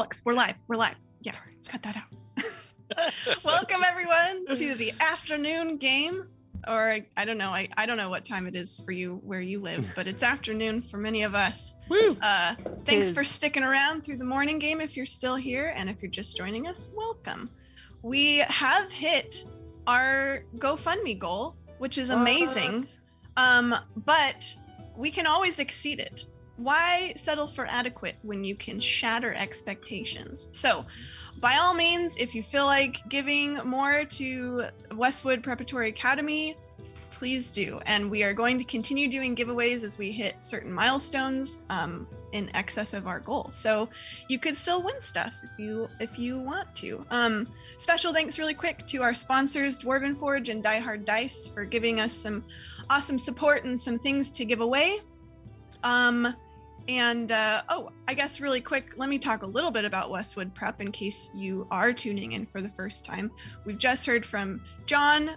Alex, we're live. Yeah, cut that out. Welcome everyone to the afternoon game, or I don't know. I don't know what time it is for you where you live, but it's afternoon for many of us. Woo! Thanks for sticking around through the morning game if you're still here, and if you're just joining us, welcome. We have hit our GoFundMe goal, which is amazing. But we can always exceed it. Why settle for adequate when you can shatter expectations? So by all means, if you feel like giving more to Westwood Preparatory Academy, please do. And we are going to continue doing giveaways as we hit certain milestones in excess of our goal. So you could still win stuff if you want to. Special thanks really quick to our sponsors, Dwarven Forge and Die Hard Dice, for giving us some awesome support and some things to give away. I guess really quick, let me talk a little bit about Westwood Prep in case you are tuning in for the first time. We've just heard from John,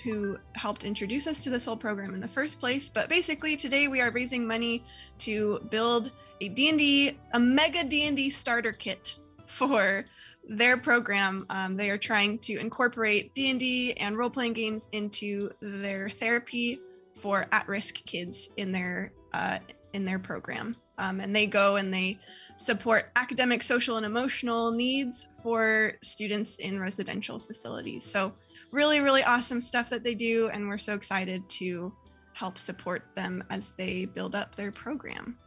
who helped introduce us to this whole program in the first place. But basically today we are raising money to build a mega D&D starter kit for their program. They are trying to incorporate D&D and role-playing games into their therapy for at-risk kids in their program. And they go and they support academic, social, and emotional needs for students in residential facilities. So really, really awesome stuff that they do. And we're so excited to help support them as they build up their program.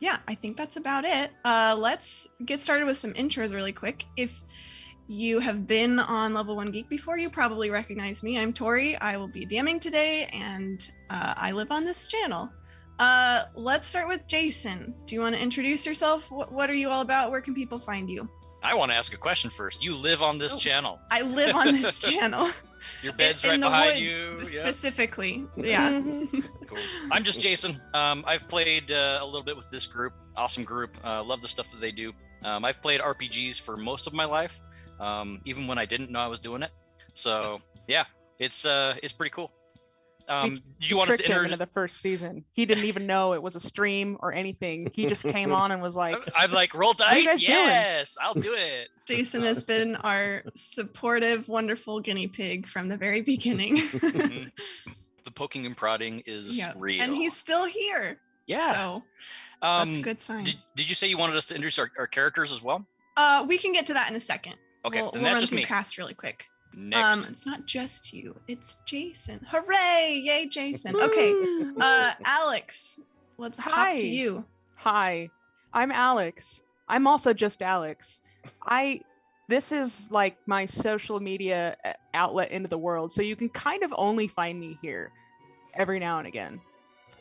Yeah, I think that's about it. Let's get started with some intros really quick. If you have been on Level 1 Geek before, you probably recognize me. I'm Tori. I will be DMing today, and I live on this channel. Let's start with Jason. Do you want to introduce yourself? What are you all about? Where can people find you? I want to ask a question first. You live on this channel. I live on this channel. Your bed's right in the behind woods, you. Specifically. Yeah. Cool. I'm just Jason. I've played a little bit with this group. Awesome group. Love the stuff that they do. I've played RPGs for most of my life, even when I didn't know I was doing it. So yeah, it's pretty cool. Did you want us to enter into the first season? He didn't even know it was a stream or anything. He just came on and was like, I'm like, roll dice? Yes, I'll do it. Jason has been our supportive, wonderful guinea pig from the very beginning. The poking and prodding is real. And he's still here. Yeah. So that's a good sign. Did you say you wanted us to introduce our characters as well? We can get to that in a second. Okay, we'll then that's run just through me. Cast really quick. Next. It's not just you, it's Jason. Hooray! Yay, Jason. Okay, Alex, let's hop to you. Hi, I'm Alex. I'm also just Alex. This is like my social media outlet into the world, so you can kind of only find me here every now and again.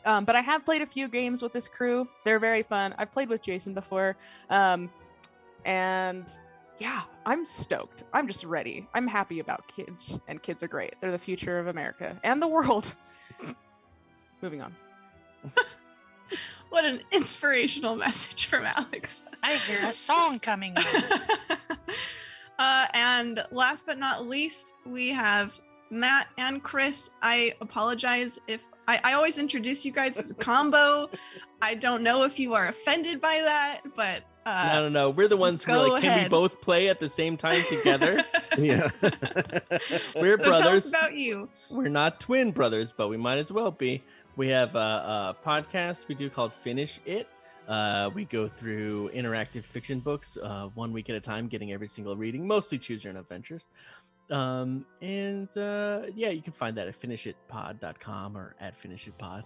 But I have played a few games with this crew. They're very fun. I've played with Jason before, and yeah, I'm stoked. I'm just ready. I'm happy about kids, and kids are great. They're the future of America and the world. Moving on. What an inspirational message from Alex. I hear a song coming on. And last but not least, we have Matt and Chris. I apologize if I always introduce you guys as a combo. I don't know if you are offended by that, but no. We're the ones who are like, can we both play at the same time together? Yeah. We're brothers. Tell us about you. We're not twin brothers, but we might as well be. We have a podcast we do called Finish It. We go through interactive fiction books 1 week at a time, getting every single reading, mostly choose your own adventures. Yeah, you can find that at finishitpod.com or at finishitpod.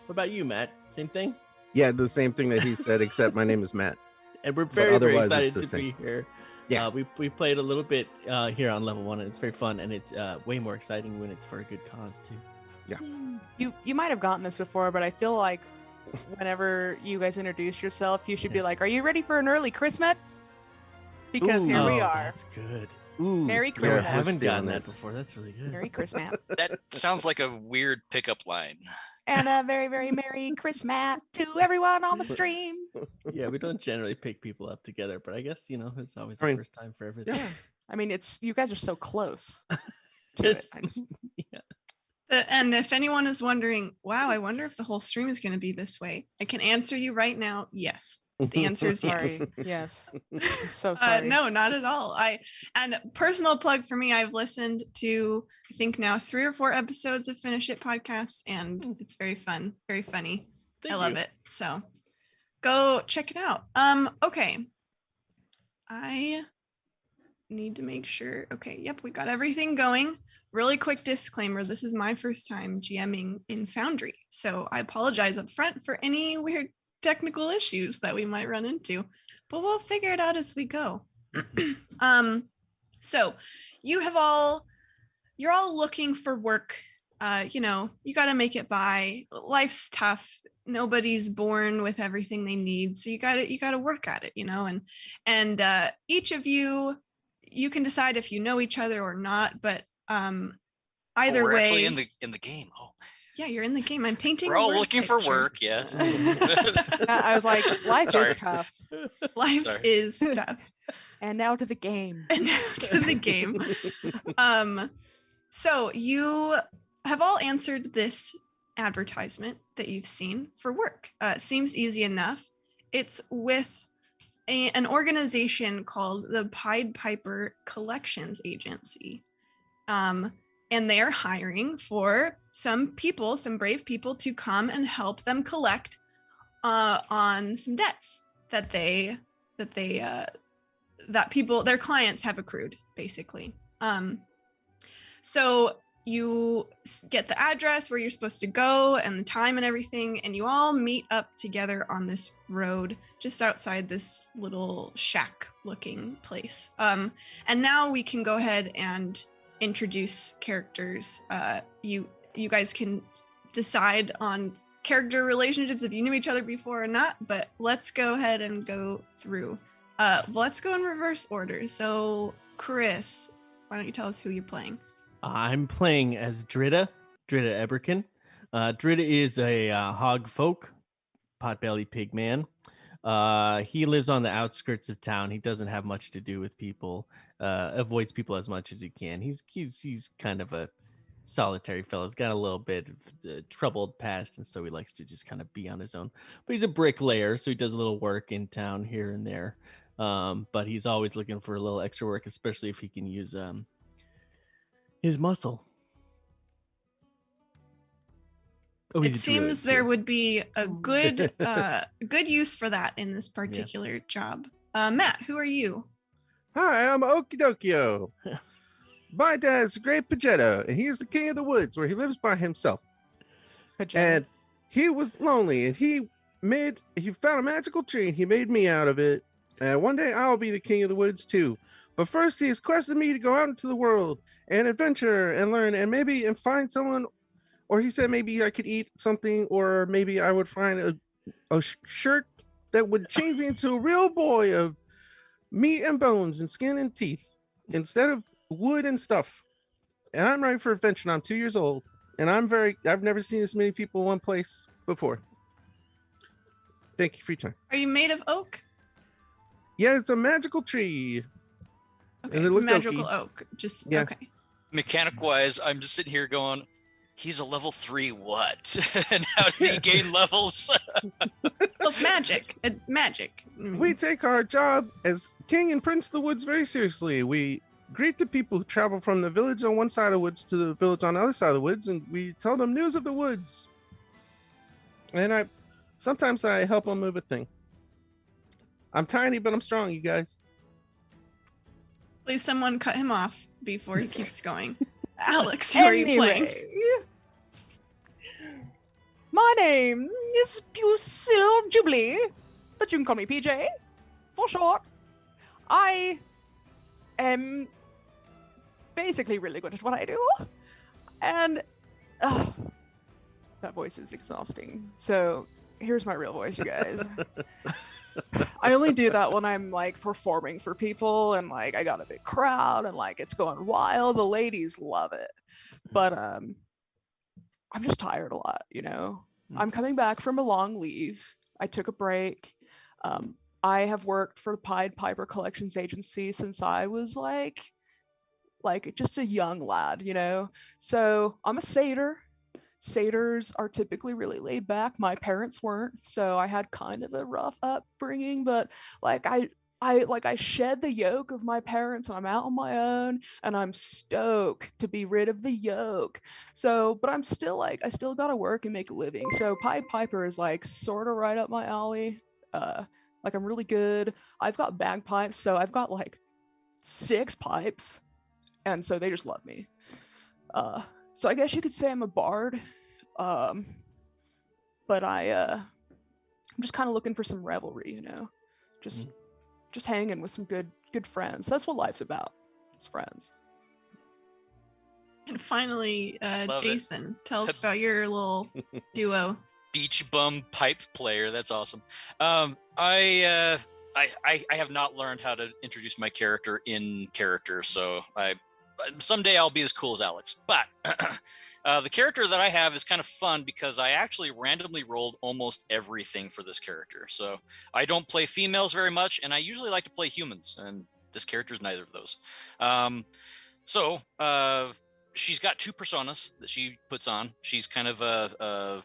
What about you, Matt? Same thing? Yeah, the same thing that he said, except my name is Matt. And we're very excited to same. be here. Yeah, we played a little bit here on Level 1, and it's very fun, and it's way more exciting when it's for a good cause too. Yeah. You might have gotten this before, but I feel like whenever you guys introduce yourself, you should be like, "Are you ready for an early Christmas?" Because here we are. That's good. Ooh, Merry Christmas. I haven't gotten that before. That's really good. Merry Christmas. That sounds like a weird pickup line. And a very, very Merry Christmas to everyone on the stream. Yeah, we don't generally pick people up together, but I guess, it's always the first time for everything. Yeah. I mean, you guys are so close to it. Yeah. And if anyone is wondering, wow, I wonder if the whole stream is going to be this way, I can answer you right now, yes. The answer is yes. Sorry. Yes. I'm so sorry. No, not at all. And personal plug for me, I've listened to I think now 3 or 4 episodes of Finish It podcasts, and it's very fun, very funny. I love it. So go check it out. Okay. I need to make sure. Okay, yep, we got everything going. Really quick disclaimer, this is my first time GMing in Foundry, so I apologize up front for any weird technical issues that we might run into, but we'll figure it out as we go. So you're all looking for work. You got to make it by. Life's tough. Nobody's born with everything they need, so you got to work at it, and each of you can decide if you know each other or not, but either we're way, actually in the game. Yeah, you're in the game. I'm painting. We're all looking for work. Yes. I was like, life is tough. Life is tough. And now to the game. So you have all answered this advertisement that you've seen for work. It seems easy enough. It's with an organization called the Pied Piper Collections Agency. And they are hiring for some brave people to come and help them collect on some debts that their clients have accrued, basically. So you get the address where you're supposed to go and the time and everything, and you all meet up together on this road just outside this little shack looking place. And now we can go ahead and introduce characters. You guys can decide on character relationships if you knew each other before or not, but let's go ahead and go through. Let's go in reverse order. So Chris, why don't you tell us who you're playing? I'm playing as Dritta Eberkin. Dritta is a hog folk, potbelly pig man. He lives on the outskirts of town. He doesn't have much to do with people. Avoids people as much as he can. He's kind of a solitary fellow. He's got a little bit of troubled past, and so he likes to just kind of be on his own. But he's a bricklayer, so he does a little work in town here and there. But he's always looking for a little extra work, especially if he can use his muscle. It seems there would be a good good use for that in this particular job. Matt, who are you? Hi, I'm Okidokio. My dad's a great Pagetta, and he is the king of the woods where he lives by himself. Pagetta. And he was lonely, and he found a magical tree, and he made me out of it. And one day I'll be the king of the woods too. But first he has quested me to go out into the world and adventure and learn and find someone, or he said maybe I could eat something, or maybe I would find a shirt that would change me into a real boy of meat and bones and skin and teeth instead of wood and stuff. And I'm ready for adventure. I'm 2 years old, and I've never seen this many people in one place before. Thank you for your time. Are you made of oak? Yeah, it's a magical tree. Okay, and it looked magical oaky. oak. Just Yeah. Okay. Mechanic wise, I'm just sitting here going, he's a level 3 what? And how did he gain levels? Well, it's magic. It's magic. We take our job as king and prince of the woods very seriously. We greet the people who travel from the village on one side of the woods to the village on the other side of the woods, and we tell them news of the woods. And sometimes I help them move a thing. I'm tiny, but I'm strong, you guys. Please, someone cut him off before he keeps going. Alex, who are you playing? My name is Pusil Jubilee, but you can call me PJ for short. I am basically really good at what I do, and that voice is exhausting. So here's my real voice, you guys. I only do that when I'm like performing for people and like I got a big crowd and like it's going wild. The ladies love it. But I'm just tired a lot, you know. I'm coming back from a long leave. I took a break. I have worked for the Pied Piper Collections Agency since I was like just a young lad, you know. So I'm a satyr. satyrs are typically really laid back. My parents weren't, so I had kind of a rough upbringing, but like I shed the yoke of my parents and I'm out on my own and I'm stoked to be rid of the yoke. So, but I'm still like, I still gotta work and make a living. So Pied Piper is like sort of right up my alley. Like I'm really good. I've got bagpipes, so I've got like 6 pipes, and so they just love me. So I guess you could say I'm a bard. But I'm just kind of looking for some revelry, you know, just hanging with some good friends. That's what life's about. It's friends. And finally, Love it. Jason, tell us about your little duo. Beach bum pipe player. That's awesome. I have not learned how to introduce my character in character, so someday I'll be as cool as Alex. But the character that I have is kind of fun because I actually randomly rolled almost everything for this character. So I don't play females very much, and I usually like to play humans, and this character is neither of those. So she's got 2 personas that she puts on. She's kind of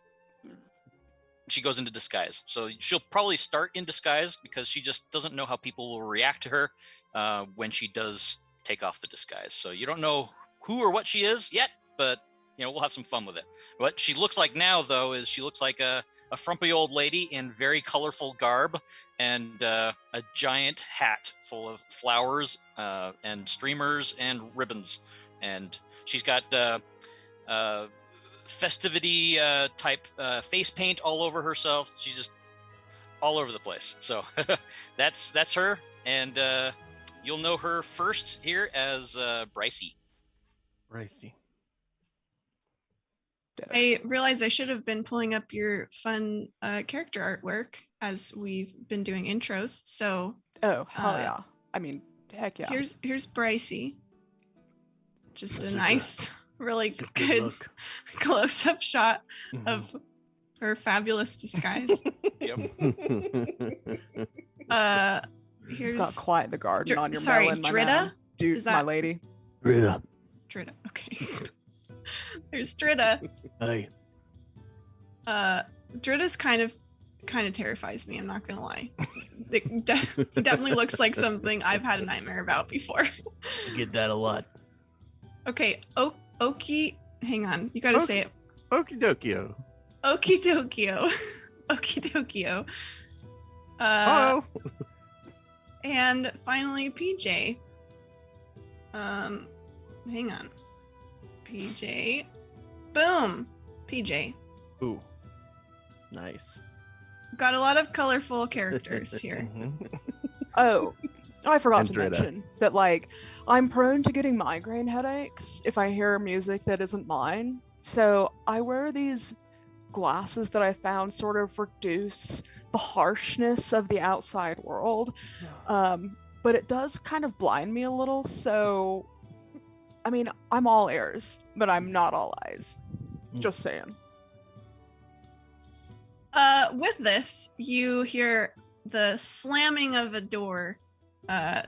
she goes into disguise. So she'll probably start in disguise because she just doesn't know how people will react to her when she does take off the disguise. So you don't know who or what she is yet, but you know, we'll have some fun with it. What she looks like now, though, is she looks like a frumpy old lady in very colorful garb and a giant hat full of flowers and streamers and ribbons. And she's got festivity type face paint all over herself. She's just all over the place. So that's her. And you'll know her first here as Brycey. Ricey. I realized I should have been pulling up your fun character artwork as we've been doing intros. So Oh, hell yeah. I mean, heck yeah. here's Brycey. Just That's a a nice, really It's a good look. close-up shot Mhm. of her fabulous disguise. Yep. You've got Here's quite the garden on your sorry, melon, my Drita? man. Dude, Is my that- lady. Rita. Drita. Okay. There's Drita. Hey. Drita's kind of terrifies me. I'm not gonna lie. It definitely looks like something I've had a nightmare about before. You get that a lot. Okay, Okie. Hang on, you gotta say it. Okidokio. Okidokio. Okidokio. Oh, And finally, PJ. Hang on. PJ. Boom. PJ. Ooh. Nice. Got a lot of colorful characters here. Mhm. Oh, I forgot to Andretta. mention that, like, I'm prone to getting migraine headaches if I hear music that isn't mine. So I wear these glasses that I found sort of reduce the harshness of the outside world. But it does kind of blind me a little. So, I mean, I'm all ears, but I'm not all eyes. Just saying. With this, you hear the slamming of a door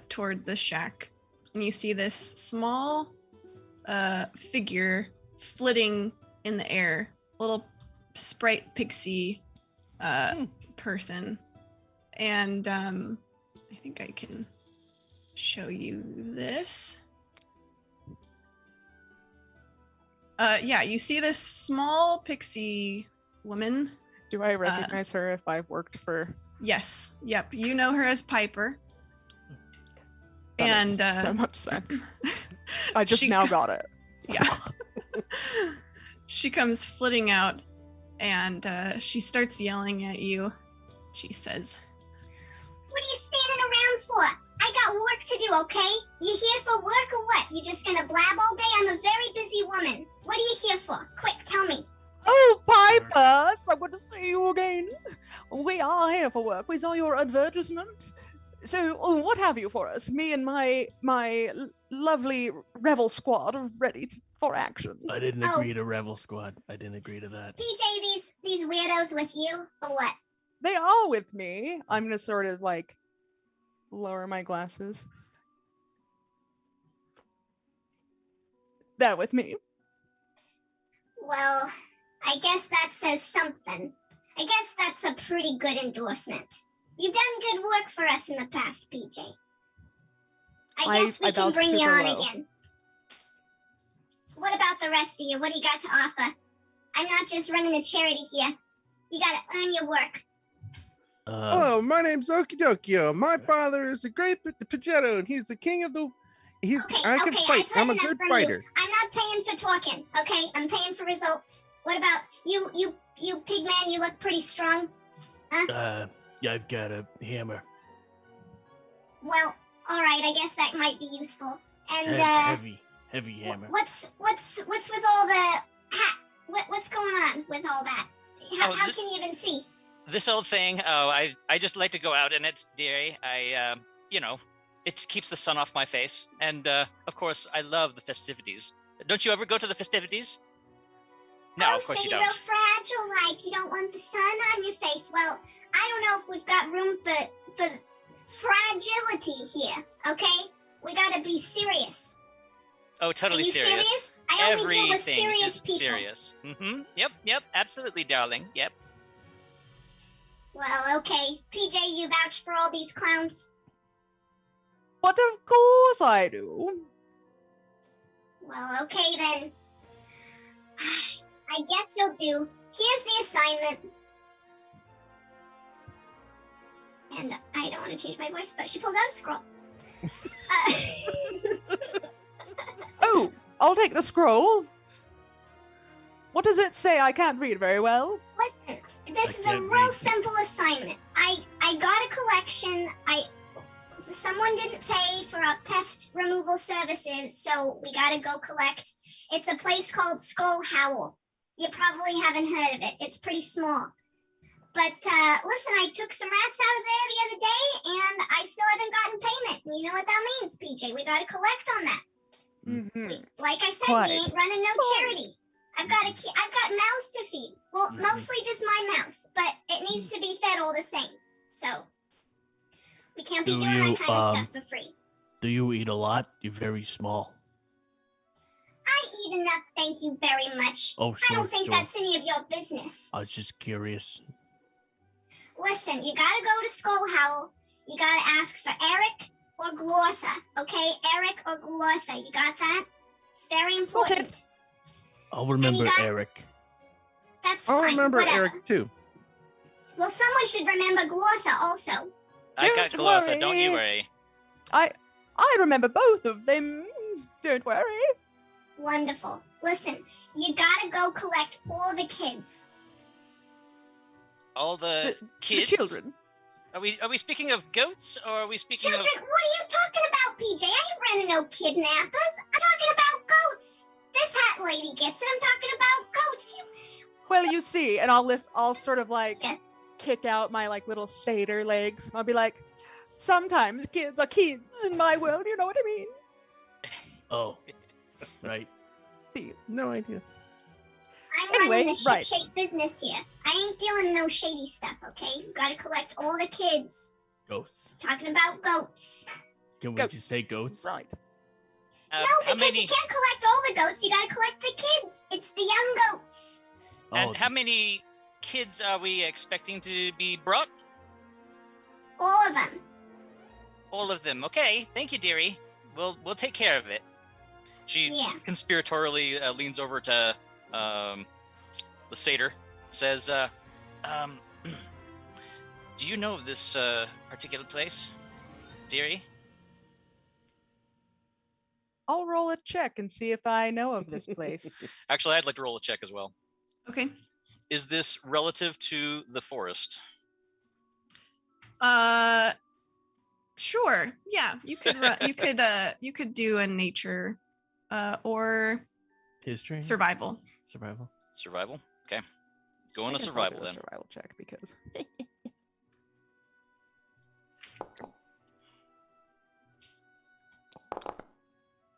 toward the shack, and you see this small figure flitting in the air, little sprite pixie person. And I think I can show you this. Yeah, you see this small pixie woman. Do I recognize her if I've worked for... Yes. Yep. You know her as Piper. That And makes so much sense. I just she now co- got it. Yeah. She comes flitting out and she starts yelling at you. She says, What are you standing around for? I got work to do, okay? You here for work or what? You just gonna blab all day? I'm a very busy woman. What are you here for? Quick, tell me. Oh, Piper! So good to see you again. We are here for work. We saw your advertisement. So, what have you for us? Me and my lovely Revel squad are ready for action. I didn't Oh. agree to Revel Squad. I didn't agree to that. PJ, these weirdos with you or what? They are with me. I'm gonna sort of like lower my glasses. They're with me. Well, I guess that says something. I guess that's a pretty good endorsement. You've done good work for us in the past, PJ. I guess we I can bow bring you super on low. again. What about the rest of you? What do you got to offer? I'm not just running a charity here. You gotta earn your work. Oh, my name's Okidokio. My father is the great Pagetto, and he's the king of the. I can fight. I've heard I'm a enough good from fighter. You. I'm not paying for talking, okay? I'm paying for results. What about you, pig man? You look pretty strong. Yeah, I've got a hammer. Well, all right. I guess that might be useful. And Heavy hammer. what's with all the what's going on with all that? How can you even see? This old thing. Oh, I just like to go out in it, dearie. It keeps the sun off my face, and of course, I love the festivities. Don't you ever go to the festivities? No, of course so you you're don't. real fragile, like you don't want the sun on your face. Well, I don't know if we've got room for fragility here. Okay, we gotta be serious. Oh, totally Are you serious. I only deal with Everything serious is people. serious. Mm-hmm. Yep, absolutely, darling. Yep. Well, okay. PJ, you vouch for all these clowns? But of course I do. Well, okay then. I guess you'll do. Here's the assignment. And I don't want to change my voice, but she pulls out a scroll. Oh, I'll take the scroll. What does it say? I can't read very well. Listen, this is a real simple assignment. I got a collection. Someone didn't pay for a pest removal services, so we gotta go collect. It's a place called Skull Howl. You probably haven't heard of it. It's pretty small. But listen, I took some rats out of there the other day, and I still haven't gotten payment. You know what that means, PJ? We gotta collect on that. Mm-hmm. Like I said, Quite. we ain't running no charity. I've got mouths to feed. Well, mostly just my mouth, but it needs to be fed all the same. So we can't be doing that kind of stuff for free. Do you eat a lot? You're very small. I eat enough, thank you very much. Oh, I don't think that's any of your business. I was just curious. Listen, you gotta go to Skull Howl. You gotta ask for Eric or Glortha, okay? Eric or Glortha, you got that? It's very important. I'll remember Eric. That's I'll fine. remember whatever. Eric too. Well, someone should remember Glortha also. I got Don't Glortha, worry. don't you worry. I remember both of them. Don't worry. Wonderful. Listen, you gotta go collect all the kids. All the kids? The children. Are we speaking of goats, or are we speaking Children, what are you talking about, PJ? I ain't running no kidnappers. I'm talking about goats. This hat lady gets it. I'm talking about goats. Well, you see, and I'll sort of like Yeah. kick out my like little satyr legs. And I'll be like, sometimes kids are kids in my world, you know what I mean? Oh, right. See, No idea. I'm Anyway, running the right. ship-shape business here. I ain't dealing in no shady stuff, okay? You gotta collect all the kids. Goats. Talking about goats. Can we Goats. just say goats? right. No, how because many you can't collect all the goats. You gotta collect the kids. It's the young goats. and how many kids are we expecting to be brought? All of them. All of them. Okay, thank you, dearie. We'll take care of it. She Yeah. conspiratorially leans over to the satyr, says, "Do you know of this particular place, dearie?" I'll roll a check and see if I know of this place. Actually, I'd like to roll a check as well. Okay. Is this relative to the forest? Sure. Yeah, you could you could do a nature or History? survival. Survival. Survival? Okay. Go I on a guess I'll survival do a then. survival check because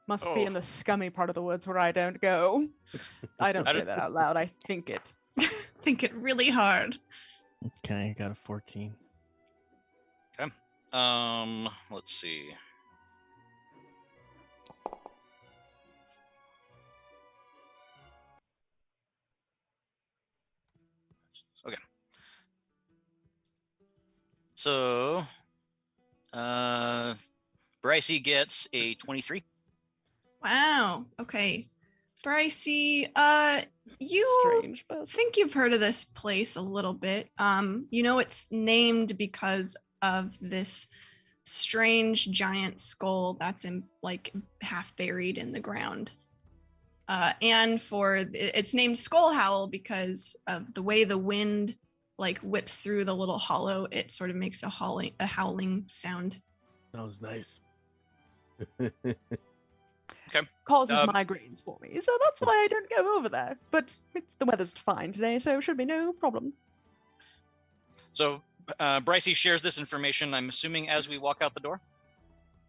must be Oh. in the scummy part of the woods where I don't go. I don't say that out loud. I think it. Think it really hard. Okay, I got a 14. Let's see. So, Brycey gets a 23. Wow. Okay. Brycey, you Strange person. think you've heard of this place a little bit. You know it's named because of this strange giant skull that's half buried in the ground. And it's named Skull Howl because of the way the wind whips through the little hollow. It sort of makes a howling sound. Sounds nice. Causes migraines for me, so that's why I don't go over there. But the weather's fine today, so it should be no problem. So Brycey shares this information, I'm assuming, as we walk out the door?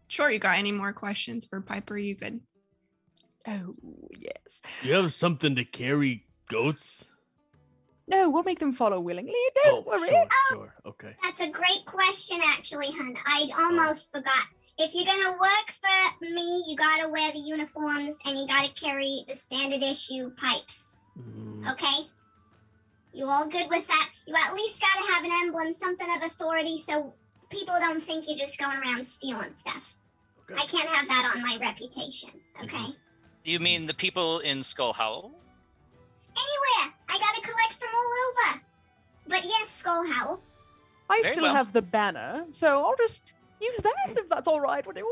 Sure, you got any more questions for Piper? You could. Oh, yes. You have something to carry goats? No, we'll make them follow willingly. Don't worry. Sure. Okay. That's a great question, actually, hun. I'd almost forgot. If you're gonna work for me, you gotta wear the uniforms and you gotta carry the standard issue pipes. Okay? You all good with that? You at least gotta have an emblem, something of authority, so people don't think you're just going around stealing stuff. Okay. I can't have that on my reputation, okay? You mean the people in Skull Howl? Anywhere! I gotta collect from all over. But yes, Skull Howl. I Very still well. have the banner, so I'll just use that if that's all right with you.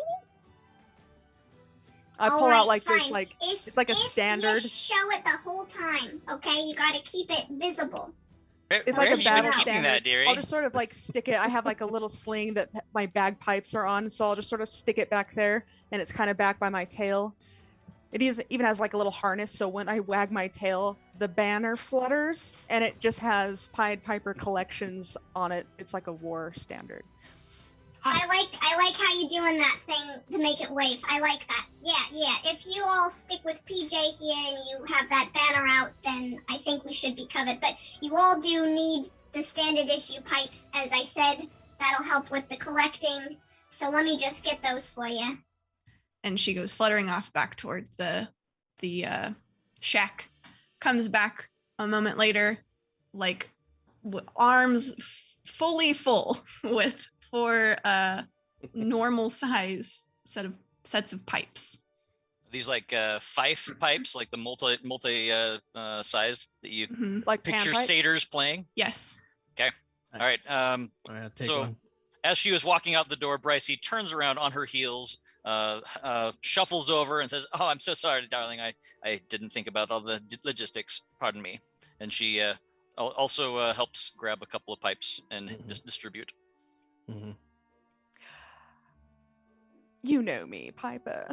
I pull out this it's like a standard. You show it the whole time, okay? You gotta keep it visible. It's Where like have a you been battle keeping standard. that, dearie? I'll just sort of stick it. I have a little sling that my bagpipes are on, so I'll just sort of stick it back there, and it's kind of back by my tail. It even has a little harness, so when I wag my tail, the banner flutters, and it just has Pied Piper Collections on it. It's like a war standard. I like how you're doing that thing to make it wave. I like that. Yeah. If you all stick with PJ here and you have that banner out, then I think we should be covered. But you all do need the standard issue pipes, as I said. That'll help with the collecting. So let me just get those for you. And she goes fluttering off back toward the shack. Comes back a moment later, arms fully full with 4 normal size sets of pipes. These fife pipes, like the multi sized that you Like picture pan pipes? satyrs playing. Yes. All right. Take So one. as she was walking out the door, Brycey turns around on her heels, shuffles over and says, "Oh, I'm so sorry, darling. I didn't think about all the logistics. Pardon me." And she also helps grab a couple of pipes and distribute. Mm-hmm. You know me, Piper.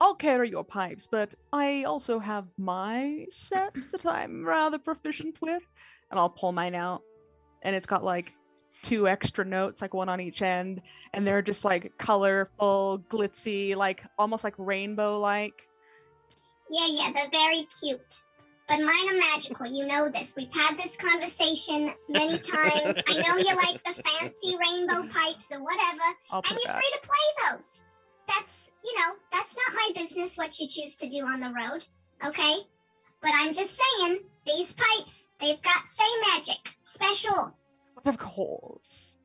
I'll carry your pipes, but I also have my set that I'm rather proficient with. And I'll pull mine out. And it's got 2 extra notes, one on each end. And they're just colorful, glitzy, almost rainbow-like. Yeah, they're very cute. But mine are magical. You know this. We've had this conversation many times. I know you like the fancy rainbow pipes or whatever. I'll And put you're that. free to play those. That's not my business what you choose to do on the road, okay? But I'm just saying, these pipes, they've got fey magic. Special. But of course.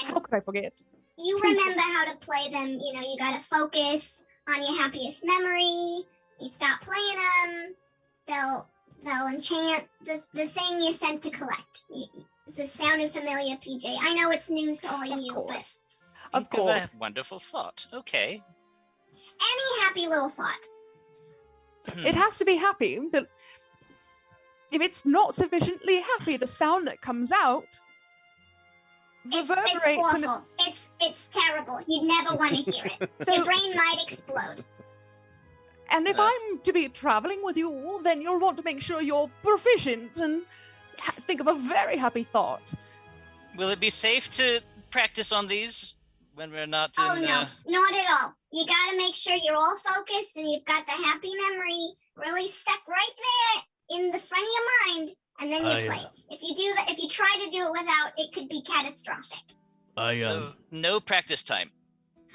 And How could I forget? you Please. remember how to play them. You gotta focus on your happiest memory. You stop playing them, they'll enchant the thing you're sent to collect. Is this sounding familiar, PJ? I know it's news to all of you, but Of Think course. a wonderful thought. Okay. any happy little thought. It has to be happy. If it's not sufficiently happy, the sound that comes out It's reverberates. And awful. It's terrible. You'd never want to hear it. So- Your brain might explode. and if I'm to be traveling with you, then you'll want to make sure you're proficient and think of a very happy thought. Will it be safe to practice on these when we're not in... Oh no, not at all. You gotta make sure you're all focused and you've got the happy memory really stuck right there in the front of your mind, and then you play. If you do that, if you try to do it without, it could be catastrophic. So, no practice time.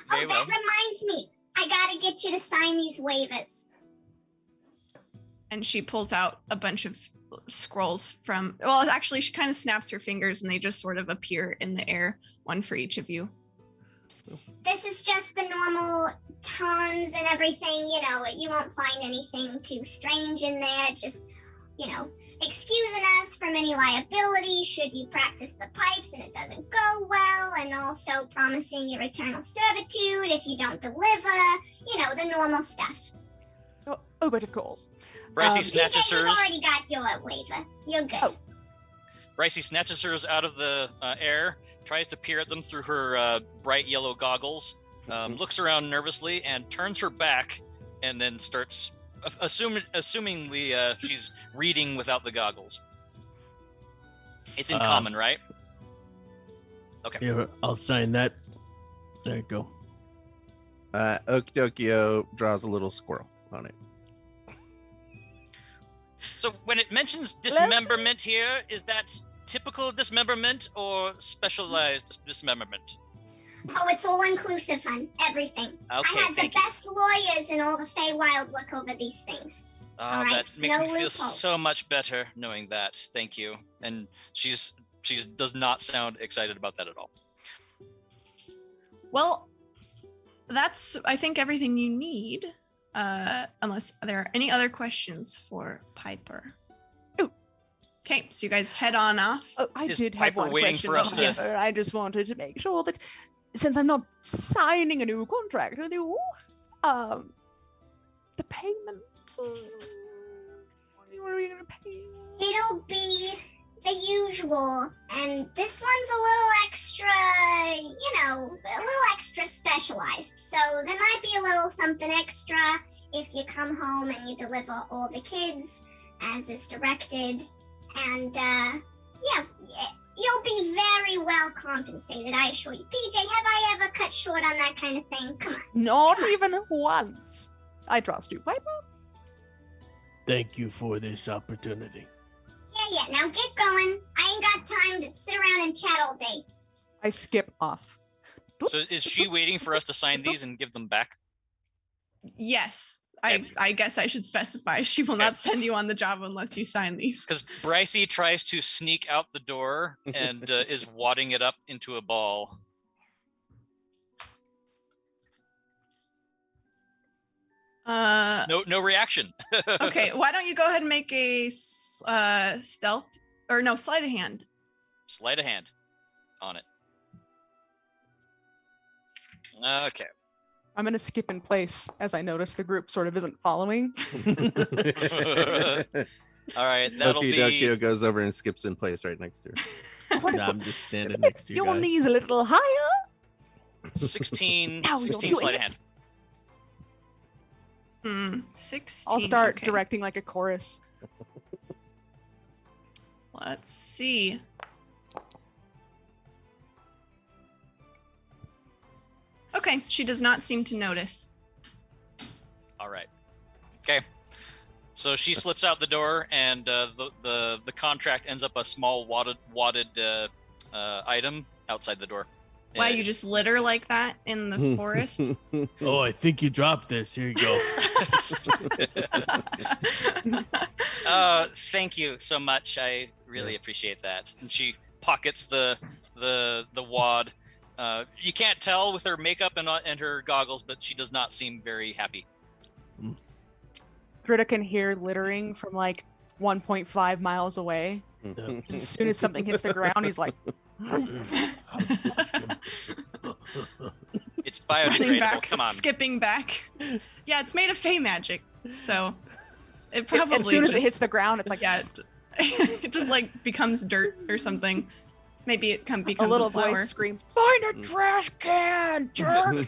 Very well. That reminds me. I gotta get you to sign these waivers. And she pulls out a bunch of scrolls from. Well, actually, she kind of snaps her fingers, and they just sort of appear in the air, one for each of you. This is just the normal tomes and everything. You won't find anything too strange in there. Just, excusing us from any liability should you practice the pipes and it doesn't go well, and also promising your eternal servitude if you don't deliver. The normal stuff. Oh, but of course. Brycey snatches PJ, you've hers. already got your waiver. You're good. Oh. Brycey snatches hers out of the air, tries to peer at them through her bright yellow goggles, looks around nervously, and turns her back, and then starts, assumingly, she's reading without the goggles. It's in common, right? Okay. Here, I'll sign that. There you go. Okidokio draws a little squirrel on it. So when it mentions dismemberment here, is that typical dismemberment or specialized dismemberment? Oh, it's all inclusive, hun. Everything. Okay, I had the thank you. best lawyers in all the Feywild look over these things. All right, That makes no me feel loopholes. so much better knowing that. Thank you. And she does not sound excited about that at all. Well, that's, I think, everything you need. Unless there are any other questions for Piper. Ooh. Okay, so you guys head on off. Oh, I Is did have Piper one waiting question for us on to- Yes. Piper. I just wanted to make sure that since I'm not signing a new contract with you, the payment. What are we gonna pay? It'll be the usual, and this one's a little extra, specialized. So there might be a little something extra if you come home and you deliver all the kids as is directed. And, you'll be very well compensated, I assure you. PJ, have I ever cut short on that kind of thing? Come on. Not even once. I trust you, Piper. Thank you for this opportunity. Yeah, now get going. I ain't got time to sit around and chat all day. I skip off. So is she waiting for us to sign these and give them back? Yes, Okay. I guess I should specify. She will not send you on the job unless you sign these. Because Brycey tries to sneak out the door and is wadding it up into a ball. No reaction. Okay, why don't you go ahead and make a stealth, or no, sleight of hand. Sleight of hand on it. Okay. I'm gonna skip in place as I notice the group sort of isn't following. All right, that'll Okidokio be goes over and skips in place right next to her. Nah, I'm just standing next to you Your guys. knees a little higher. 16 Now you're 16 doing sleight of it. hand. 16. I'll start okay. directing like a chorus. Let's see. Okay, she does not seem to notice. All right. Okay. So she slips out the door, and the contract ends up a small wadded item outside the door. Why, you just litter like that in the forest? Oh, I think you dropped this. Here you go. Thank you so much. I really appreciate that. And she pockets the wad. You can't tell with her makeup and her goggles, but she does not seem very happy. Greta can hear littering from like 1.5 miles away. As soon as something hits the ground, he's like, It's Running biodegradable. back, Come on. skipping back. Yeah, it's made of fey magic, so it probably as soon as it just- hits the ground, it's like yeah, it just like becomes dirt or something. Maybe it becomes a little flower. voice screams, "Find a trash can, jerk!"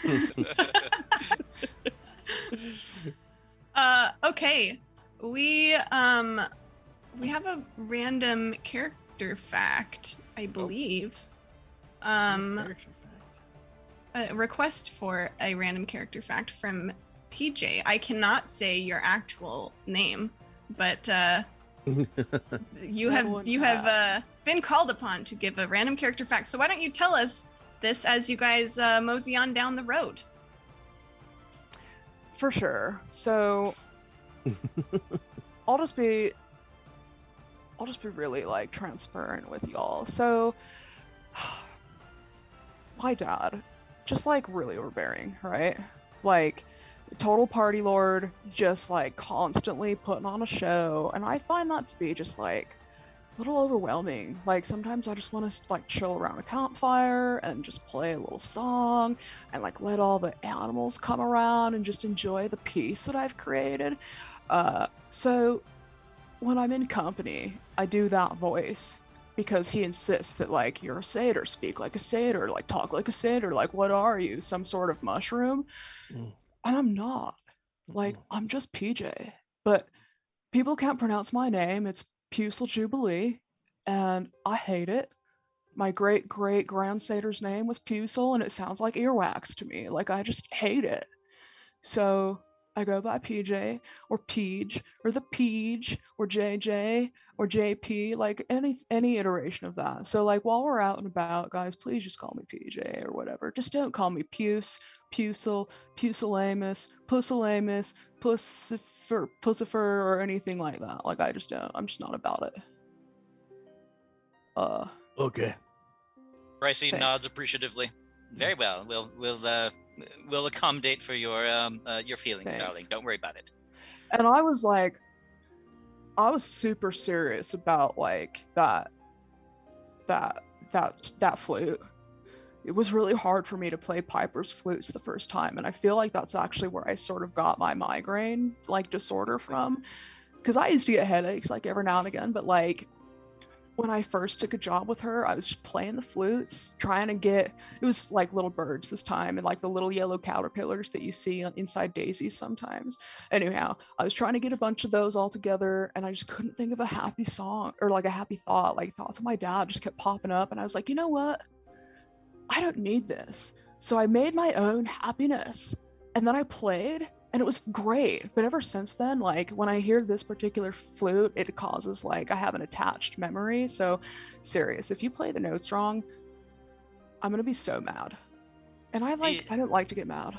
Okay, we have a random character fact, I believe. A request for a random character fact from PJ. I cannot say your actual name, but you have been called upon to give a random character fact. So why don't you tell us this as you guys mosey on down the road? For sure. So I'll just be I'll just be really like transparent with y'all. So my dad, just like really overbearing, right? Like total party lord, just like constantly putting on a show, and I find that to be just like a little overwhelming. Like sometimes I just want to like chill around a campfire and just play a little song and like let all the animals come around and just enjoy the peace that I've created. So when I'm in company, I do that voice because he insists that like you're a satyr, speak like a satyr, like talk like a satyr, like what are you, some sort of mushroom? And I'm not. Like I'm just PJ. But people can't pronounce my name. It's Pusel Jubilee, and I hate it. My great great grand satyr's name was Pusel, and it sounds like earwax to me. Like I just hate it. So I go by PJ or Peej or the Peej or JJ or JP, like any iteration of that. So like while we're out and about, guys, please just call me PJ or whatever. Just don't call me Puce, Pusel, Puselamus, Puselamus, Pussifer, or anything like that. Like I just don't. I'm just not about it. Okay. Pricey Thanks. nods appreciatively. Very well. We'll accommodate for your feelings, Thanks. darling. Don't worry about it. And I was like, I was super serious about like that flute. It was really hard for me to play Piper's flutes the first time, and I feel like that's actually where I sort of got my migraine like disorder from, because I used to get headaches like every now and again, but like when I first took a job with her, I was just playing the flutes, trying to get, it was like little birds this time, and like the little yellow caterpillars that you see inside daisies sometimes. Anyhow, I was trying to get a bunch of those all together, and I just couldn't think of a happy song or like a happy thought. Like thoughts of my dad just kept popping up, and I was like, you know what? I don't need this. So I made my own happiness, and then I played, and it was great. But ever since then, like when I hear this particular flute, it causes like I have an attached memory. So serious, if you play the notes wrong, I'm gonna be so mad. And I don't like to get mad.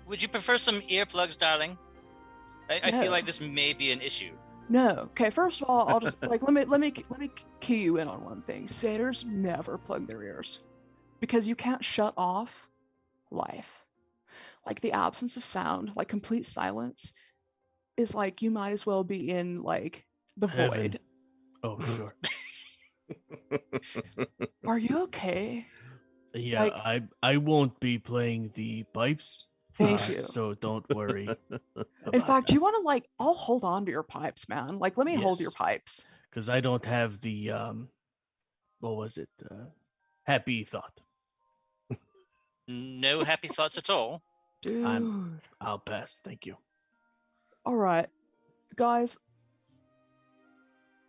Would you prefer some earplugs, darling? I No. feel like this may be an issue. No. Okay, first of all, I'll just like let me key you in on one thing. Satyrs never plug their ears because you can't shut off life. Like the absence of sound, like complete silence, is like you might as well be in like the Heaven. void. Oh, sure. Are you okay? Yeah, Like- I won't be playing the pipes. Thank you. So don't worry. In fact, you want to like, I'll hold on to your pipes, man. Like, let me hold your Yes. pipes. Because I don't have the what was it? Happy thought. No happy thoughts at all. Dude. I'll pass. Thank you. All right, guys.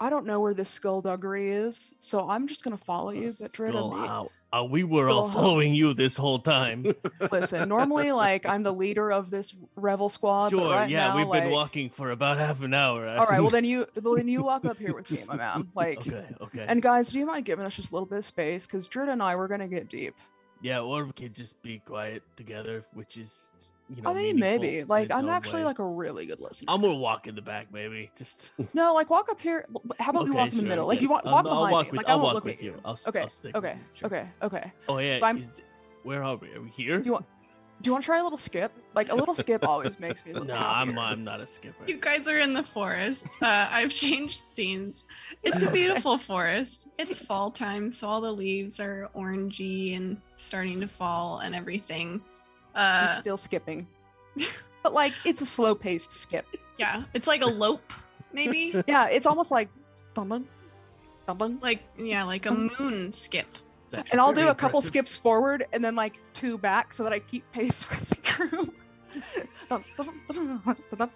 I don't know where this skullduggery is, so I'm just gonna follow you, Bitrid and me. We were all Skull following you this whole time. Listen, normally, like, I'm the leader of this revel squad, but Sure, right yeah, now, we've like... been walking for about half an hour. All right, well then you walk up here with me, my man. Like, Okay. and guys, do you mind giving us just a little bit of space? Because Drid and I, we're gonna get deep. Yeah, or we could just be quiet together, which is, I mean, meaningful maybe. in Like, its I'm own actually way. like a really good listener. I'm gonna walk in the back, maybe. Just No, like walk up here. How about we walk in the sure, middle? Like yes. you walk I'll behind walk me. with- Like I I'll won't walk look with at you. you. I'll Okay. stick with Okay. you, sure. Okay. Oh yeah. So I'm- Where are we? Are we here? Do you want to try a little skip? Like a little skip always makes me. No, happier. I'm not a skipper. You guys are in the forest. I've changed scenes. It's a beautiful forest. It's fall time, so all the leaves are orangey and starting to fall and everything. I'm still skipping, but like it's a slow-paced skip. Yeah, it's like a lope, maybe. Yeah, it's almost like dun dun. Like a moon skip. It's actually And I'll very do a couple impressive. skips forward and then like 2 back so that I keep pace with the group.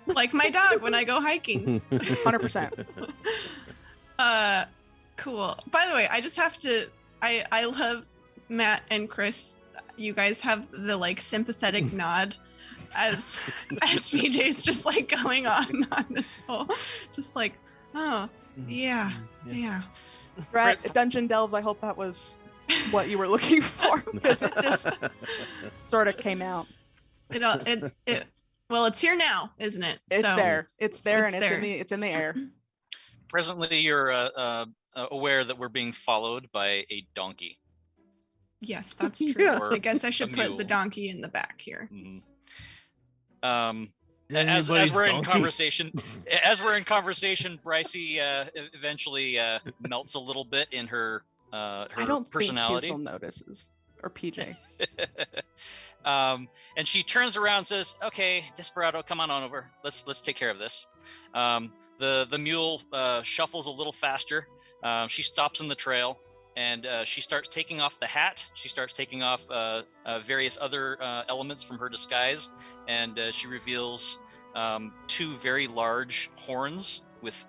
Like my dog when I go hiking. 100%. Cool. By the way, I just have to I love Matt and Chris. You guys have the like sympathetic nod as BJ's just like going on this whole just like, oh yeah. Right, Dungeon Delves, I hope that was what you were looking for because it just sort of came out. Well, it's here now, isn't it? It's So, there. It's there it's and there. it's in the air. Presently, you're aware that we're being followed by a donkey. Yes, that's true. Yeah. I guess I should put the mule. donkey in the back here. Mhm. Did As anybody's we're in donkey- conversation, Brycey eventually melts a little bit in her I her don't personality. think Kiesel notices. Or PJ. And she turns around and says, "Okay, Desperado, come on over. Let's take care of this." The mule shuffles a little faster. She stops in the trail and she starts taking off the hat. She starts taking off various other elements from her disguise, and she reveals two very large horns with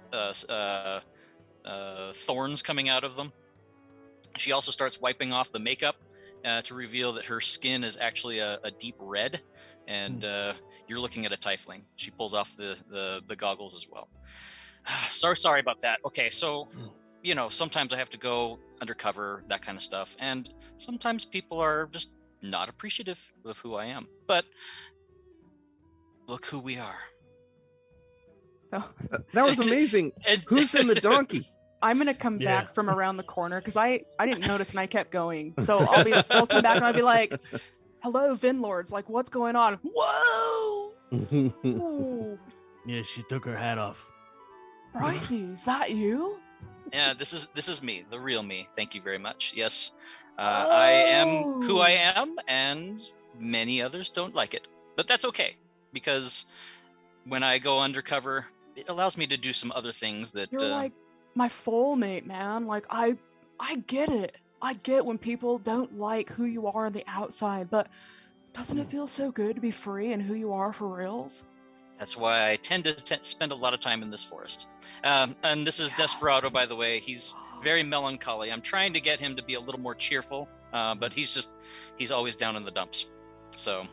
thorns coming out of them. She also starts wiping off the makeup to reveal that her skin is actually a deep red, and you're looking at a tiefling. She pulls off the goggles as well. Sorry about that. Okay, so sometimes I have to go undercover, that kind of stuff, and sometimes people are just not appreciative of who I am. But look who we are. So That was amazing. And- Who's in the donkey? I'm gonna come Yeah. back from around the corner because I didn't notice and I kept going. So I'll come back and I'll be like, "Hello, Vinlords! Like, what's going on?" Whoa! Ooh, Yeah, she took her hat off. Brycey, is that you? Yeah, this is me, the real me. Thank you very much. Yes, I am who I am, and many others don't like it. But that's okay, because when I go undercover, it allows me to do some other things that... You're like my full mate, man. Like, I get it. I get when people don't like who you are on the outside, but doesn't it feel so good to be free and who you are for reals? That's why I tend to spend a lot of time in this forest. And this is Desperado, by the way. He's very melancholy. I'm trying to get him to be a little more cheerful, but he's always down in the dumps. So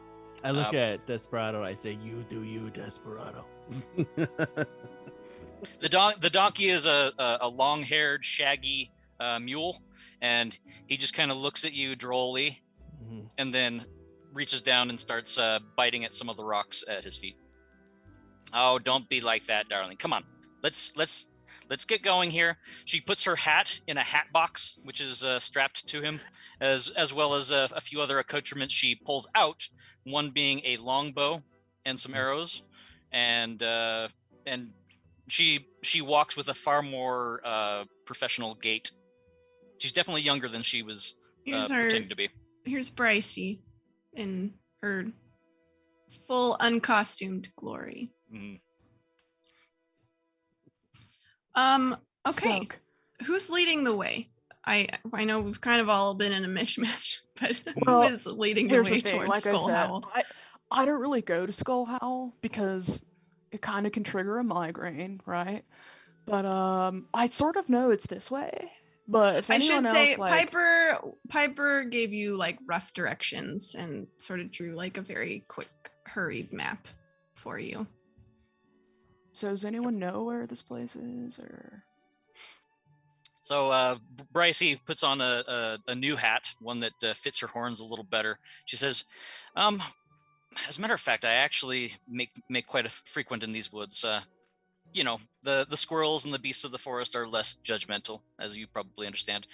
I look at Desperado. I say, "You do you, Desperado." the donkey is a long-haired, shaggy mule, and he just kind of looks at you drolly, and then reaches down and starts biting at some of the rocks at his feet. Oh, don't be like that, darling. Come on, let's get going here. She puts her hat in a hat box, which is strapped to him, as well as a few other accoutrements she pulls out. One being a longbow and some arrows, and she walks with a far more professional gait. She's definitely younger than she was pretending to be. Here's Brycey in her full uncostumed glory. Mhm. Okay. Stoke. Who's leading the way? I know we've kind of all been in a mishmash, but Well, who is leading the Here's way the thing, towards like I Skull said, Howl? I don't really go to Skull Howl because it kind of can trigger a migraine, right? But I sort of know it's this way. But if I anyone should say else, like, Piper gave you like rough directions and sort of drew like a very quick, hurried map for you. so does anyone know where this place is, or? So Brycey puts on a new hat, one that fits her horns a little better. She says, as a matter of fact, I actually make quite a frequent in these woods. The squirrels and the beasts of the forest are less judgmental, as you probably understand.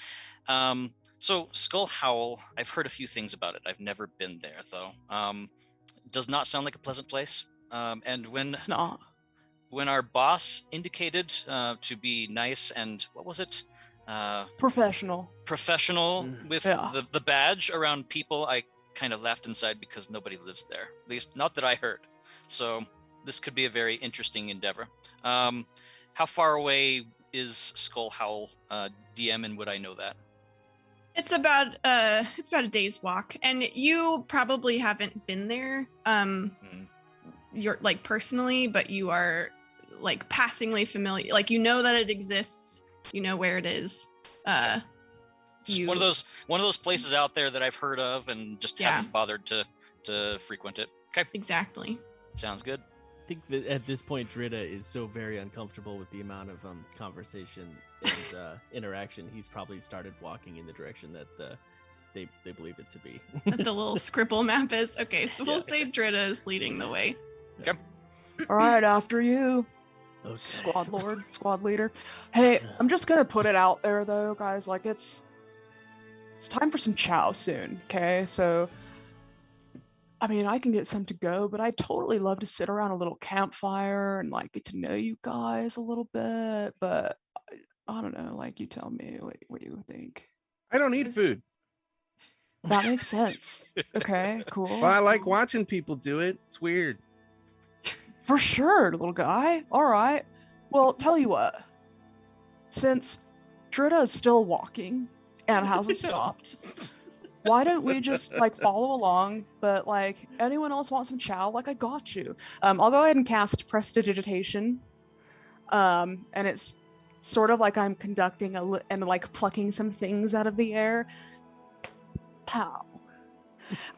So Skull Howl, I've heard a few things about it. I've never been there, though. It does not sound like a pleasant place. And It's not. when our boss indicated to be nice and, what was it? Professional. Professional with Yeah. the badge around people, I kind of laughed inside because nobody lives there. At least not that I heard. So this could be a very interesting endeavor. How far away is Skull Howl, DM, and would I know that? It's about a day's walk, and you probably haven't been there. You're like personally, but you are like passingly familiar. Like you know that it exists. You know where it is. It's one of those places out there that I've heard of and just haven't bothered to frequent it. Okay, Exactly. sounds good. I think that at this point, Drita is so very uncomfortable with the amount of conversation and interaction. He's probably started walking in the direction that they believe it to be. The little scribble map is okay. So we'll Yeah. say Drita is leading the way. Okay. All right, after you. Squad lord, squad leader. Hey, I'm just gonna put it out there though, guys. Like it's time for some chow soon. Okay, so I mean, I can get some to go, but I'd totally love to sit around a little campfire and like get to know you guys a little bit. But I don't know. Like, you tell me what you think. I don't eat food, That makes sense. Okay, cool. but I like watching people do it. It's weird. For sure, little guy. All right. Well, tell you what. Since Drita is still walking and hasn't stopped, why don't we just like follow along? But like, anyone else want some chow? Like, I got you. I'll go ahead and cast Prestidigitation. And it's sort of like I'm conducting and like plucking some things out of the air. Pow.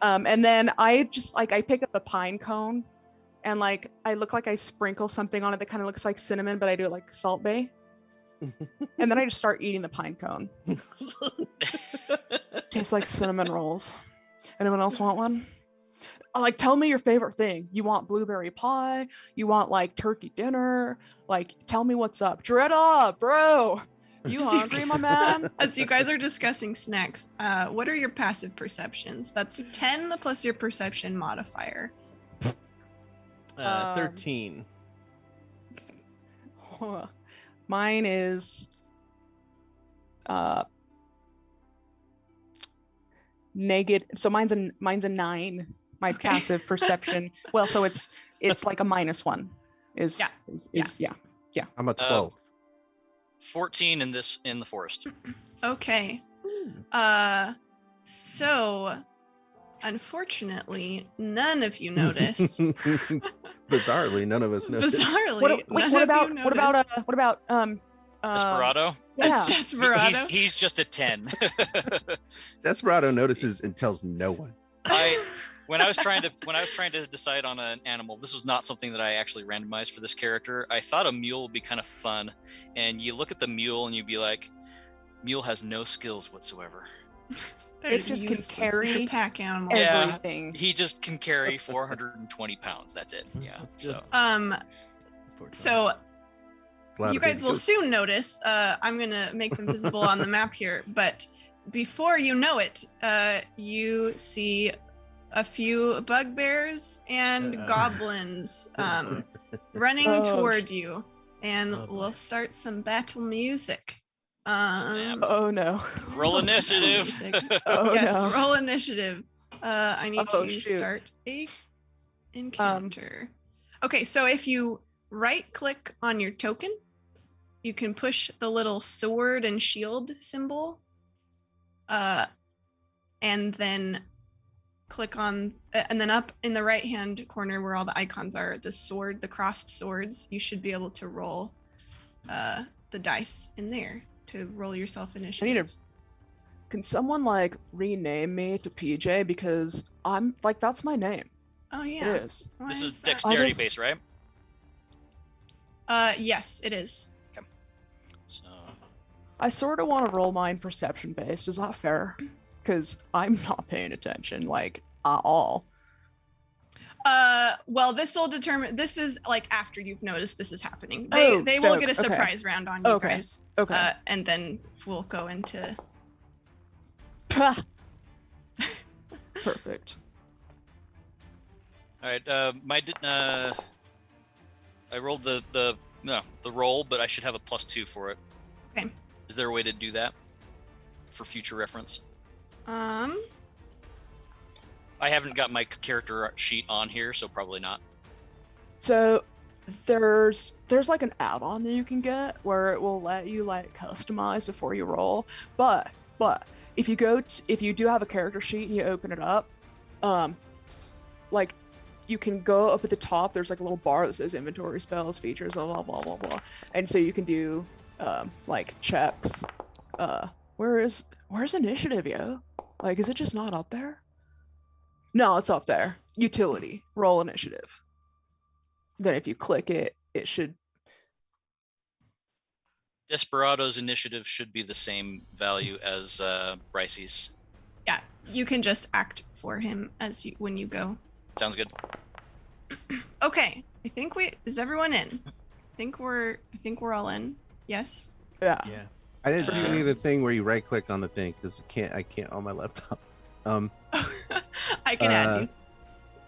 And then I just like I pick up a pine cone. And like I look like I sprinkle something on it that kind of looks like cinnamon, but I do it like Salt Bae. And then I just start eating the pine cone. Tastes like cinnamon rolls. Anyone else want one? Like, tell me your favorite thing. You want blueberry pie? You want like turkey dinner? Like, tell me what's up. Drita, bro. You hungry, my man? As you guys are discussing snacks, what are your passive perceptions? That's 10 plus your perception modifier. 13. Mine is negative. So mine's a 9. My Okay. passive perception. Well, so it's like a -1. Yeah. I'm a 12. 14 in the forest. Okay. So unfortunately, none of you notice. Bizarrely, none of us noticed. Bizarrely, What about Desperado? Yeah. Desperado. He's just a 10. Desperado notices and tells no one. When I was trying to decide on an animal, this was not something that I actually randomized for this character. I thought a mule would be kind of fun, and you look at the mule and you'd be like, mule has no skills whatsoever. It just can carry pack animal. Yeah. everything. He just can carry 420 pounds. That's it. Yeah. That's So good. So Glad you a baby guys will goat. soon notice. I'm gonna make them visible on the map here, but before you know it, you see a few bugbears and Uh-oh. goblins running Oh, toward you, and Oh, boy. we'll start some battle music. Snap. Oh no. roll initiative. Oh Yes, no. roll initiative. I need Oh, to shoot. start a encounter. Okay, so if you right click on your token, you can push the little sword and shield symbol, and then click on, and then up in the right hand corner where all the icons are, the sword, the crossed swords, you should be able to roll the dice in there to roll yourself initiative. Can someone like rename me to PJ, because I'm like, that's my name. Oh yeah. It is. Why This is that? dexterity just- based, right? Yes, it is. So I sort of want to roll mine perception based. Is that fair? Because I'm not paying attention like at all. Well, this will determine. This is like after you've noticed this is happening. Oh, They will stoked. get a Okay. surprise round on you Okay. guys. Okay. And then we'll go into. Perfect. all right, I rolled the roll, but I should have a +2 for it. Okay. Is there a way to do that for future reference? Um. I haven't got my character sheet on here, so probably not. So there's like an add-on that you can get where it will let you like customize before you roll. But if you do have a character sheet and you open it up, like you can go up at the top. There's like a little bar that says inventory, spells, features, blah blah blah blah blah, and so you can do like checks. Where's initiative, yo? Like, is it just not up there? No, it's up there. Utility, roll initiative. Then if you click it, it should. Desperado's initiative should be the same value as Bryce's. Yeah, you can just act for him when you go. Sounds good. Okay, I think is everyone in? think we're all in. Yes. Yeah. Yeah. I didn't For do sure. any of the thing where you right click on the thing because I can't on my laptop. I can add you.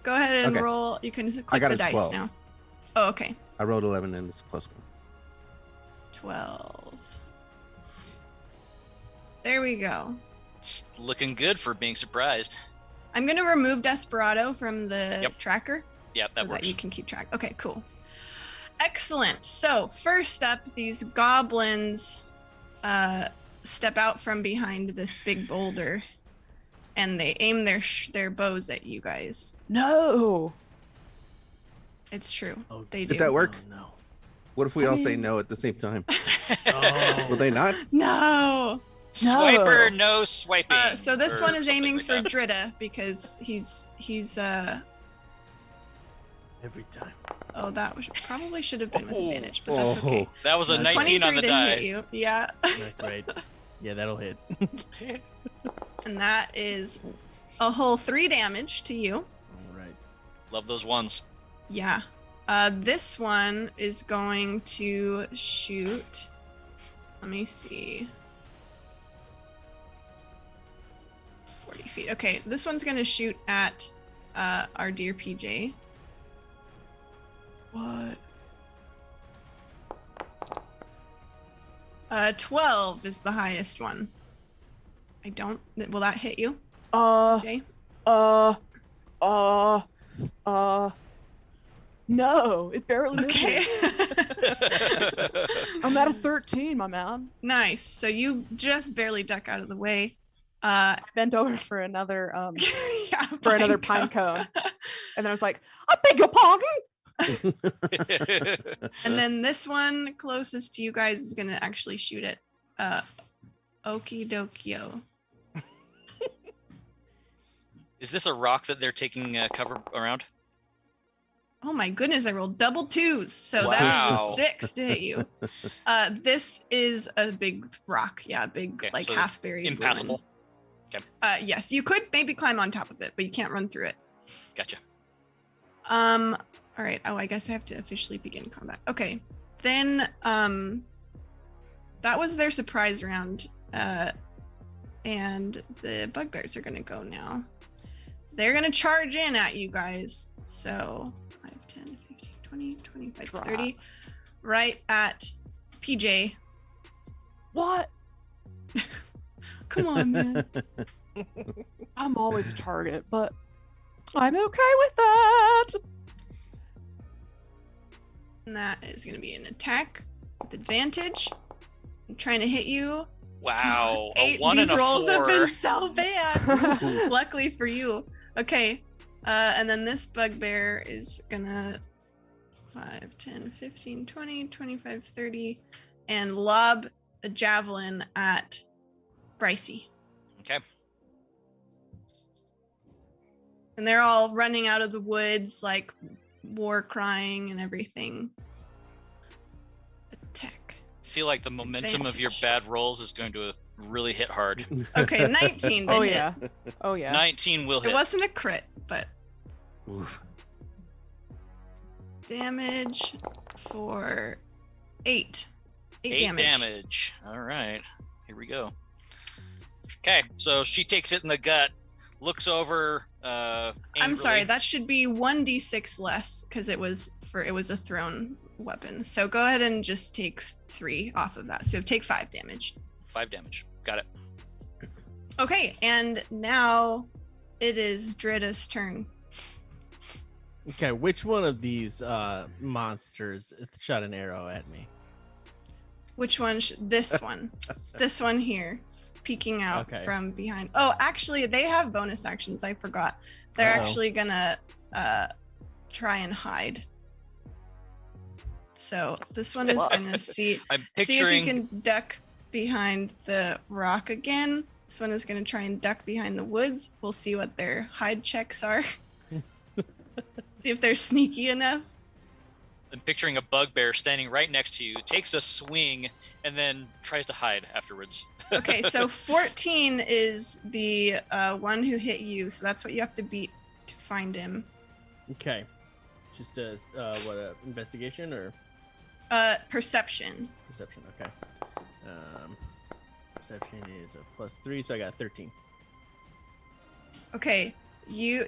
Go ahead and okay. roll. You can I click got the a dice 12. now. Oh, okay. I rolled 11 and it's a +1. 12. There we go. It's looking good for being surprised. I'm gonna remove Desperado from the Yep. tracker Yep, so that works. that you can keep track. Okay, cool. Excellent. So first up, these goblins step out from behind this big boulder, and they aim their bows at you guys. No. It's true. Oh, They do. Did that work? Oh, no. What if we I all say mean- no at the same time? Oh. Will they not? No. Swiper, no swiping. So this or one is something aiming like for that. Drita because he's Every time. oh, that probably should have been with Oh. advantage, but that's okay. That was a 19 on the 23 didn't hit die. you. Yeah. Not great. Yeah, that'll hit. And that is a whole 3 damage to you. All right. Love those ones. Yeah. This one is going to shoot. Let me see. 40 feet. Okay, this one's going to shoot at our dear PJ. What? 12 is the highest one. I don't. Will that hit you, Jay? No, it barely missed Okay. me. I'm at a 13, my man. Nice. So you just barely duck out of the way. Bent over for another Yeah, for another pine cone, and then I was like, I beg your pardon. And then this one closest to you guys is gonna actually shoot it. Okie dokio. Is this a rock that they're taking cover around? Oh my goodness, I rolled double 2s. So that Wow. is a 6 to hit you. This is a big rock. Yeah, big Okay, like so half buried. Impassable. ruin. Yes, you could maybe climb on top of it, but you can't run through it. Gotcha. All right. Oh, I guess I have to officially begin combat. Okay. Then that was their surprise round. And the bugbears are gonna go now. They're gonna charge in at you guys. So 5, 10, 15, 20, 25, Drop. 30. Right at PJ. What? Come on, man. I'm always a target, but I'm okay with that. And that is gonna be an attack with advantage. I'm trying to hit you. Wow. 8. A 1 These and a rolls 4. have been so bad. Luckily for you. Okay. And then this bugbear is gonna 5, 10, 15, 20, 25, 30, and lob a javelin at Brycey. Okay. And they're all running out of the woods, like war crying and everything. Attack. Feel like the momentum of your Advantage. bad rolls is going to really hit hard. Okay, 19. to Oh hit. yeah. Oh yeah. 19 will It hit. wasn't a crit, but Oof. damage for 8. 8 8 damage. damage. All right. Here we go. Okay, so she takes it in the gut, looks over. I'm sorry, that should be 1d6 less because it was a thrown weapon. So go ahead and just take 3 off of that. So take 5 damage. 5 damage. Got it. Okay, and now it is Drita's turn. Okay, which one of these monsters shot an arrow at me? Which one? This one. This one here, peeking out Okay. from behind. Oh, actually, they have bonus actions. I forgot. They're Uh-oh. actually gonna try and hide. So this one is gonna see I'm if you picturing. can duck behind the rock again. This one is gonna try and duck behind the woods. We'll see what their hide checks are. See if they're sneaky enough. I'm picturing a bugbear standing right next to you, takes a swing, and then tries to hide afterwards. Okay, so 14 is the one who hit you, so that's what you have to beat to find him. Okay, just a investigation or Perception. Perception. Okay. Perception is a +3, so I got 13. Okay. You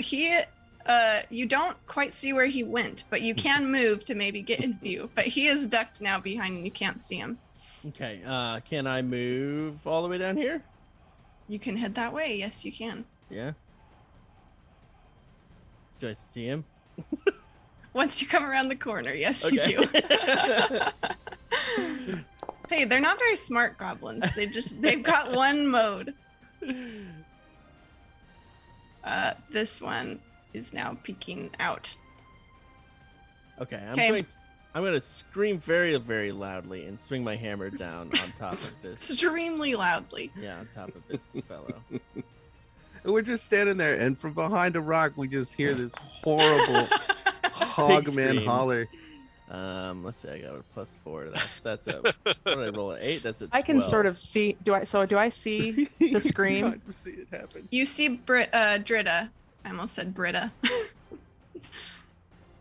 don't quite see where he went, but you can move to maybe get in view. But he is ducked now behind and you can't see him. Okay. Can I move all the way down here? You can head that way. Yes, you can. Yeah. Do I see him? Once you come around the corner, yes, Okay. you do. Hey, they're not very smart goblins. They've got one mode. This one is now peeking out. Okay. Okay. I'm going to scream very, very loudly and swing my hammer down on top of this. Extremely loudly. Yeah, on top of this fellow. We're just standing there, and from behind a rock, we just hear this horrible hogman scream. holler. Let's see. I got a +4. That's a. What did I roll? An 8. That's a 12. I can sort of see. Do I see the scream? God, to see it happen. You see Dritta. I almost said Britta.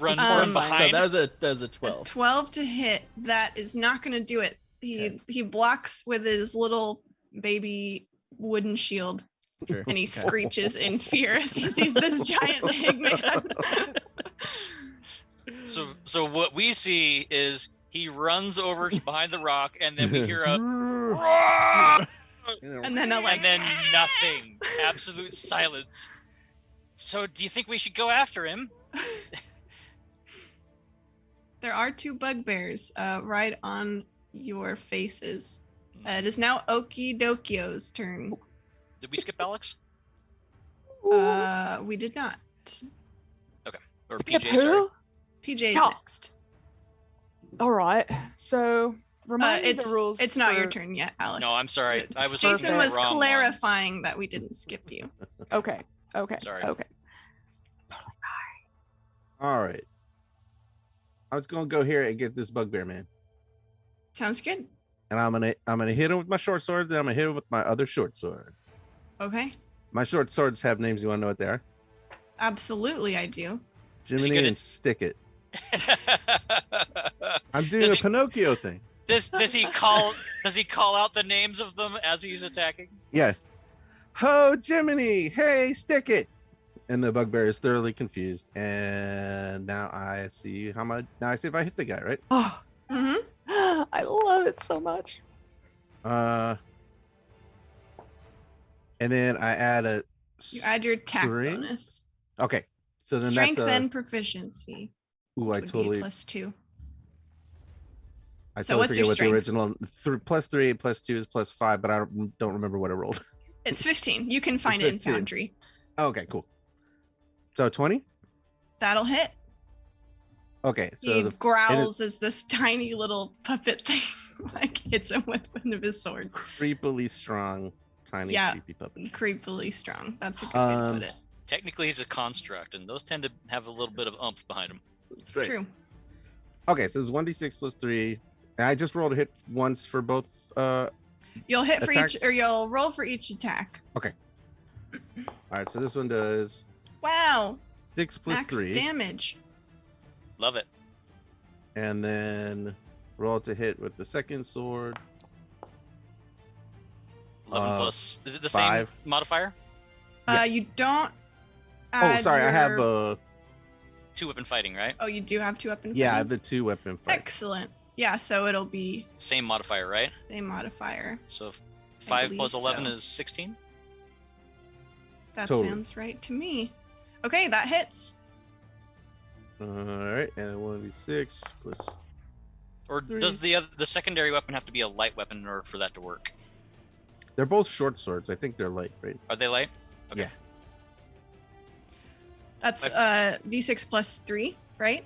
Run Um, behind. So that was a 12. 12 to hit. That is not going to do it. He blocks with his little baby wooden shield, Sure. and he Okay. screeches in fear as he sees this giant Eggman. So what we see is he runs over behind the rock, and then we hear a roar, And then and then nothing, absolute silence. So do you think we should go after him? There are 2 bugbears right on your faces. It is now Okidokio's turn. Did we skip Alex We did not. or Skip PJ? who? Sorry. PJ's Yeah. next. All right. So remind me the rules. It's not your for- turn yet, Alex. No, I'm sorry. I was Jason looking at was the wrong clarifying that we didn't skip you. Okay. Sorry. Okay. All right. I was gonna go here and get this bugbear man, Sounds good. and I'm gonna hit him with my short sword. Then I'm gonna hit him with my other short sword. Okay. My short swords have names. You want to know what they are? Absolutely, I do. Jiminy gonna- and Stick It. ones. I'm doing Does a he- Pinocchio thing. Does he call out the names of them as he's attacking? Yeah. Ho, Jiminy! Hey, Stick It! And the bugbear is thoroughly confused. And now I see how much. Now I see if I hit the guy, right? Oh, Mm-hmm. I love it so much. And then I add a. You add your attack String? bonus. Okay. So then Strength that's a. and proficiency. Ooh, I would be totally. +2. I So totally what's forget your what the strength? original. +3, +2 is +5, but I don't remember what I rolled. It's 15. You can find it in 15. Foundry. Okay, cool. So 20? That'll hit. Okay, so He the growls as this tiny little puppet thing like hits him with one of his swords. creepily strong, tiny, Yeah. creepy puppet. Creepily strong. That's a good way to put it. Technically, he's a construct, and those tend to have a little bit of oomph behind them. It's true. Okay, so it's 1d6 +3. And I just rolled a hit once for both. You'll hit for Attacks? each, or you'll roll for each attack. All right, so this one does Wow. 6 Max +3, damage. Love it. and then roll to hit with the second sword. 11 plus. Is it the 5. same modifier? Yes. You don't. Oh, add sorry, I have your- 2 weapon fighting, right? Oh, you do have 2 weapon. yeah, I fighting? have the 2 weapon fight. Excellent. Yeah, so it'll be Same modifier, right? same modifier. So if 5 plus believe 11 so. is 16. That Totally. sounds right to me. Okay, that hits. All right, and 1d6 plus. Or does the secondary weapon have to be a light weapon in order for that to work? They're both short swords. I think they're light, right? Are they light? Okay. Yeah. That's d6 plus 3, right?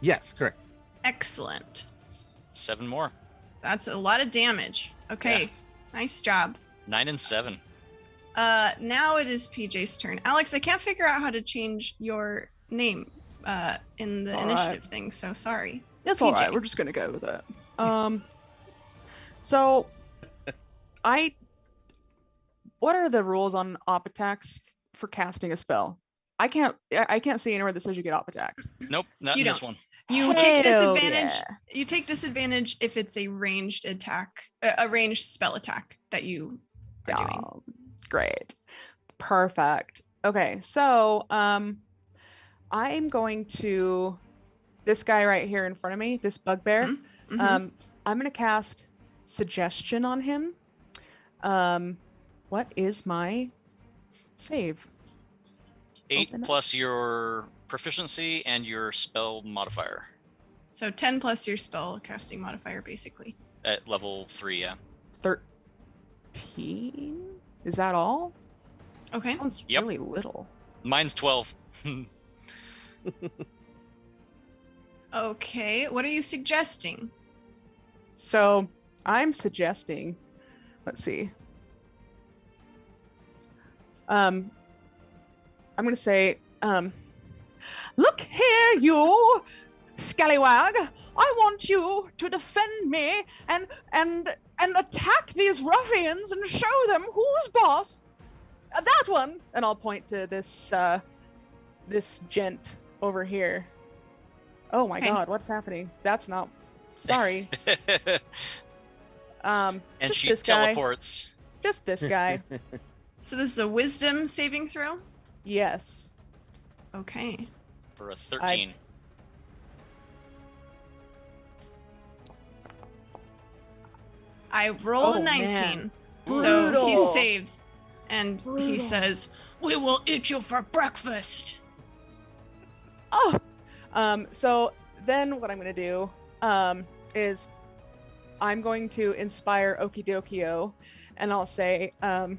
Yes, correct. Excellent. 7 more. That's a lot of damage. Okay, Yeah. nice job. 9 and 7. Now it is PJ's turn. Alex, I can't figure out how to change your name in the All initiative thing, so sorry. It's all right. PJ. We're just gonna go with it. So, what are the rules on op attacks for casting a spell? I can't see anywhere that says you get op attacked. Nope, not You in this don't. one. You take Hell disadvantage. yeah. You take disadvantage if it's a ranged attack, a ranged spell attack that you are doing. Great. Perfect. Okay, so I'm going to this guy right here in front of me, this bugbear. Mhm. I'm gonna cast suggestion on him. What is my save? 8 Open up. plus your proficiency and your spell modifier So 10 plus your spell casting modifier, basically. at level 3. Yeah. 13? Is that all? Okay. Sounds Yep. really little. Mine's 12. Okay. What are you suggesting? So I'm suggesting, let's see. I'm gonna say, look here, you scallywag. I want you to defend me and attack these ruffians and show them who's boss. That one. And I'll point to this this gent over here. Oh my Okay. God, what's happening? That's not. Sorry. And just she this guy. teleports. Just this guy. So this is a wisdom saving throw? Yes. Okay. For a 13. I rolled Oh, a 19. man. So he Brutal. saves. And he Brutal. says, "We will eat you for breakfast." Oh. So then what I'm gonna do is I'm going to inspire Okidokio, and I'll say, and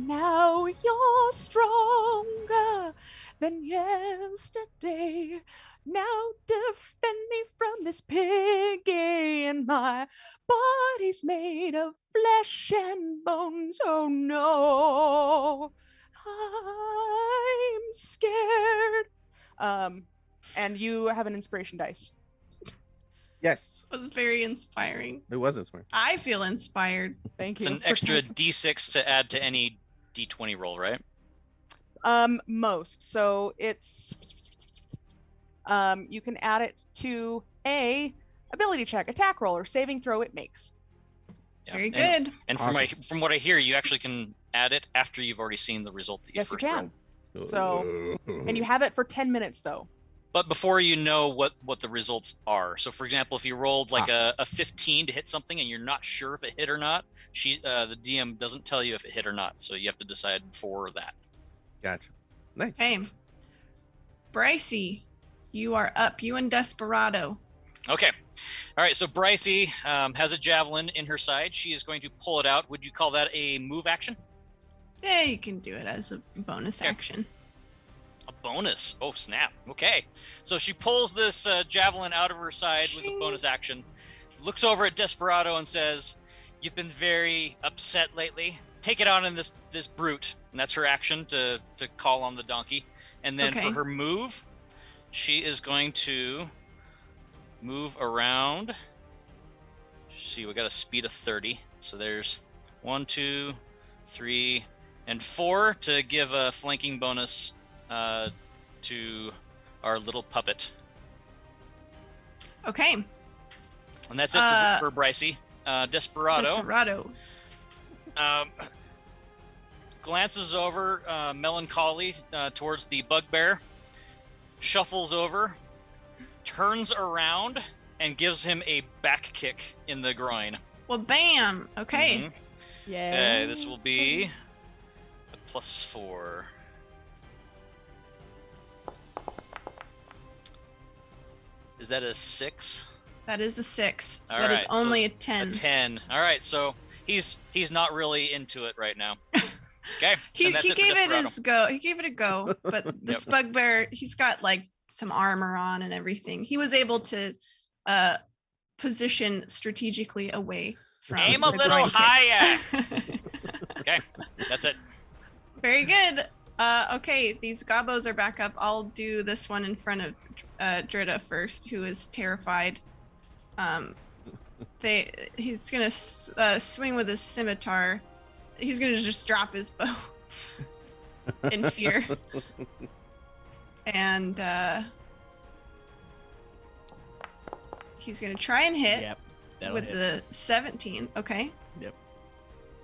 now you're stronger than yesterday. Now defend me from this piggy, and my body's made of flesh and bones. Oh no, I'm scared. And you have an inspiration dice. Yes, It was very inspiring. it wasn't smart. I feel inspired. Thank It's you. an extra d6 to add to any d20 roll, right? Most. So it's you can add it to a ability check, attack roll, or saving throw it makes. Yeah. Very And- good. And from what I hear, you actually can add it after you've already seen the result that you Yes, you first can. rolled. So- And you have it for 10 minutes though. But before you know what the results are. So for example, if you rolled like a 15 to hit something and you're not sure if it hit or not, the DM doesn't tell you if it hit or not. So you have to decide for that. Gotcha. Nice. Okay. Brycey, you are up. You and Desperado. Okay. All right. So Brycey has a javelin in her side. She is going to pull it out. Would you call that a move action? Yeah, you can do it as a bonus Okay. action. A bonus. Oh, snap. Okay. So she pulls this javelin out of her side with a bonus action, looks over at Desperado and says, "You've been very upset lately. Take it out on this brute." And that's her action to call on the donkey. And then Okay. for her move, she is going to move around. See, we got a speed of 30. So there's 1, 2, 3, and 4 to give a flanking bonus to our little puppet. Okay. And that's it for Brycey. Desperado glances over melancholy towards the bugbear, shuffles over, turns around, and gives him a back kick in the groin. Well, bam. Okay. Mhm. Yeah. Okay, this will be a +4. Is that a 6? That is a 6. So All that is right, only a A 10. 10. All right, so he's not really into it right now. Okay, He and that's it for gave it Desperado. his go. He gave it a go, but this bugbear, he's got like some armor on and everything. He was able to position strategically away from. Aim a the little groin kick. higher. Okay, that's it. Very good. Okay, these gobos are back up. I'll do this one in front of Drita first, who is terrified. He's gonna swing with his scimitar. He's gonna just drop his bow in fear. And he's gonna try and hit Yep. That'll with hit. the 17. Okay.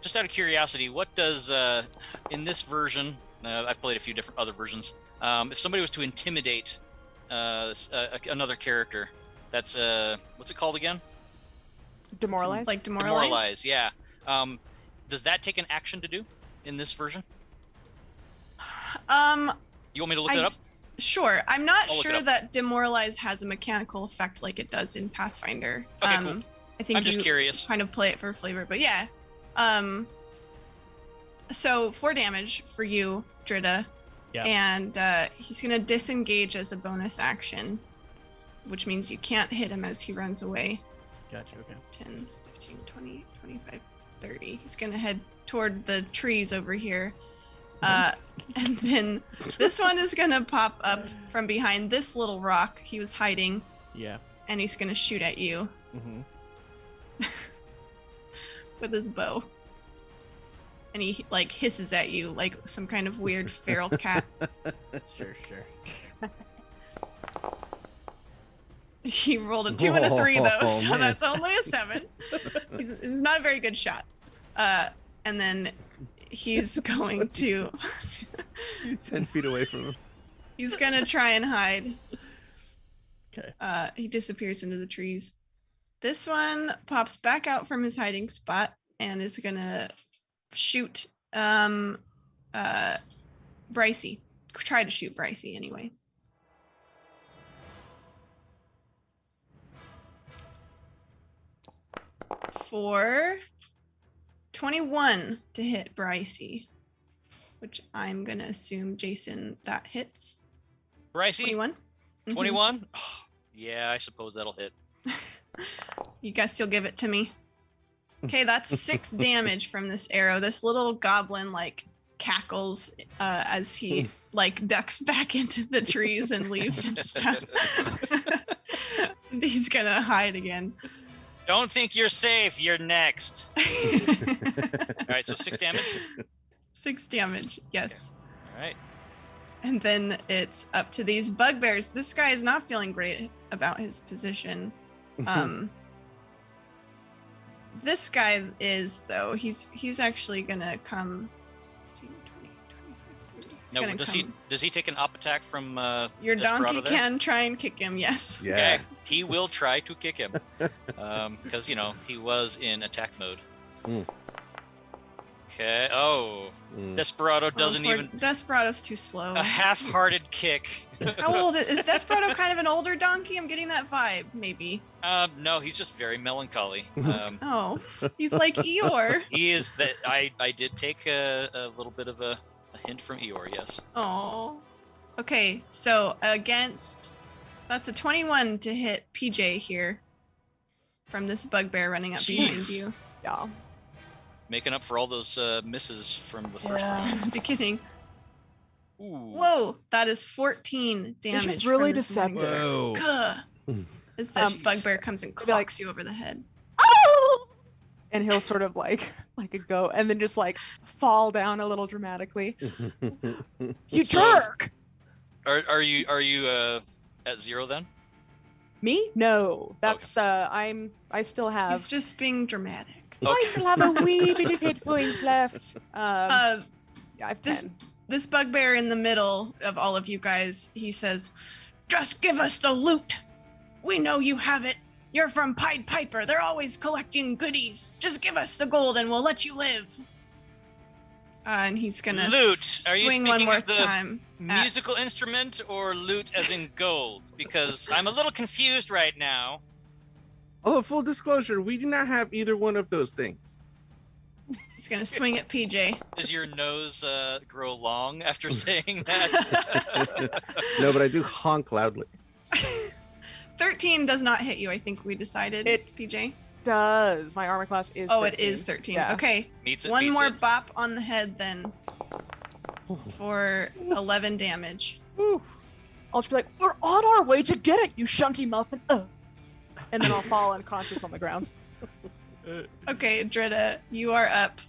Just out of curiosity, what does in this version? I've played a few different other versions. If somebody was to intimidate another character, that's what's it called again? Demoralize. Like demoralize. Yeah. Does that take an action to do in this version? You want me to look it up? Sure. I'm not I'll look it sure up. that demoralize has a mechanical effect like it does in Pathfinder. Okay, cool. I think I'm just you curious. kind of play it for flavor, but yeah. So 4 damage for you, Drita. Yeah. And he's gonna disengage as a bonus action, which means you can't hit him as he runs away. Gotcha. Okay. 10, 15, 20, 25, 30. He's gonna head toward the trees over here. And then this one is gonna pop up from behind this little rock he was hiding, Yeah. and he's gonna shoot at you Mm-hmm. with his bow. And he like hisses at you like some kind of weird feral cat. Sure. He rolled a 2 and a 3 though, Oh, so man. that's only a 7. He's not a very good shot. And then he's going to You're 10 feet away from him. he's gonna try and hide. Okay. He disappears into the trees. This one pops back out from his hiding spot and is gonna shoot Brycey. Try to shoot Brycey anyway. For 21 to hit Brycey, which I'm gonna assume Jason that hits. Brycey, 21. 21? Oh, yeah, I suppose that'll hit. You guys still give it to me. Okay, that's 6 damage from this arrow. This little goblin like cackles as he like ducks back into the trees and leaves and stuff. He's gonna hide again. Don't think you're safe. You're next. All right, so 6 damage. 6 damage, yes. All right. And then it's up to these bugbears. This guy is not feeling great about his position. This guy is though. He's actually gonna come. 15, 20, 25, 30. He's No, gonna does he take an up attack from Your Desperado donkey there? can try and kick him. Yes. Yeah. Okay, he will try to kick him because he was in attack mode. Mm. Okay. Oh, Desperado doesn't poor even Desperado's too slow. a half-hearted kick. How old is Desperado? Kind of an older donkey. I'm getting that vibe. Maybe. No, he's just very melancholy. Oh, he's like Eeyore. He is that. I did take a little bit of a hint from Eeyore. Yes. Oh. Okay, so that's a 21 to hit PJ here from this bugbear running up behind Jeez. you. Yeah. Making up for all those misses from the first Yeah. round. In the beginning. Ooh. Whoa, that is 14 damage. just really from this morning deceptive. star. Whoa. Gah. As this Um, bugbear comes and Maybe like- clocks you over the head. Oh! And he'll sort of like a go and then just like fall down a little dramatically. You So- jerk! Are you at 0 then? Me? No. That's I still have He's just being dramatic. I still have a wee bit of hit points left. Yeah, I've this 10. this bugbear in the middle of all of you guys, he says, "Just give us the loot. We know you have it. You're from Pied Piper. They're always collecting goodies. Just give us the gold and we'll let you live." And he's gonna Loot. Are you swing one speaking more of the time. at- Musical instrument or loot as in gold? Because I'm a little confused right now. Although, full disclosure, we do not have either one of those things. He's gonna swing at PJ. Does your nose grow long after saying that? No, but I do honk loudly. 13 does not hit you. I think we decided. It- PJ. Does. My armor class is Oh, 13. it is 13. Yeah. Okay. Meets it. One beats more it. bop on the head then for 11 damage. I'll just be like, we're on our way to get it, you shunty muffin. And then I'll fall unconscious on the ground. Okay, Drita, you are up.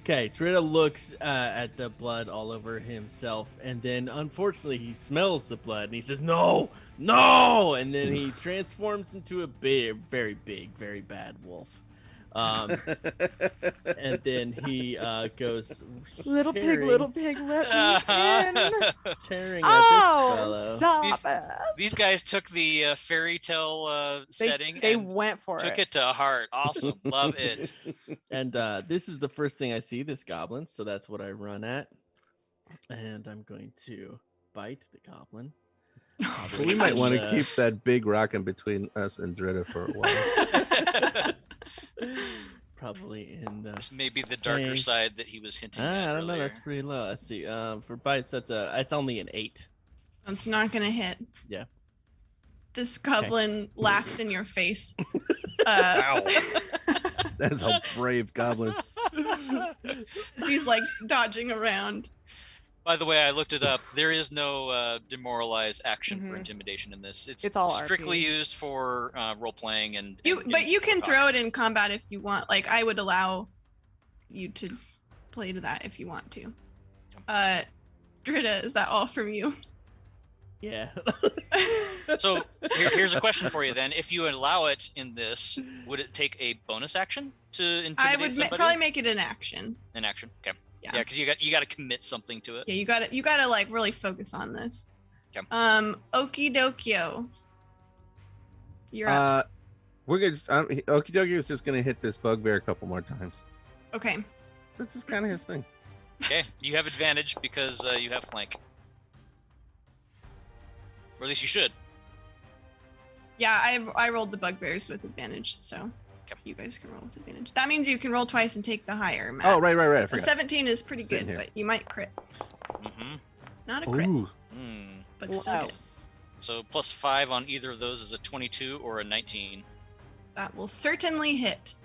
Okay, Drita looks at the blood all over himself, and then unfortunately he smells the blood, and he says, "No, no!" And then he transforms into a very big, very bad wolf. And then he goes Little pig, let me in. tearing at this fellow. Oh, stop it. These guys took the fairy tale setting They and went for took it. it to heart. Awesome. Love it. And this is the first thing I see, this goblin, so that's what I run at. And I'm going to bite the goblin. We might want to keep that big rock in between us and Drita for a while. Probably in the. This may be the darker tank. side that he was hinting at. I don't know. earlier. That's pretty low. Let's see. For bites, it's only an 8. It's not gonna hit. Yeah. This goblin laughs in your face. Wow. That's a brave goblin. He's like dodging around. By the way, I looked it up. There is no demoralize action for Mhm. intimidation in this. It's all strictly RP. used for role playing and. But you can throw it in combat if you want. Like I would allow you to play to that if you want to. Drita, is that all from you? Yeah. So here's a question for you then: if you allow it in this, would it take a bonus action to intimidate I would somebody? probably make it an action. An action. Okay. Yeah. Yeah, because you got to commit something to it. Yeah, you gotta like really focus on this. Okay. Okie dokio. You're up. We're gonna just Okie dokie is just gonna hit this bugbear a couple more times. Okay. That's just kind of his thing. Okay, you have advantage because you have flank. Or at least you should. Yeah, I rolled the bugbears with advantage, so Okay. you guys can roll with advantage. That means you can roll twice and take the higher. Matt. Oh, right. I A forgot. 17 is pretty Sitting good, here. but you might crit. Mm-hmm. Not a crit, Ooh. but still good. So plus 5 on either of those is a 22 or a 19 That will certainly hit.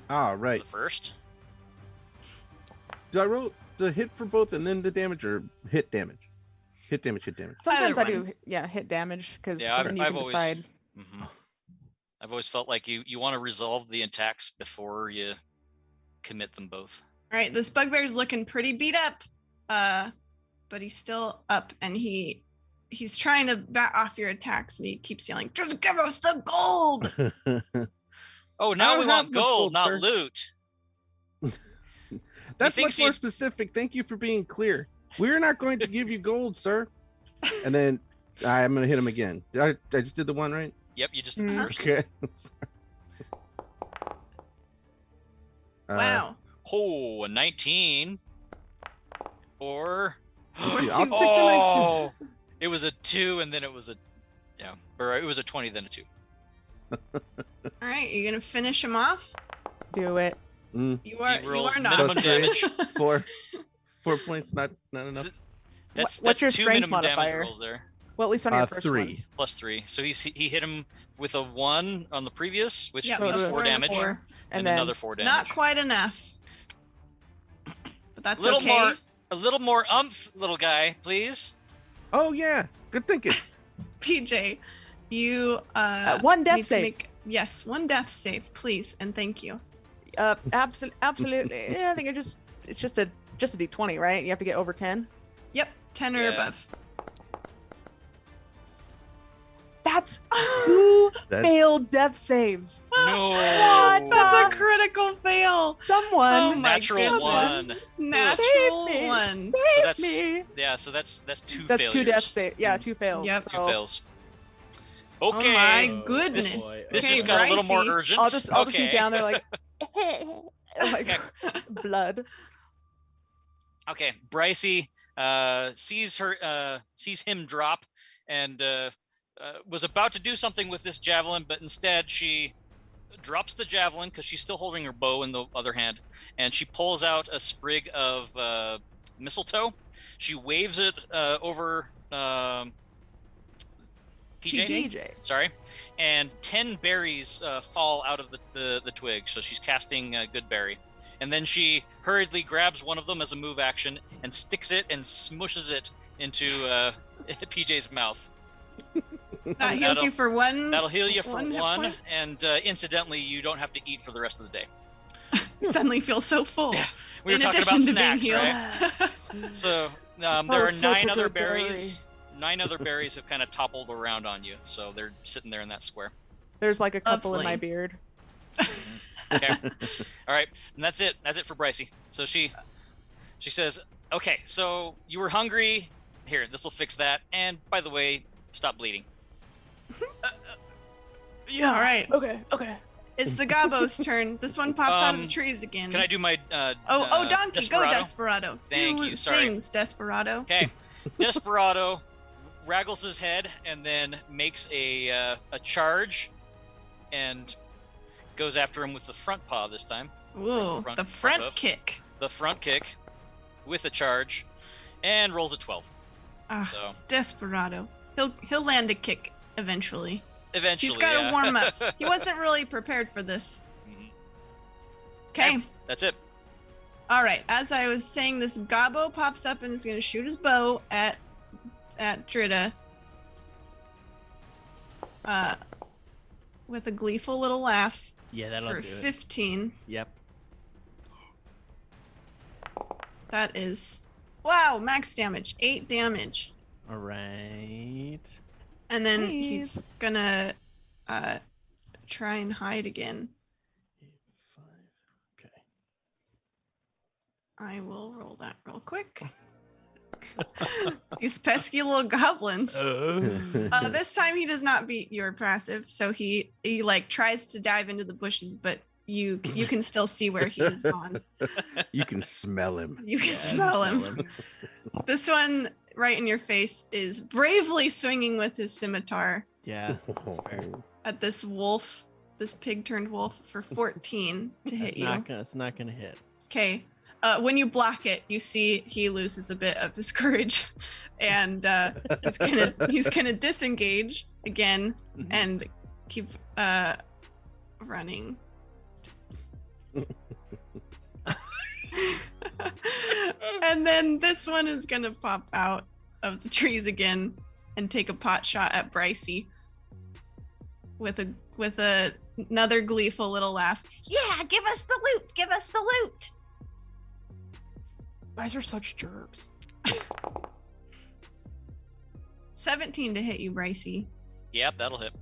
All for right. the first. Do I roll the hit for both and then the damage, or hit damage? Hit damage. Sometimes I Either do, hit damage because Yeah, then you I've can always- decide. Mm-hmm. I've always felt like you want to resolve the attacks before you commit them both. All right, this bugbear's looking pretty beat up, but he's still up, and he's trying to back off your attacks, and he keeps yelling, "Just give us the gold!" Oh, now I we don't want have much gold, gold, not sir. loot. That's thinks much more you- specific. Thank you for being clear. We're not going to give you gold, sir. And then I'm gonna hit him again. I just did the one, right? Yep, you just did the Mhm. first. Okay. Wow. Oh, a 19. Or I'll take the 19. oh, it was a 2 and then it was a or it was a 20 then a 2. All right, you're gonna finish him off. Do it. Mm, You are. He rolls you are not. minimum Plus damage. 4 points, not enough. That's What's your 2 strength minimum damage modifier? rolls there. Well, at least on your first 3. one. Plus 3. So he hit him with a 1 on the previous, which Yeah, means a 4 and a damage, 4. and, And then another 4 damage. Not quite enough. But that's little okay. a little more umph, little guy, please. Oh yeah, good thinking. PJ, you one death need to save. make- yes, one death save, please, and thank you. Absolutely. Yeah, I think it's just a d20, right? You have to get over 10. Yep, 10 or Yeah. above. That's 2 That's failed death saves. No. What? That's a critical fail. Someone Oh my Natural goodness. 1. Natural save me. 1. So that's me. yeah. So that's 2 That's failures. 2 death saves. Yeah, 2 fails. Yep. 2 So fails. Oh Okay. my goodness. boy. This Okay, just got a little more Brycey. urgent. I'll just okay. be down there like, like blood. Okay, Brycey sees him drop and was about to do something with this javelin, but instead she drops the javelin because she's still holding her bow in the other hand, and she pulls out a sprig of mistletoe. She waves it over PJ. Sorry, and 10 berries fall out of the twig. So she's casting Good Berry, and then she hurriedly grabs one of them as a move action and sticks it and smushes it into PJ's mouth. That heals you for one. That'll heal you for One hit one, point? and incidentally, you don't have to eat for the rest of the day. Suddenly feel so full. We were In talking about addition to being snacks, healed. right? So there Oh, are such 9 a other good berry. berries. 9 other berries have kind of toppled around on you, so they're sitting there in that square. There's like a couple in my Lovely. beard. Okay. All right, and that's it. That's it for Brycey. So she says, "Okay, so you were hungry. Here, this will fix that. And by the way, stop bleeding." Yeah. All right. Okay. It's the Gabo's turn. This one pops out of the Um, trees again. Can I do my Donkey, Desperado? go Desperado. Thank Do you, sorry. things, Desperado. Okay, Desperado raggles his head and then makes a charge and goes after him with the front paw this time. Ooh, front- the front front hoof. kick. The front kick with a charge and rolls a 12. Ah, So Desperado. He'll land a kick eventually. eventually, He's got to yeah. warm up. He wasn't really prepared for this. Mhm. Okay. That's it. All right. As I was saying, this Gabo pops up and is going to shoot his bow at Drita. With a gleeful little laugh Yeah, that'll for do it. 15. Yep. That is, wow, max damage, 8 damage. All right. And then Nice. he's gonna try and hide again. 5. Okay. I will roll that real quick. These pesky little goblins. This time he does not beat your passive, so he like tries to dive into the bushes, but you can still see where he is gone. You can smell him. You can Yeah, smell him. This one right in your face is bravely swinging with his scimitar Yeah, that's fair. at this wolf, this pig turned wolf for 14 to hit It's you. it's not gonna hit. Okay. When you block it, you see he loses a bit of his courage, and he's gonna disengage again Mhm. and keep running. And then this one is gonna pop out of the trees and take a pot shot at Brycey with another gleeful little laugh. Yeah, give us the loot! Give us the loot! You guys are such jerks. 17 to hit you, Brycey. Yep, that'll hit.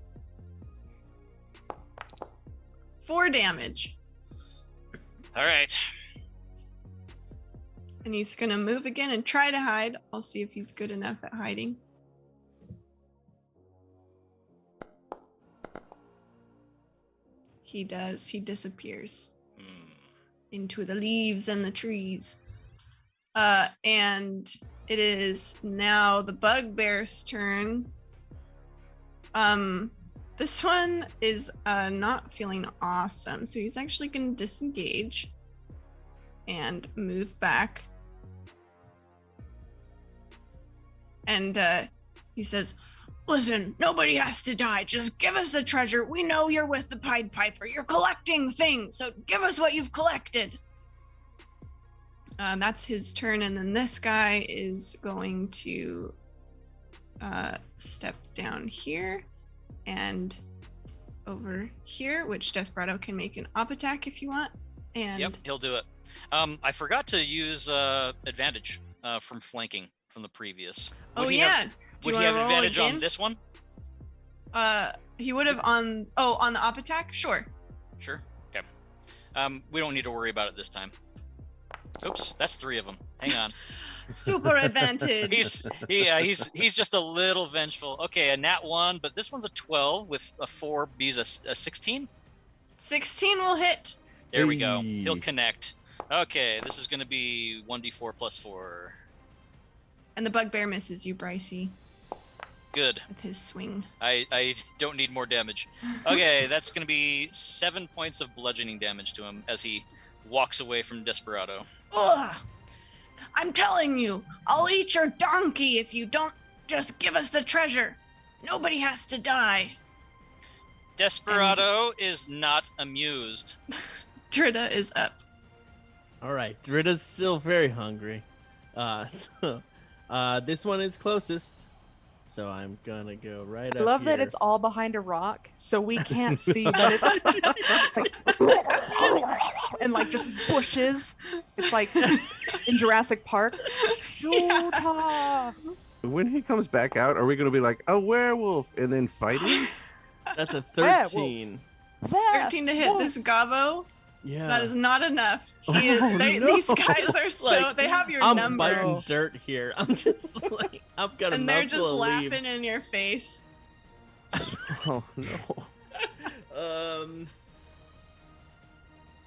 4 damage. All right. And he's gonna move again and try to hide. I'll see if he's good enough at hiding. He does. He disappears into the leaves and the trees. And it is now the bugbear's turn. This one is not feeling awesome, so he's actually going to disengage and move back. And he says, "Listen, nobody has to die. Just give us the treasure. We know you're with the Pied Piper. You're collecting things, so give us what you've collected." That's his turn, and then this guy is going to step down here and over here, which Desperado can make an op attack if you want. And Yep, he'll do it. I forgot to use advantage from flanking from the previous. oh Would he yeah, have, Do you would he wanna have roll advantage on again? this one? He would have on the op attack. Sure. Sure. Okay. We don't need to worry about it this time. Oops, that's 3 of them. Hang on. Super advantage. he's just a little vengeful. Okay, a nat 1, but this one's a 12 with a 4 B's a 16. 16 will hit. There we go. Hey. He'll connect. Okay, this is going to be 1d4 plus 4. And the bugbear misses you, Brycey, Good. with his swing. I don't need more damage. Okay, that's going to be 7 points of bludgeoning damage to him as he walks away from Desperado. Ugh! I'm telling you, I'll eat your donkey if you don't just give us the treasure. Nobody has to die. Desperado is not amused. Drita is up. All right, Drita's still very hungry. So this one is closest. So I'm gonna go right I up love here. that it's all behind a rock, so we can't see that it's like, and like just bushes. It's like in Jurassic Park. Shota. When he comes back out, are we going to be like a werewolf and then fight him? That's a Werewolf. 13. 13 to hit this Gavo. Yeah. That is not enough. Oh, These guys are so Like, they have your I'm number, biting dirt here. I'm just like, I've got a and they're mouthful just of laughing leaves. in your face. Oh no.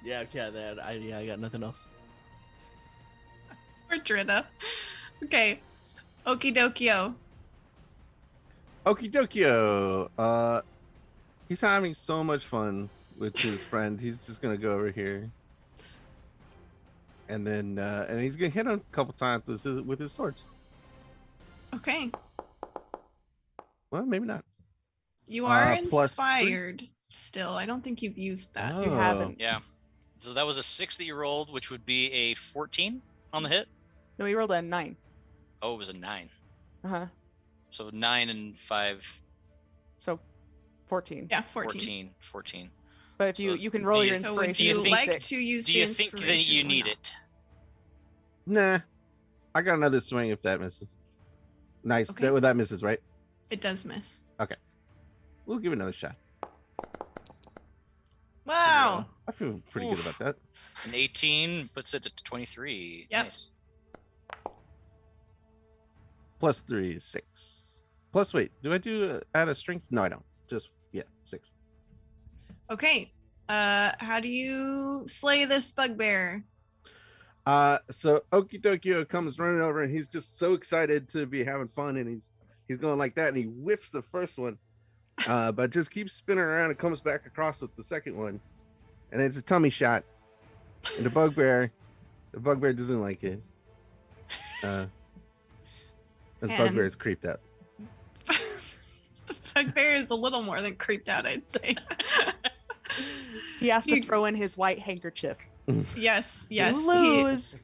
Yeah, I got nothing else. Poor Drita. Okay, okie dokio. Okie dokio. He's having so much fun with his friend. He's just gonna go over here, and then and he's gonna hit him a couple times with his swords. Okay, Well, maybe not. you are +3? inspired still. I don't think you've used that. You haven't. Yeah. So that was a 6 that you rolled, which would be a 14 on the hit. No, we rolled a 9. Oh, it was a 9. Uh-huh. So 9 and 5, So 14. Yeah, 14. 14. But if So you can roll do your you- So would inspiration. you you think- like six. to use Do the you think that inspiration you or need not? it? Nah, I got another swing if that misses. Nice. Okay. That misses, right? It does miss. We'll give it another shot. Wow. I feel pretty Oof. good about that. An 18 puts it at 23. Yep. Nice. +3 is 6. Plus, wait, do I add a strength? No, I don't. Just 6. Okay. How do you slay this bugbear? So Okitokyo comes running over and he's just so excited to be having fun, and he's going like that, and he whiffs the first one, but just keeps spinning around and comes back across with the second one, and it's a tummy shot, and the bugbear doesn't like it. The bugbear is creeped out. The bugbear is a little more than creeped out, I'd say. He has to You- throw in his white handkerchief. Yes. You he lose.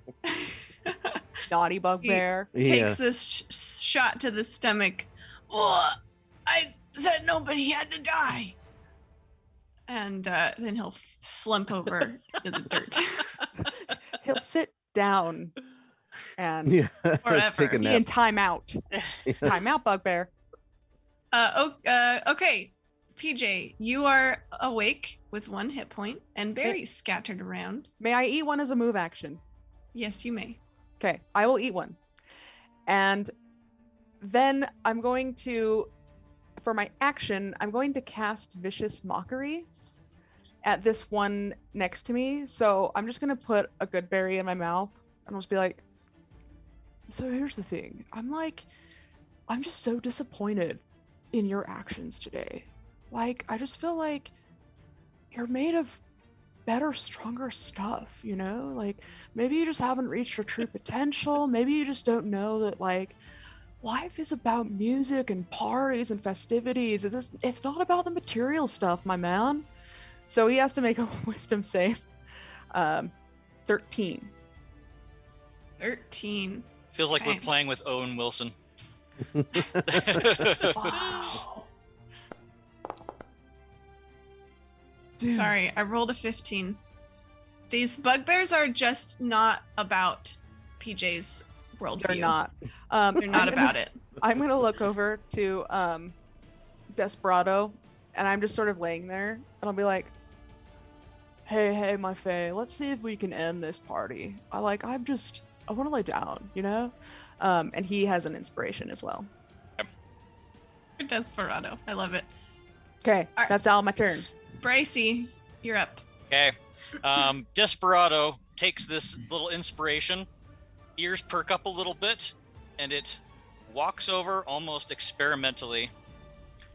Naughty bugbear. takes this shot to the stomach. Oh, I said nobody had to die. And then he'll slump over in the dirt. He'll sit down and Yeah, Forever. take a be in nap. timeout. Timeout, bugbear. Okay, PJ, you are awake with 1 hit point and berries scattered around. May I eat one as a move action? Yes, you may. Okay, I will eat one. And then I'm going to, for my action, I'm going to cast Vicious Mockery at this one next to me. So I'm just going to put a good berry in my mouth and I'll just be like, so here's the thing. I'm just so disappointed in your actions today. Like, I just feel like you're made of better, stronger stuff, you know? Like, maybe you just haven't reached your true potential. Maybe you just don't know that, like, life is about music and parties and festivities. It's not about the material stuff, my man. So he has to make a wisdom save. 13. 13. Feels like Okay. we're playing with Owen Wilson. Wow. Dude. Sorry, I rolled a 15. These bugbears are just not about PJ's worldview. They're not. They're not about it. I'm gonna look over to Desperado, and I'm just sort of laying there, and I'll be like, "Hey, my Fae, let's see if we can end this party. I want to lay down, you know." And he has an inspiration as well. Desperado. I love it. Okay, Alright. that's all my turn. Brycey, you're up. Okay. Desperado takes this little inspiration, ears perk up a little bit, and it walks over almost experimentally,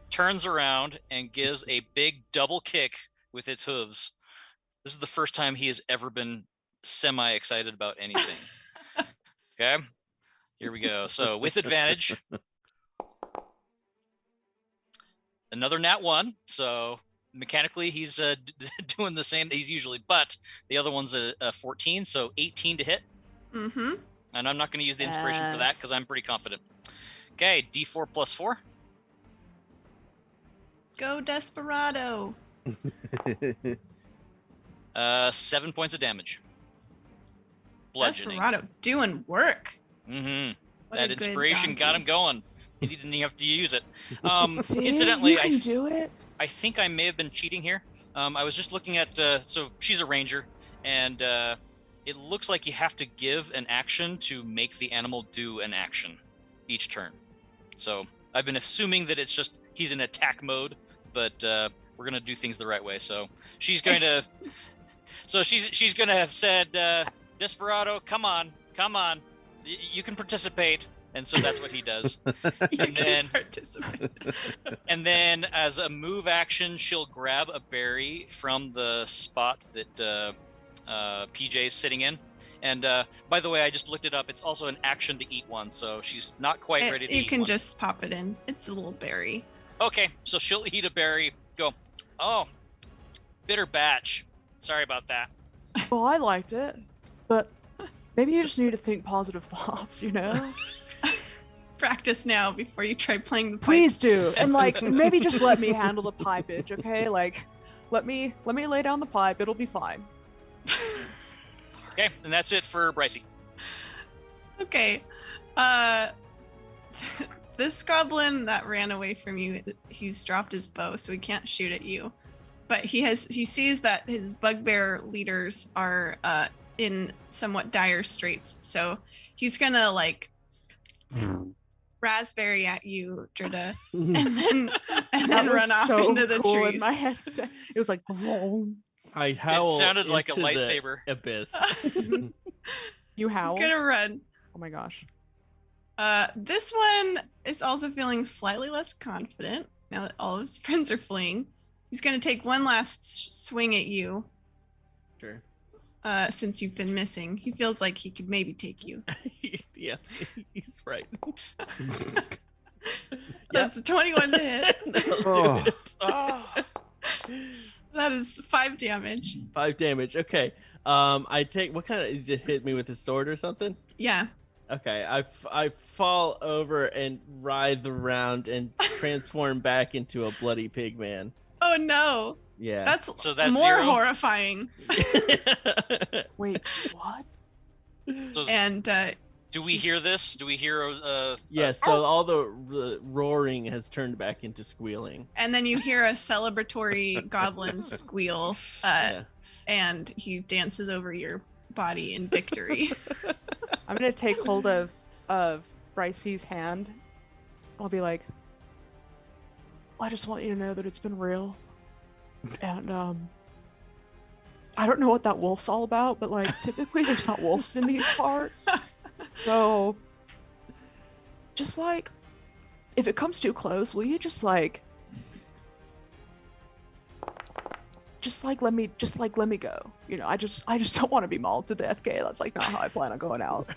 turns around, and gives a big double kick with its hooves. This is the first time he has ever been semi-excited about anything. Okay, here we go. So with advantage, another nat 1. So mechanically, he's doing the same that he's usually, but the other one's a 14, so 18 to hit. Mm-hmm. And I'm not going to use the inspiration for that Yes. because I'm pretty confident. Okay, D4 plus 4. Go Desperado. 7 points of damage. Bludgeoning. Desperado doing work. Mm-hmm. What That a good inspiration got donkey. him going. He didn't even have to use it. See, Incidentally, you can do it. I think I may have been cheating here. I was just looking at, so she's a ranger, and it looks like you have to give an action to make the animal do an action each turn. So I've been assuming that it's just he's in attack mode, but we're gonna do things the right way. So she's going to, she's gonna have said, Desperado, come on, you can participate. And so that's what he does. And then as a move action, she'll grab a berry from the spot that PJ's sitting in. And by the way, I just looked it up. It's also an action to eat one. So she's not quite ready to eat one. You can just pop it in. It's a little berry. Okay, so she'll eat a berry. Go, oh, bitter batch. Sorry about that. Well, I liked it, but maybe you just need to think positive thoughts, you know? Practice now before you try playing the pipes. Please do. And like maybe just let me handle the pipage, okay? Like let me lay down the pipe, it'll be fine. Okay, and that's it for Brycey. Okay. This goblin that ran away from you, he's dropped his bow, so he can't shoot at you. But he sees that his bugbear leaders are in somewhat dire straits, so he's gonna like raspberry at you, Drida, and then run off so into the cool trees. in my head. It was like, vroom. I howl. It sounded like a into the lightsaber. abyss. You howl. He's gonna run. Oh my gosh. This one is also feeling slightly less confident now that all of his friends are fleeing. He's gonna take one last swing at you. Sure. Since you've been missing, he feels like he could maybe take you. Yeah, he's right. That's a 21 to hit. That'll do it. Oh. That is 5 damage. 5 damage. Okay. I take what kind of? He just hit me with his sword or something? Yeah. Okay. I fall over and writhe around and transform back into a bloody pig man. Oh no. Yeah. That's more 0. horrifying. Wait, what? So And do we hear this? Do we hear? Yes. So all the roaring has turned back into squealing. and then you hear a celebratory goblin squeal, Yeah. and he dances over your body in victory. I'm gonna take hold of Brycey's hand. I'll be like, I just want you to know that it's been real. And I don't know what that wolf's all about, but like typically there's not wolves in these parts. So just like if it comes too close, will you just like let me go? You know, I just don't want to be mauled to death, okay? That's like not how I plan on going out.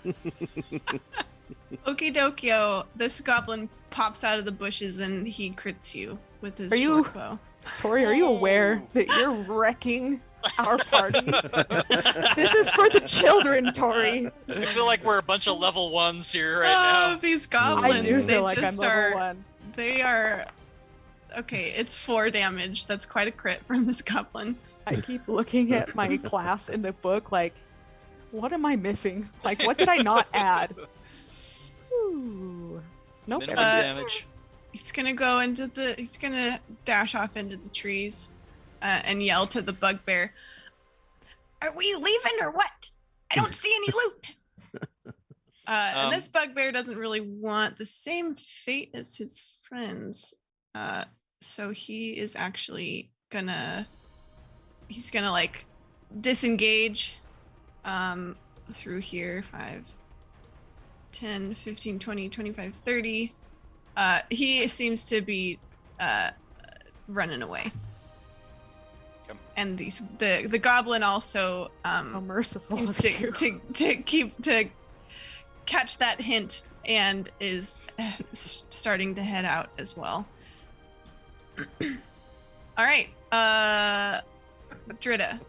Okie dokio, this goblin pops out of the bushes and he crits you with his Are you- short bow. Tori, are you aware that you're wrecking our party? This is for the children, Tori. I feel like we're a bunch of level 1s here right Oh, now. these I goblins, do they feel like I'm just level are, 1. they are, okay, it's 4 damage. That's quite a crit from this goblin. I keep looking at my class in the book like, what am I missing? Like, what did I not add? Ooh. Nope. Minimum everything- damage. He's gonna dash off into the trees and yell to the bugbear, "Are we leaving or what? I don't see any loot." And this bugbear doesn't really want the same fate as his friends. So he is actually gonna like disengage through here. 5, 10, 15, 20, 25, 30. He seems to be running away. Okay. And the goblin also How merciful seems of you. to catch that hint and is starting to head out as well. All right, Drida,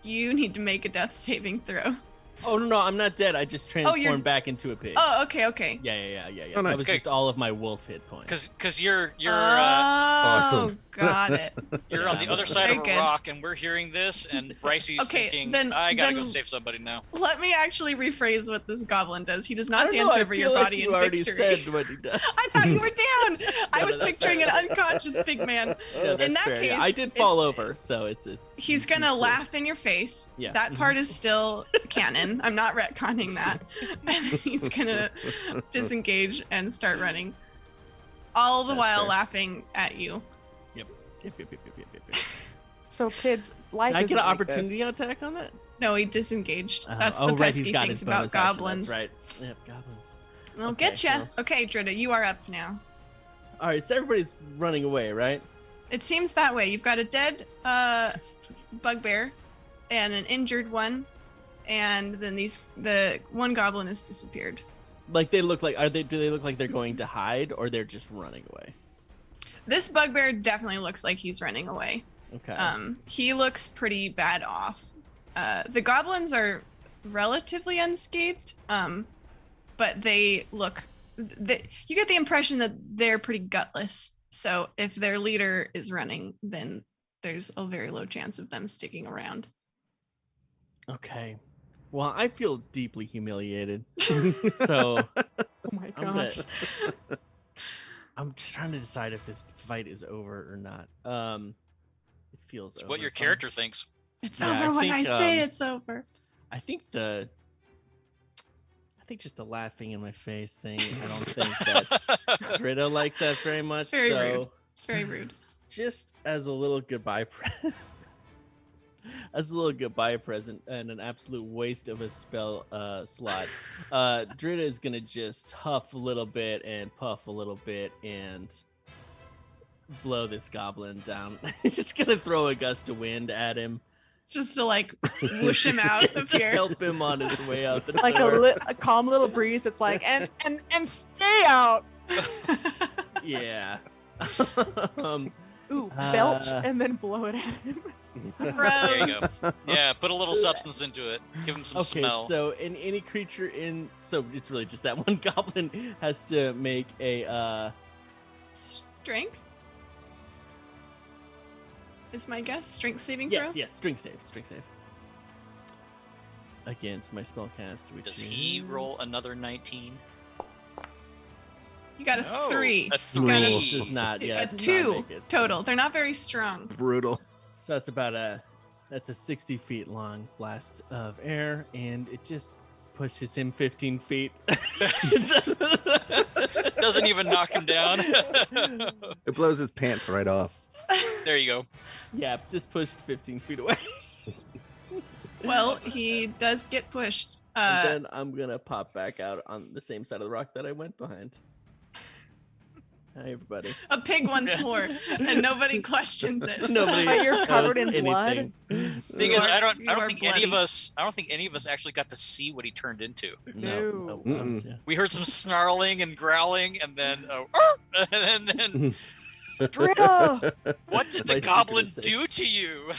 you need to make a death saving throw. Oh no, I'm not dead. I just transformed you're- back into a pig. Oh, okay. Yeah. Oh, nice. That was Okay. just all of my wolf hit points. Because you're Awesome. Got it. you're on the other side of Very a good. rock, and we're hearing this, and Brycey's Okay, thinking, then- I gotta go then- save somebody now. Let me actually rephrase what this goblin does. He does I not don't dance know, I over your feel like body you in already victory. said what he does. I thought you were down. I No, was that's picturing fair. an unconscious pig man. No, that's In that fair. Yeah, case, I did if- fall over, so it's. He's gonna cool. laugh in your face. Yeah. That part is still canon. I'm not retconning that. And he's gonna disengage and start running. All the That's while fair. laughing at you. Yep. So kids, life Did I isn't get an like opportunity this. attack on that? No, he disengaged. That's oh, the right, pesky he's got things his about bonus action, goblins. That's right. Yep, goblins. I'll Okay, get ya. well. Okay, Drita, you are up now. All right, so everybody's running away, right? It seems that way. You've got a dead bugbear and an injured one, and then the one goblin has disappeared. Like they look like do they look like they're going to hide or they're just running away? This bugbear definitely looks like he's running away. Okay. He looks pretty bad off. The goblins are relatively unscathed, but they look. You get the impression that they're pretty gutless. So if their leader is running, then there's a very low chance of them sticking around. Okay. Well, I feel deeply humiliated. So Oh my I'm gosh. I'm just trying to decide if this fight is over or not. It feels It's over. what your character thinks. It's Yeah, I over when think, I say it's over. I think just the laughing in my face thing. I don't think that Drita likes that very much. very so rude. It's very rude. just as a little goodbye present and an absolute waste of a spell slot, Drita is gonna just huff a little bit and puff a little bit and blow this goblin down. He's just gonna throw a gust of wind at him, Just to like whoosh him out just of to here. help him on his way out the Like door. a calm little breeze. It's like and stay out. Yeah. Ooh, belch Uh, and then blow it at him. There you go. Gross. Yeah, put a little substance into it. Give him some Okay, smell. so any creature so it's really just that one goblin has to make a Strength is my guess. Strength saving yes, throw. strength save against my spellcast. Which Does is... he roll another 19? You got a No, 3. A You got No, 3. does not. Yeah, a it does not 2 make it, so- total. They're not very strong. Brutal. So that's that's a 60 feet long blast of air, and it just pushes him 15 feet. Doesn't even knock him down. It blows his pants right off. There you go. Yeah, just pushed 15 feet away. Well, he does get pushed. And then I'm gonna pop back out on the same side of the rock that I went behind. Hi, everybody. A pig once more, and nobody questions it. Nobody. But you're covered knows in blood? anything. Thing You is, are- I don't you are think any of bloody. us. I don't think any of us actually got to see what he turned into. No. Mm-mm. Yeah. We heard some snarling and growling, and then, and then, Drita! what did My the secret goblin is safe. do to you?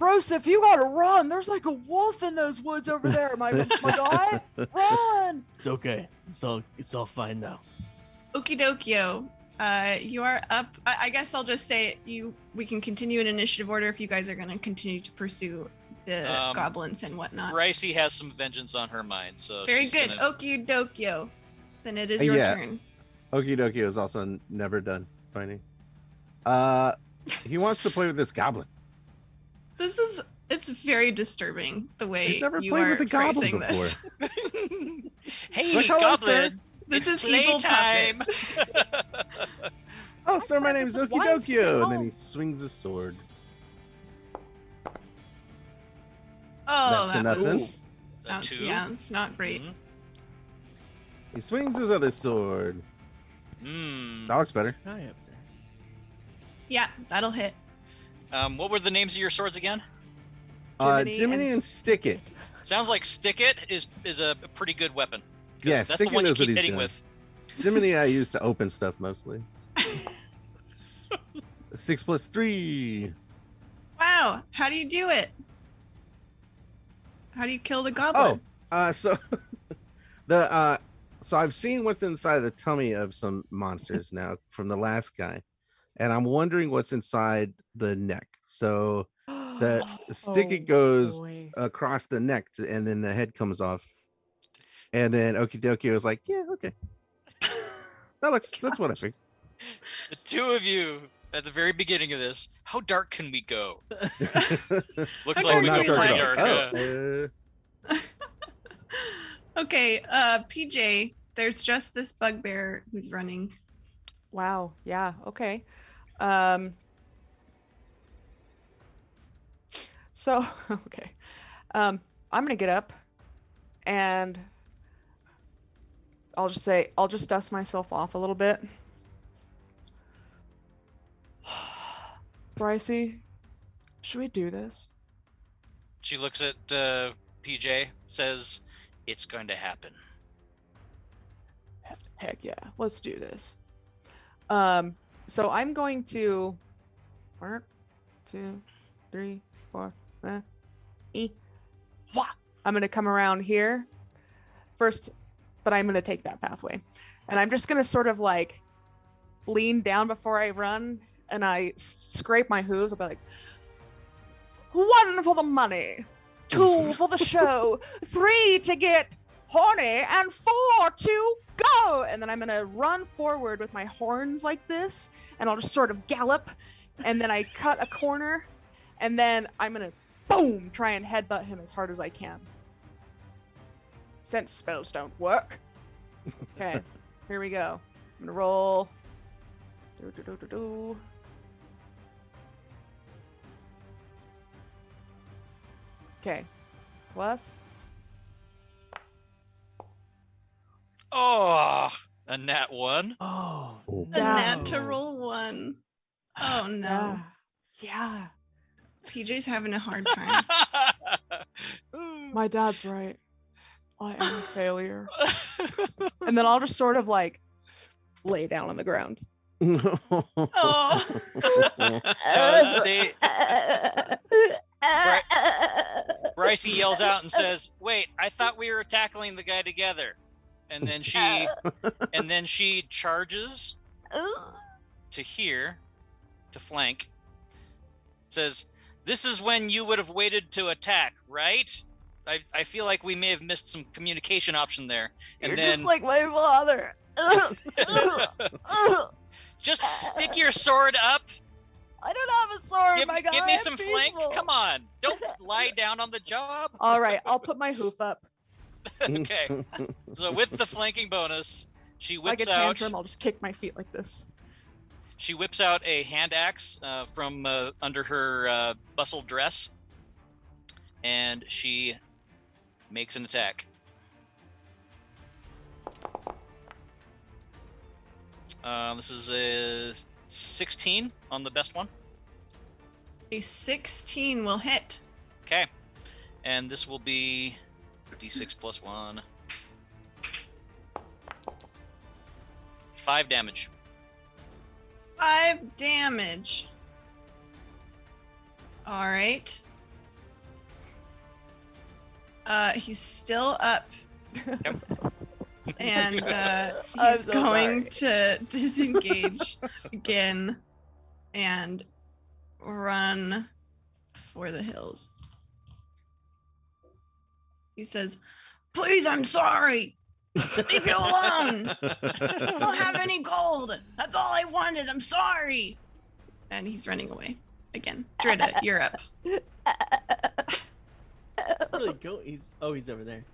Broseph, you gotta run. There's like a wolf in those woods over there, my guy. Run! It's okay. It's all fine now. Okie dokio. You are up. I guess I'll just say we can continue in initiative order if you guys are going to continue to pursue the goblins and whatnot. Brycey has some vengeance on her mind, so Very she's good. gonna- Okie dokio. Then it is your Yeah. turn. Okie dokie is also never done fighting. He wants to play with this goblin. It's very disturbing the way He's never you played are with a goblin phrasing this. before. Hey, Like, hello, sir. goblin! This it's is evil playtime. Oh, sir, my name is Why Okie is he at Dokio. And then home? he swings his sword. Oh, That's a that nothing. was A 2. yeah, it's not great. Mhm. He swings his other sword. Mm. That looks better. Hi up there. Yeah, that'll hit. What were the names of your swords again? Jiminy and Stick It. Sounds like Stick It is a pretty good weapon. 'Cause Yeah, that's the Stick It one you knows what keep he's hitting doing. with. Jiminy I use to open stuff mostly. 6 + 3. Wow, how do you do it? How do you kill the goblin? So the so I've seen what's inside the tummy of some monsters now from the last guy, and I'm wondering what's inside the neck. So the stick it goes boy. across the neck, and then the head comes off, and then Okidoki was like, "Yeah, okay, that's what I think." The two of you at the very beginning of this, how dark can we go? Looks How like we dark go can we pretty like? dark. Yeah. Okay, PJ, there's just this bugbear who's running. Wow. Yeah. Okay. So okay. I'm gonna get up, and I'll just dust myself off a little bit. Brycey, should we do this? She looks at PJ, says, "It's going to happen." Heck yeah, let's do this. So I'm going to 1, 2, 3, 4, I'm gonna come around here first, but I'm gonna take that pathway, and I'm just gonna sort of like lean down before I run, and I scrape my hooves. I'll be like, 1 for the money, 2 for the show, 3 to get horny, and 4 to go. And then I'm gonna run forward with my horns like this, and I'll just sort of gallop, and then I cut a corner, and then I'm gonna boom try and headbutt him as hard as I can. Since spells don't work. Okay, here we go. I'm gonna roll. Okay, plus. Oh, a nat 1. Oh, A natural 1. Oh no. Yeah. PJ's having a hard time. My dad's right. I am a failure. And then I'll just sort of like lay down on the ground. Oh. Brycey yells out and says, "Wait, I thought we were tackling the guy together." And then she charges to here to flank. Says, "This is when you would have waited to attack, right? I feel like we may have missed some communication option there." And You're then just like my father. just stick your sword up. I don't have a sword, my God. Give me I'm some peaceful. flank. Come on. Don't lie down on the job. All right, I'll put my hoof up. Okay. So with the flanking bonus, she Like a whips out tantrum, I'll just kick my feet like this. She whips out a hand axe from under her bustled dress, and she makes an attack. This is a 16 on the best one. A 16 will hit. Okay. And this will be d6 plus 1. 5 damage. 5 damage. All right. He's still up. Okay. And I'm he's so going sorry. to disengage again and run for the hills. He says, "Please, I'm sorry. Leave me alone. I don't have any gold. That's all I wanted. I'm sorry." And he's running away again. Drita, you're up. really go? He's over there.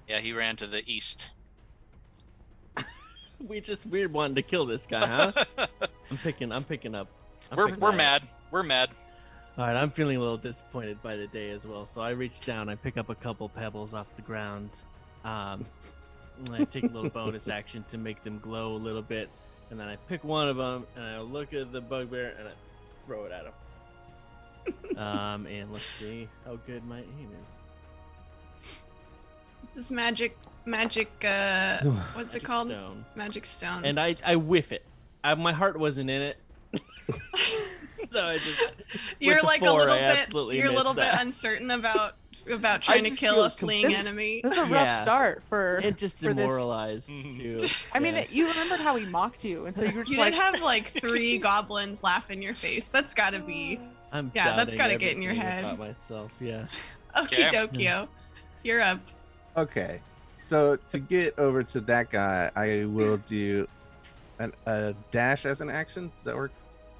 Yeah, he ran to the east. Weird wanting to kill this guy, huh? I'm picking up. We're mad. We're mad. All right, I'm feeling a little disappointed by the day as well. So I reach down, I pick up a couple pebbles off the ground. And I take a little bonus action to make them glow a little bit, and then I pick one of them and I look at the bugbear and I throw it at him. And let's see how good my aim is. It's this magic what's it called? Stone. Magic stone. And I whiff it. My heart wasn't in it. So I just you're with the like 4, a little I bit absolutely you're a missed little bit that. uncertain about about trying to just kill feel a fleeing This- enemy. This is a rough Yeah. start for. It just for this. demoralized too. I mean, Yeah. you remembered how he mocked you, and so you were just You like, did have like 3 goblins laugh in your face. That's got to be I'm Yeah, that's doubting gotta get in your everything head. about myself. Yeah. okie Okay. dokio. You're up. Okay, so to get over to that guy, I will do a dash as an action. Does that work?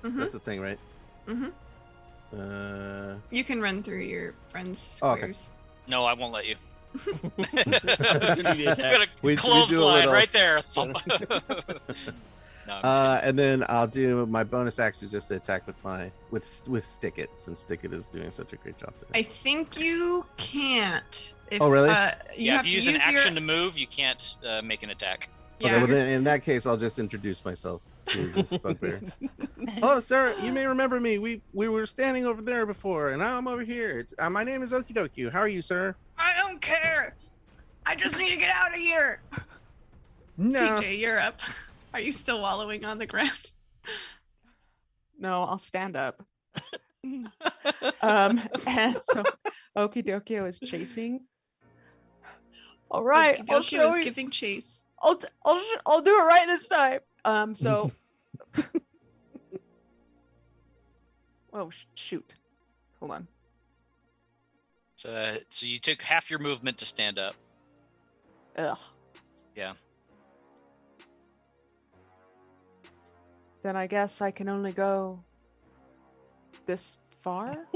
Mhm. That's a thing, right? Mhm. You can run through your friends' Oh, okay. squares. No, I won't let you. Opportunity I'm attack. gonna We do a clothesline little- right there. Thump. No, I'm just kidding. And then I'll do my bonus action just to attack with stick it, since stick it is doing such a great job today. I think you can't. If, Oh, really? Yeah, have if you to use an your- action to move, you can't make an attack. Yeah. Okay, well then in that case, I'll just introduce myself to this bugbear. Hello, sir. You may remember me. We were standing over there before, and now I'm over here. My name is Okidoki. How are you, sir? I don't care. I just need to get out of here. No. PJ, you're up. Are you still wallowing on the ground? no, I'll stand up. And so Okidokio is chasing. All right, I'll Okey-dokey show was you. giving chase. I'll do it right this time. So. Oh shoot! Hold on. So you took half your movement to stand up. Ugh. Yeah. Then I guess I can only go this far.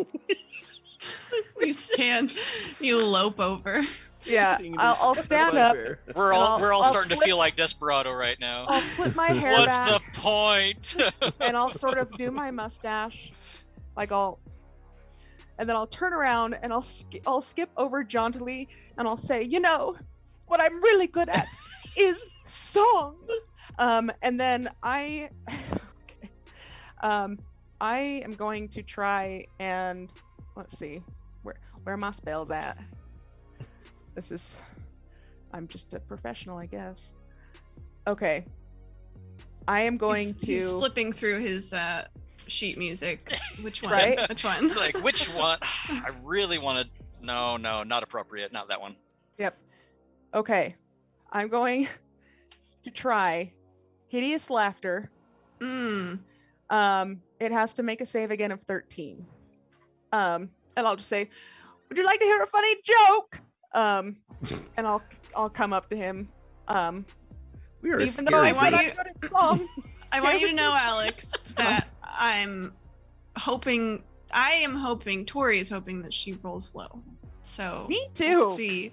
You stand, you lope over. Yeah, Seeing I'll this stand up. bugbear. We're And all I'll starting to flip- feel like Desperado right now. I'll flip my hair What's back, the point? and I'll sort of do my mustache, like and then I'll turn around and I'll skip over jauntily, and I'll say, you know, what I'm really good at is song. And then I am going to try and let's see where are my spells at. I'm just a professional, I guess. Okay. I am going He's to flipping through his sheet music. Which one? Right? Which one? It's like, which one? I really want to. No, not appropriate. Not that one. Yep. Okay. I'm going to try hideous laughter. Mm. It has to make a save again of 13. And I'll just say, would you like to hear a funny joke? And I'll come up to him. We are a Even though I scary said group. I'm good at song. I want There's you a to know, joke. Alex, that I am hoping Tori is hoping that she rolls low. So Me we'll too. see.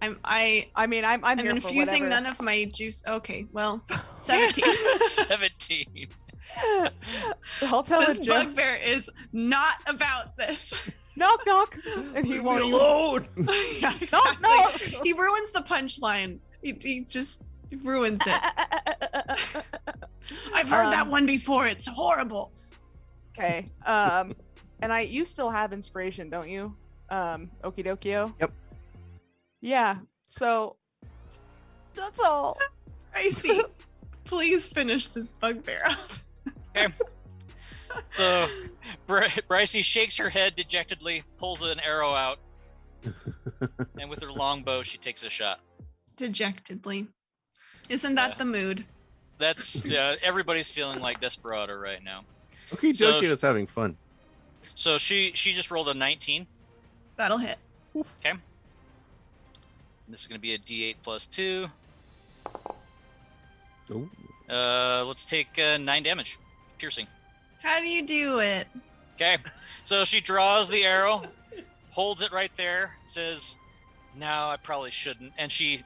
I'm I'm here for infusing whatever. none of my juice. Okay, well, 17. 17. I'll tell This the joke. bugbear is not about this. Knock knock. And he won't even. Alone. Yeah, Knock exactly. knock. He ruins the punchline. He just ruins it. I've heard that one before. It's horrible. Okay. And you still have inspiration, don't you? Okidokio? Yep. Yeah. So that's all. Tracy, please finish this bugbear off. So Brycey shakes her head dejectedly, pulls an arrow out, and with her longbow, she takes a shot. Dejectedly. Isn't that the mood? That's everybody's feeling like Desperado right now. Okidoki So- is having fun. So she just rolled a 19. That'll hit. Okay. This is going to be a D8 plus 2. Ooh. Let's take 9 damage, piercing. How do you do it? Okay. So she draws the arrow, holds it right there, says, "No, I probably shouldn't," and she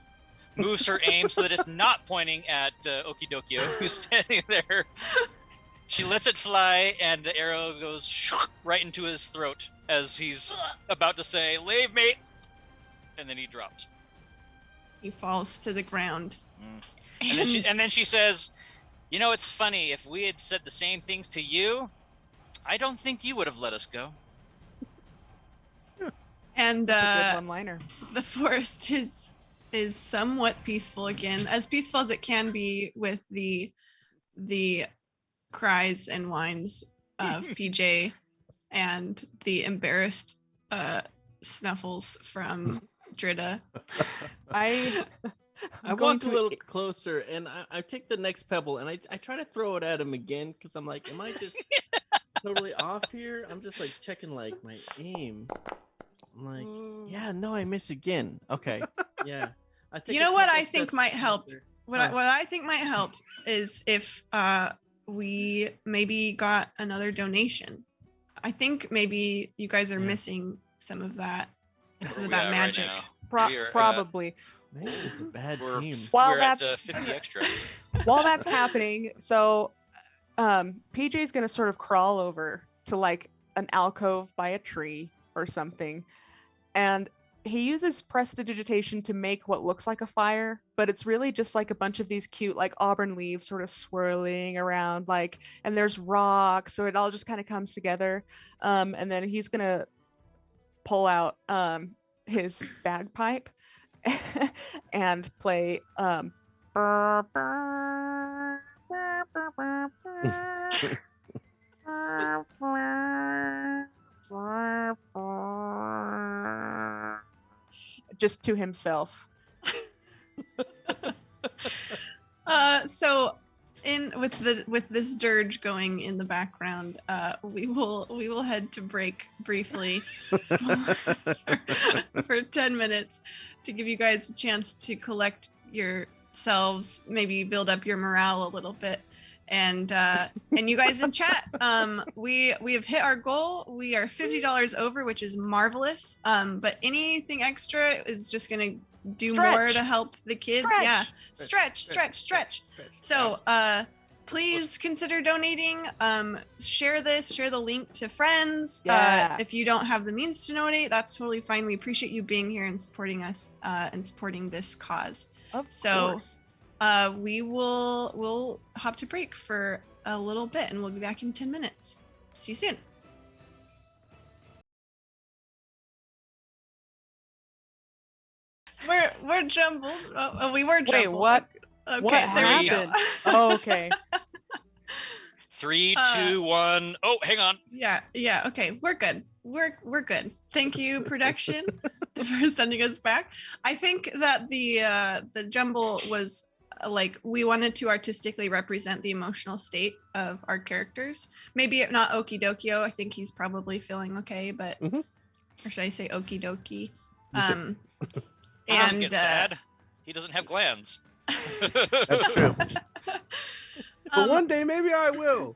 moves her aim so that it's not pointing at Okidokio, who's standing there. She lets it fly, and the arrow goes right into his throat as he's about to say, "Leave me," and then he drops. He falls to the ground. And then she says, "You know, it's funny. If we had said the same things to you, I don't think you would have let us go." And That's a good one-liner. the forest is somewhat peaceful again, as peaceful as it can be with the cries and whines of PJ and the embarrassed snuffles from Drita. I I'm going walk a little closer and I take the next pebble and I try to throw it at him again because I'm like, am I just totally off here? I'm just like checking like my aim. I'm like, yeah, no, I miss again. Okay, yeah. I take You a know what couple I think steps might help? closer. What I think might help is if we maybe got another donation. I think maybe you guys are missing some of that magic. Right now? Probably. Maybe it's just a bad We're, team. While we're at that's 50 extra. while that's happening, so PJ's gonna sort of crawl over to like an alcove by a tree or something, and he uses prestidigitation to make what looks like a fire, but it's really just like a bunch of these cute like auburn leaves sort of swirling around, like, and there's rocks, so it all just kind of comes together. And then he's gonna pull out his bagpipe and play just to himself. So with this dirge going in the background, we will head to break briefly for 10 minutes to give you guys a chance to collect yourselves, maybe build up your morale a little bit. And you guys in chat, we have hit our goal. We are $50 over, which is marvelous. But anything extra is just gonna do more to help the kids. Yeah, stretch. So please consider donating. Share the link to friends. If you don't have the means to donate, that's totally fine. We appreciate you being here and supporting us and supporting this cause. Of course. We'll hop to break for a little bit and we'll be back in 10 minutes. See you soon. We're jumbled. We were jumbled. Wait, what? Okay, what there we go. happened? Oh, okay. 3, 2, 1. Oh, hang on. Yeah. Okay, we're good. We're good. Thank you, production, for sending us back. I think that the jumble was like we wanted to artistically represent the emotional state of our characters. Maybe not okie dokio. I think he's probably feeling okay, but or should I say okie dokie? He doesn't get sad. He doesn't have glands. That's true. But one day maybe I will.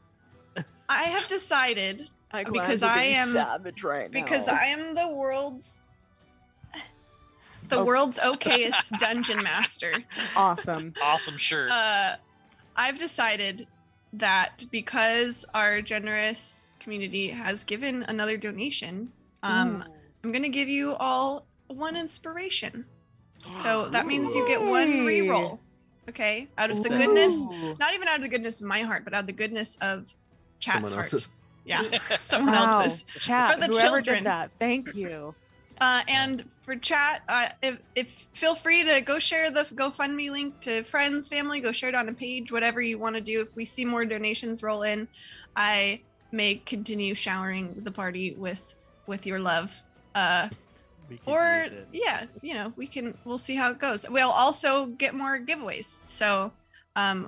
I have decided Because I am savage right now. because I am the world's okayest dungeon master. Awesome. Awesome shirt. I've decided that because our generous community has given another donation, I'm going to give you all one inspiration. So that means you get one reroll. Okay? Out of the goodness, not even out of the goodness of my heart, but out of the goodness of chat's heart. Yeah, someone else's. Chat, For the whoever children. did that, thank you. And for chat, if feel free to go share the GoFundMe link to friends, family, go share it on a page, whatever you want to do. If we see more donations roll in, I may continue showering the party with your love. Or yeah, we'll see how it goes. We'll also get more giveaways. So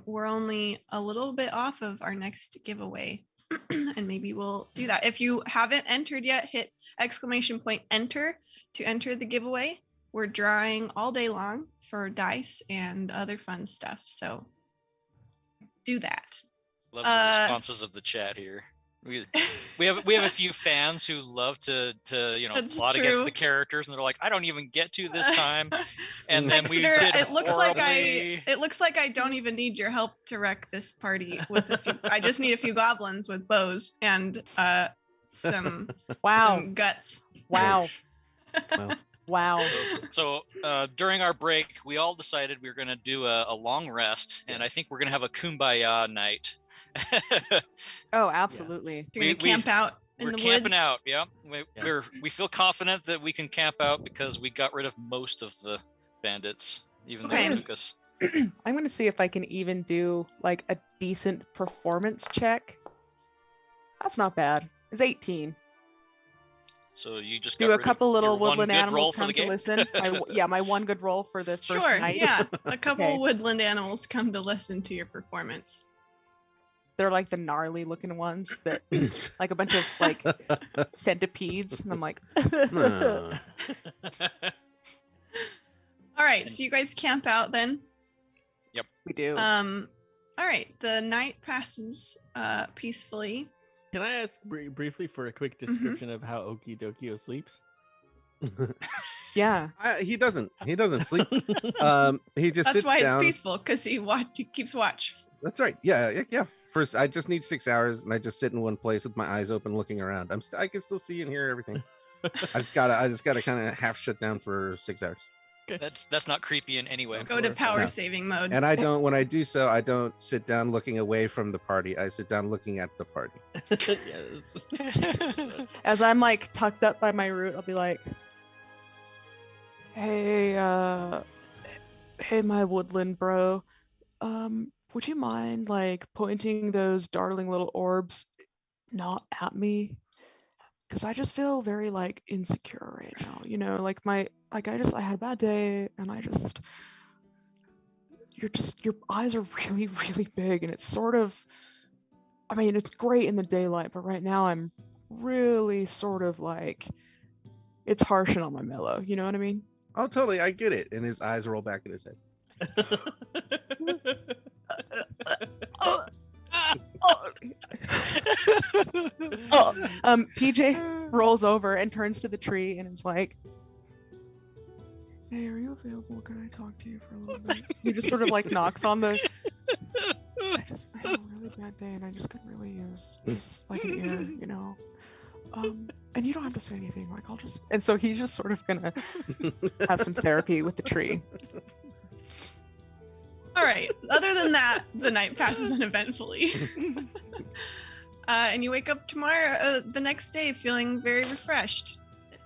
we're only a little bit off of our next giveaway. And maybe we'll do that. If you haven't entered yet, hit !enter to enter the giveaway. We're drawing all day long for dice and other fun stuff. So do that. Love the responses of the chat here. We have a few fans who love to plot against the characters, and they're like, I don't even get to this time. And then we did it looks horribly. it looks like I don't even need your help to wreck this party with a few. I just need a few goblins with bows and some guts. Wow. So during our break, we all decided we were going to do a long rest, and I think we're going to have a kumbaya night. Oh, absolutely. You're gonna camp out in the woods? We're camping out, yeah. We feel confident that we can camp out because we got rid of most of the bandits, even though it took us. I'm going to see if I can even do like a decent performance check. That's not bad. It's 18. So you just Do got a rid couple of little your one woodland good roll animals for the come to game? listen. My one good roll for the first Sure, night. yeah. A couple Okay. woodland animals come to listen to your performance. They're like the gnarly looking ones that like a bunch of like centipedes, and I'm like, Nah. All right, so you guys camp out then. we do. All right, the night passes peacefully. Can I ask briefly for a quick description of how Okidokio sleeps? Yeah. He doesn't sleep. He just That's sits why down. it's peaceful, because he keeps watch. That's right. Yeah. First, I just need 6 hours, and I just sit in one place with my eyes open, looking around. I can still see and hear everything. I just gotta kind of half shut down for 6 hours. That's not creepy in any way. Go to power No. saving mode. And I don't. When I do so, I don't sit down looking away from the party. I sit down looking at the party. As I'm like tucked up by my root, I'll be like, hey, my woodland bro, would you mind like pointing those darling little orbs not at me? Because I just feel very like insecure right now, you know, like I had a bad day, and your eyes are really, really big, and it's sort of, I mean, it's great in the daylight, but right now I'm really sort of like, it's harshing on my mellow, you know what I mean? Oh, totally. I get it. And his eyes roll back in his head. PJ rolls over and turns to the tree and is like, hey, are you available? Can I talk to you for a little bit? He just sort of like knocks on the, I had a really bad day, and I just could really use like an ear, you know? And you don't have to say anything, like I'll just, and so he's just sort of gonna have some therapy with the tree. All right. Other than that, the night passes uneventfully. And you wake up tomorrow, the next day, feeling very refreshed.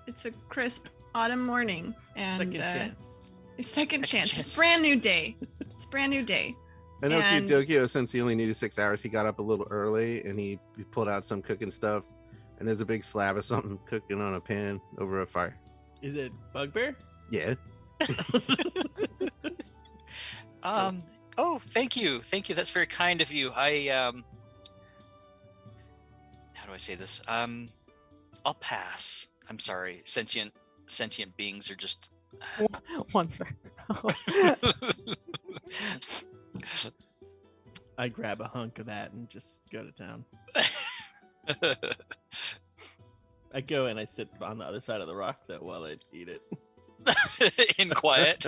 It's a crisp autumn morning, and Second chance. a second chance. chance. It's a brand new day. It's a brand new day. And And- Okidokio, since he only needed 6 hours, he got up a little early and he pulled out some cooking stuff. And there's a big slab of something cooking on a pan over a fire. Is it bugbear? Yeah. Oh, thank you. That's very kind of you. How do I say this? I'll pass. I'm sorry. Sentient beings are just One sec. I grab a hunk of that and just go to town. I go and I sit on the other side of the rock though while I eat it. in quiet.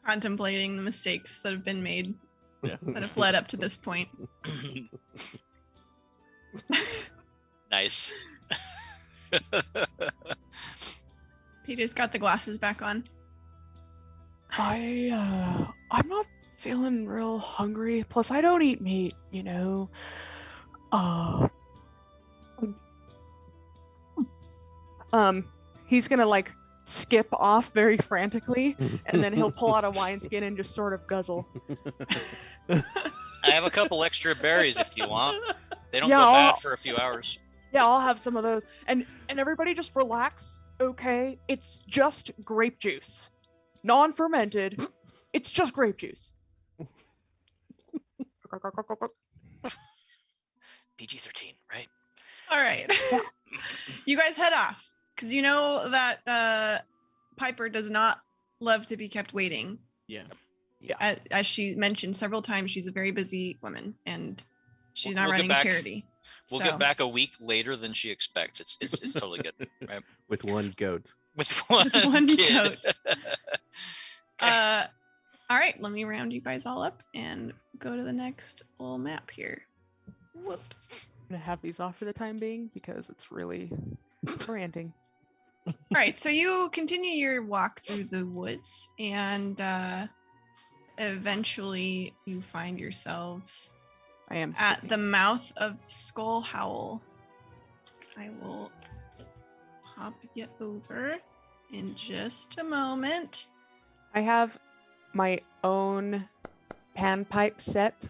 Contemplating the mistakes that have been made, Yeah. that have led up to this point. Nice. PJ's got the glasses back on. I'm not feeling real hungry. Plus, I don't eat meat, you know. He's gonna like skip off very frantically, and then he'll pull out a wineskin and just sort of guzzle. I have a couple extra berries if you want. They don't Yeah, go I'll- bad for a few hours. Yeah, I'll have some of those. And everybody just relax, okay? It's just grape juice. Non-fermented. It's just grape juice. PG-13, right? All right. You guys head off, because you know that Piper does not love to be kept waiting. Yeah. As she mentioned several times, she's a very busy woman, and she's not We'll get running back- charity. We'll So- get back a week later than she expects. It's totally good, right? With one goat. With one, one kid. All right, let me round you guys all up and go to the next little map here. Whoop. I'm gonna have these off for the time being because it's really disorienting. All right, so you continue your walk through the woods, and eventually you find yourselves I am at skipping. the mouth of Skull Howl. I will pop you over in just a moment. I have my own panpipe set,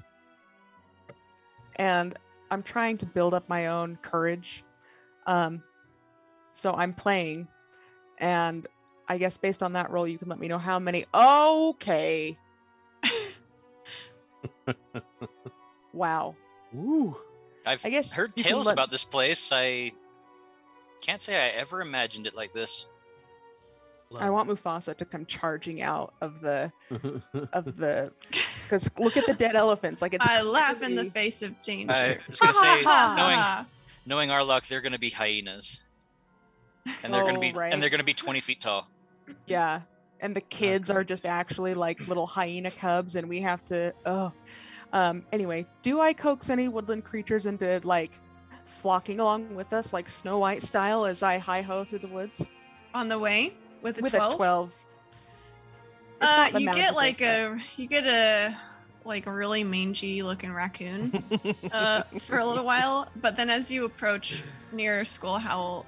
and I'm trying to build up my own courage. So I'm playing, and I guess based on that roll, you can let me know how many. Okay. Wow. Ooh. I've I guess heard you can tales let- about this place. I can't say I ever imagined it like this. I want Mufasa to come charging out of the because look at the dead elephants. Like it's. I laugh in the clearly- face of danger. I was gonna say, Ha, knowing our luck, they're gonna be hyenas, and they're gonna Oh, be right. and they're gonna be 20 feet tall. Yeah, and the kids are great. just actually like little hyena cubs, and we have to. Oh, anyway, do I coax any woodland creatures into like flocking along with us, like Snow White style, as I hi ho through the woods On the way with a with 12? a 12? It's not the You get magical like set. a really mangy looking raccoon for a little while, but then as you approach near Skull Howl,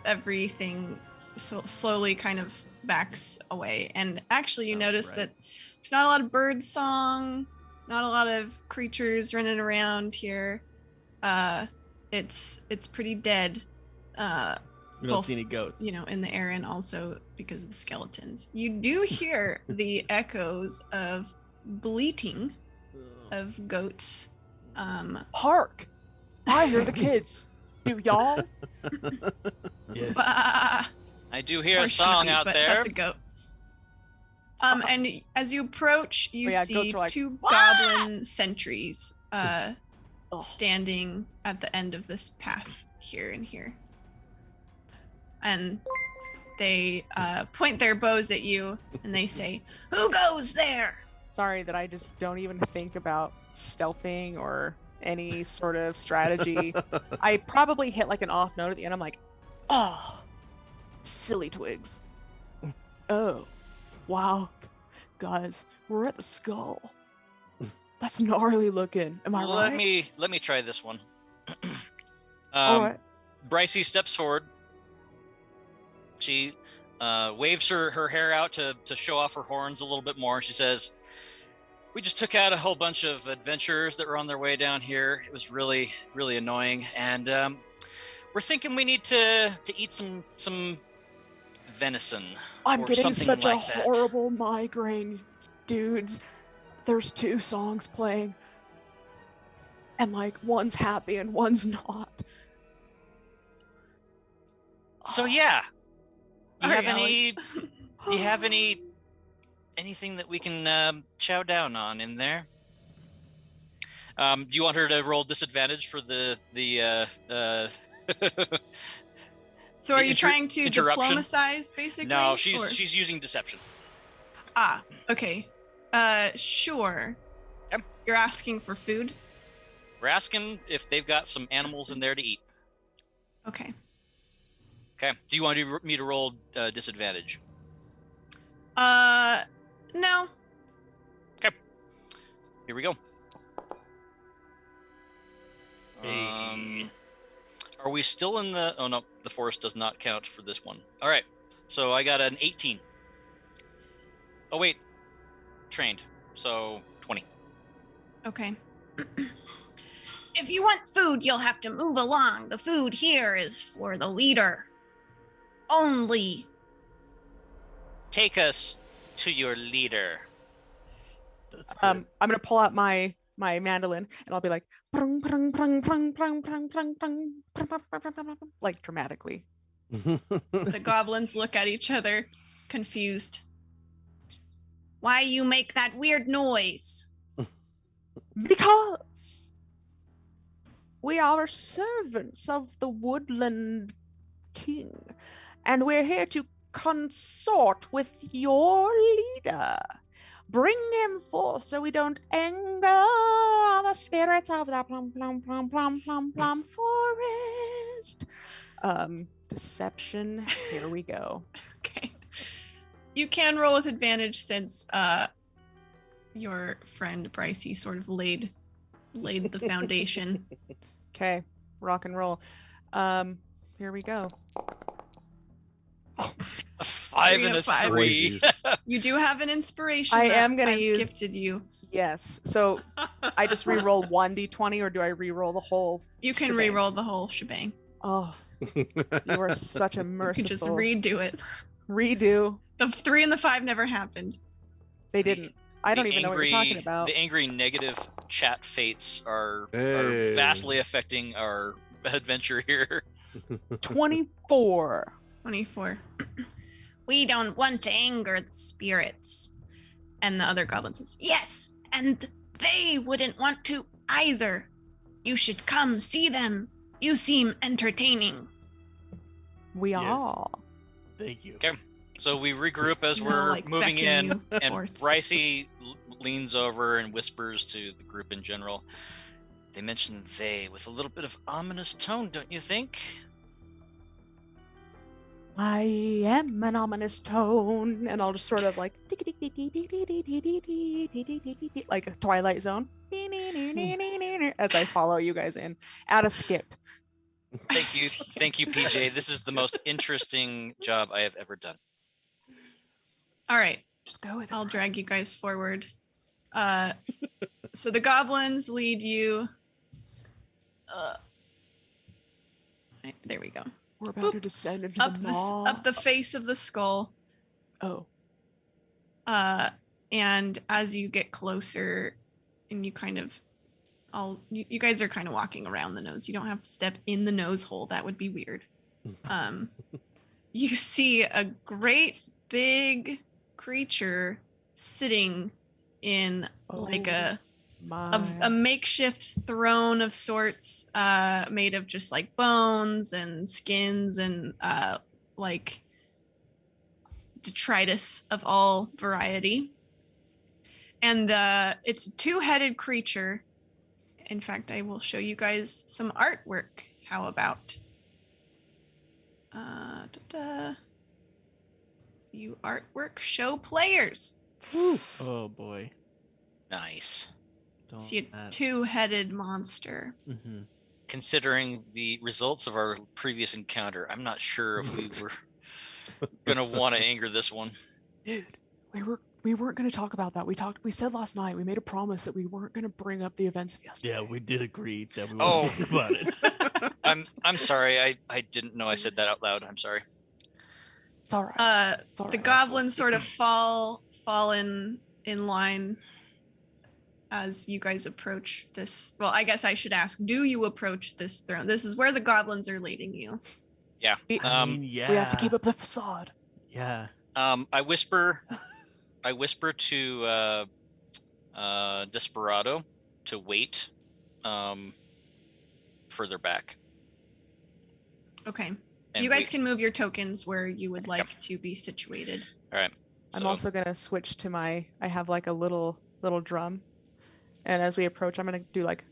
everything slowly kind of backs away. And actually, you Sounds notice right. that there's not a lot of bird song, not a lot of creatures running around here. It's pretty dead. We don't both, see any goats. In the air, and also because of the skeletons. You do hear the echoes of bleating of goats. Hark! I hear the kids. Do y'all? Yes. Bah! I do hear Or a song sheepy, out but there. That's a goat. And as you approach, you Oh, yeah, see goats are like, two "Wah!" goblin sentries Oh. standing at the end of this path here and here. And they point their bows at you and they say, "Who goes there?" Sorry that I just don't even think about stealthing or any sort of strategy. I probably hit like an off note at the end. I'm like, oh, silly twigs. Oh, wow. Guys, we're at the skull. That's gnarly looking. Am I Let right? me try this one. All right. Brycey steps forward. She waves her hair out to show off her horns a little bit more. She says, "We just took out a whole bunch of adventurers that were on their way down here. It was really, really annoying, and we're thinking we need to eat some venison I'm or getting something such like a that." horrible migraine, dudes. There's two songs playing, and like one's happy and one's not. So yeah, do you Sorry, have any? Alex. Do you have anything that we can chow down on in there? Do you want her to roll disadvantage for the So are The you trying to interruption? diplomatize, basically? No, or- she's using deception. Okay. Sure. Yep. You're asking for food? We're asking if they've got some animals in there to eat. Okay. Okay. Do you want me to roll disadvantage? No. Here we go. Hey. Are we still in the? Oh no, the forest does not count for this one. All right. So I got an 18. Oh wait, trained. So 20. Okay. If you want food, you'll have to move along. The food here is for the leader. Only. Take us to your leader. That's good. I'm gonna pull out my mandolin and I'll be like, prung, prung, prung, prung, prung, prung, prung, prung, prung, prung, prung, prung, prung, like dramatically. The goblins look at each other, confused. Why you make that weird noise? Because we are servants of the woodland king, and we're here to consort with your leader. Bring him forth so we don't anger the spirits of the plum plum plum plum plum plum forest. Deception. Here we go. Okay. You can roll with advantage since your friend Brycey sort of laid the foundation. Okay, rock and roll. Here we go. A 5 Three and a of 5. 3. You do have an inspiration. I that am gonna I've use- gifted you. Yes. So I just re-roll 1d20, or do I re-roll the whole? You can shebang? re-roll the whole shebang. Oh, You are such a You can merciful. just redo it. Redo. The 3 and the 5 never happened. They didn't. I don't even know what you're talking about. The angry negative chat fates are Hey. vastly affecting our adventure here. 24. 24. We don't want to anger the spirits. And the other goblin says, yes, and they wouldn't want to either. You should come see them. You seem entertaining. We Yes. all. Thank you. Okay. So we regroup as No, we're like, moving beckon in, you and forth. Ricey leans over and whispers to the group in general. They mention they with a little bit of ominous tone, don't you think? I am an ominous tone, and I'll just sort of like like a Twilight Zone as I follow you guys in at a skip. Thank you, PJ. This is the most interesting job I have ever done. All right. Just go with it. I'll drag you guys forward. So the goblins lead you. Right, there we go. We're about Boop. to descend into Up the the maw. up the face of the skull. Oh, And as you get closer, and you kind of, you guys are kind of walking around the nose. You don't have to step in the nose hole. That would be weird. You see a great big creature sitting in like a makeshift throne of sorts, made of just like bones and skins and like detritus of all variety. And it's a 2-headed creature. In fact, I will show you guys some artwork. How about view artwork, show players. Oh boy. Nice. Don't See a that- 2-headed monster. Mhm. Considering the results of our previous encounter, I'm not sure if we were gonna want to anger this one. dude, we weren't going to talk about that. We said last night, we made a promise that we weren't going to bring up the events of yesterday. Yeah, we did agree that we Oh. won't talk about it. I'm sorry. I didn't know I said that out loud. I'm sorry. It's all right. It's all The right. goblins sort of fall in line as you guys approach this. Well, I guess I should ask, do you approach this throne? This is where the goblins are leading you. Yeah. I mean, yeah. We have to keep up the facade. Yeah. I whisper to Desperado to wait further back. Okay. And You guys wait. can move your tokens where you would like to be situated. All right. I'm So- also going to switch to I have like a little drum. And as we approach, I'm going to do like,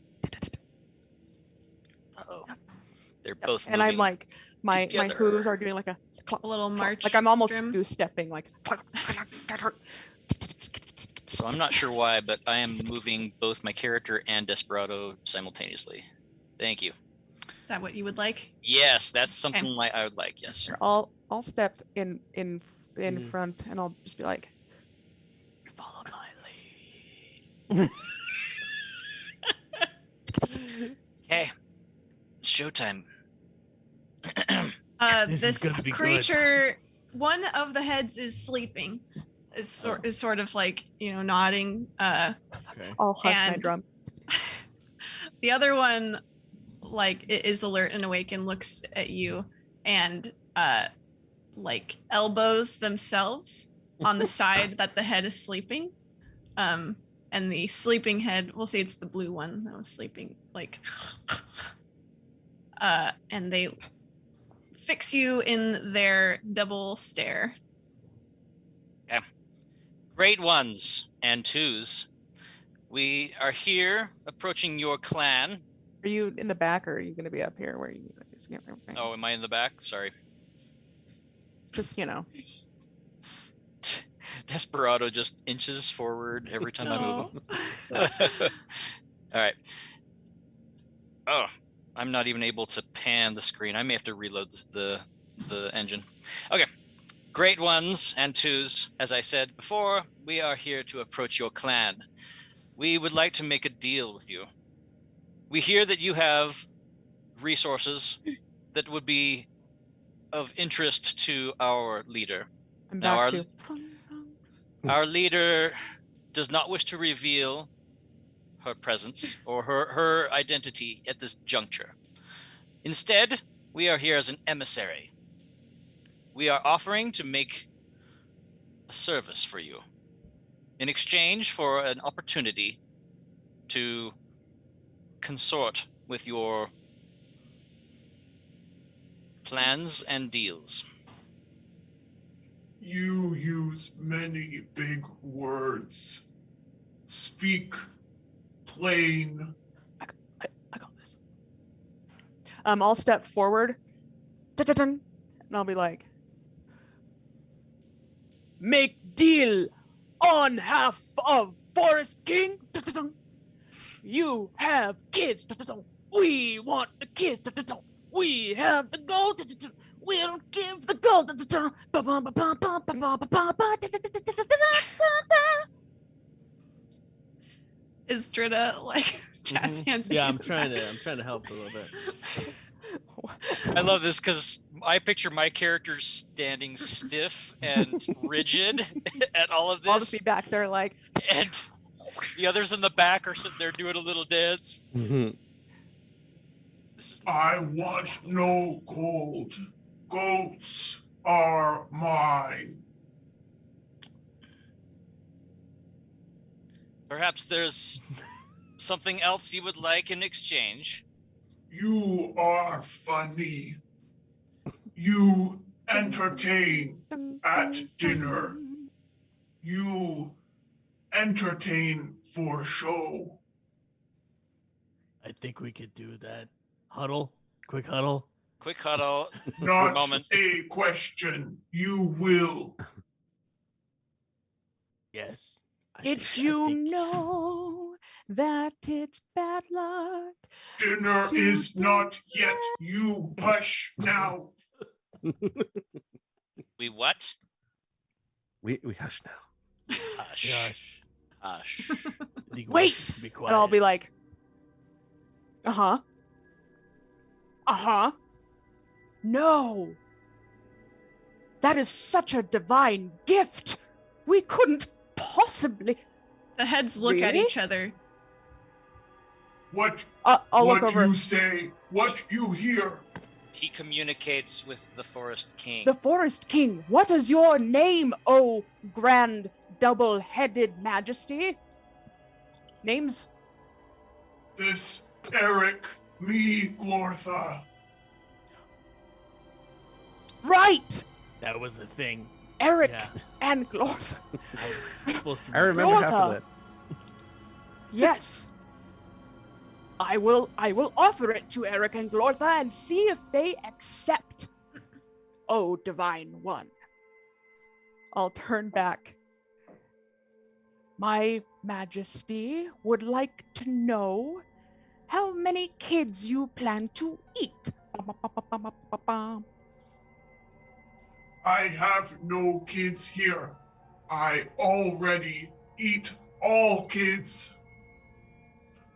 Uh-oh. They're both and I'm moving like, my together. hooves are doing like a little march like I'm almost drum. goose stepping like. So I'm not sure why, but I am moving both my character and Desperado simultaneously. Thank you. Is that what you would like? Yes, that's something like I would like. Yes. Sure, I'll step in Mhm. front and I'll just be like, follow my lead. Okay. Showtime. This is This gonna be good. creature, one of the heads is sleeping. Is sort of like, nodding. Okay. I'll hush my And- drum. The other one, like, is alert and awake and looks at you and like elbows themselves on the side that the head is sleeping. And the sleeping head, we'll say it's the blue one that was sleeping, like and they fix you in their double stare. Great ones and twos. We are here approaching your clan. Are you in the back or are you going to be up here where you? Oh, am I in the back? Sorry. Just Desperado just inches forward every time I move him. All right. Oh, I'm not even able to pan the screen. I may have to reload the engine. Okay. Great ones and twos. As I said before, we are here to approach your clan. We would like to make a deal with you. We hear that you have resources that would be of interest to our leader. I'm Now, back our- to. Our leader does not wish to reveal her presence or her identity at this juncture. Instead, we are here as an emissary. We are offering to make a service for you in exchange for an opportunity to consort with your plans and deals. You use many big words. Speak plain. I got this. I'll step forward. Dun-dun-dun, and I'll be like, make deal on half of Forest King. Dun-dun-dun. You have kids. Dun-dun-dun. We want the kids. Dun-dun-dun. We have the gold. Dun-dun-dun. We'll give the gold. Dun-dun-dun. Ba-bum-ba-bum-bum-bum-bum-bum-bum. Dun-dun-dun-dun-dun-dun. Is Drita like jazz hands? Yeah, I'm trying to help a little bit. I love this because I picture my characters standing stiff and rigid at all of I'll just this, be back there like, and the others in the back are sitting there doing a little dance. Mhm. This is I want no gold. Goats are mine. perhaps there's something else you would like in exchange. You are funny. You entertain at dinner. You entertain for show. I think we could do that. Huddle, quick huddle. Quick huddle. Not Moment. a question. You will. Yes. I did think- I you think- know that it's bad luck? Dinner You is not yet. You hush now. We what? We hush now. Hush. Gosh. Hush. I think we Wait! should just be quiet. And I'll be like, uh-huh. Uh-huh. No. That is such a divine gift. We couldn't possibly. The heads look at Really? each other. What I'll look what over. you say, what you hear. He communicates with the Forest King. The Forest King, what is your name, O grand double-headed majesty? Names? This Eric, me, Glortha. Right! That was a thing. Eric Yeah. and Glorth. I was supposed to be I remember half Glortha. of that. Yes. I will offer it to Eric and Glortha and see if they accept. Oh, divine one. I'll turn back. My majesty would like to know how many kids you plan to eat. I have no kids here. I already eat all kids.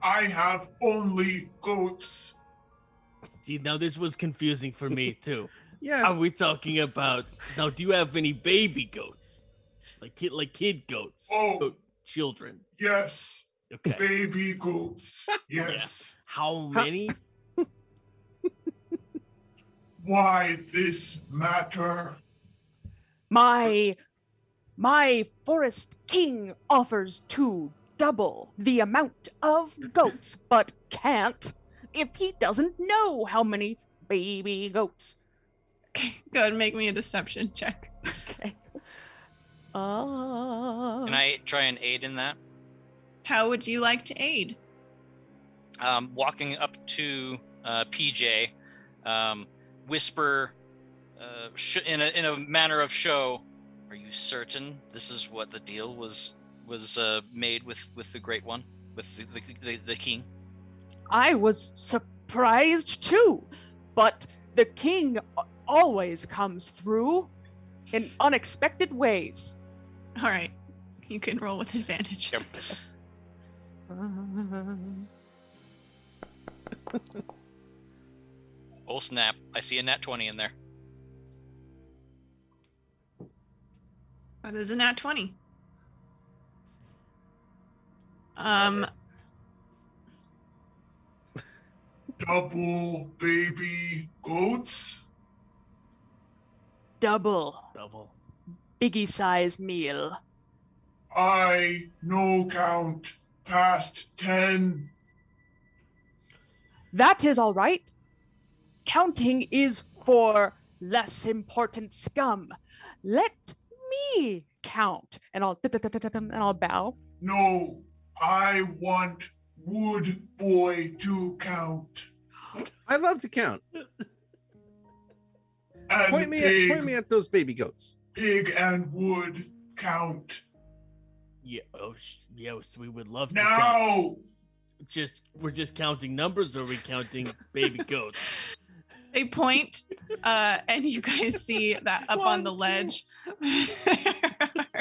I have only goats. See, now this was confusing for me too. Yeah. Are we talking about now? Do you have any baby goats, like kid goats? Oh. Goat children. Yes, Okay. baby goats. Yes. How many? Why this matter? My forest king offers to double the amount of goats, but can't if he doesn't know how many baby goats. Go ahead and make me a deception check. Okay. Can I try and aid in that? How would you like to aid? Walking up to PJ, whisper in a manner of show. Are you certain this is what the deal was made with the Great One, with the king? I was surprised too, but the king always comes through in unexpected ways. All right, you can roll with advantage. Yep. Oh snap! I see a nat 20 in there. That is a nat 20. Double baby goats. Double Double. biggie size meal. I no count past 10. That is all right. Counting is for less important scum. Let me count, and I'll bow. No, I want Wood Boy to count. I love to count. And Point me at those baby goats. Pig and Wood count. Yeah. Yes, we would love to count. Now! We're just counting numbers, or are we counting baby goats? They point, and you guys see that up on the ledge, there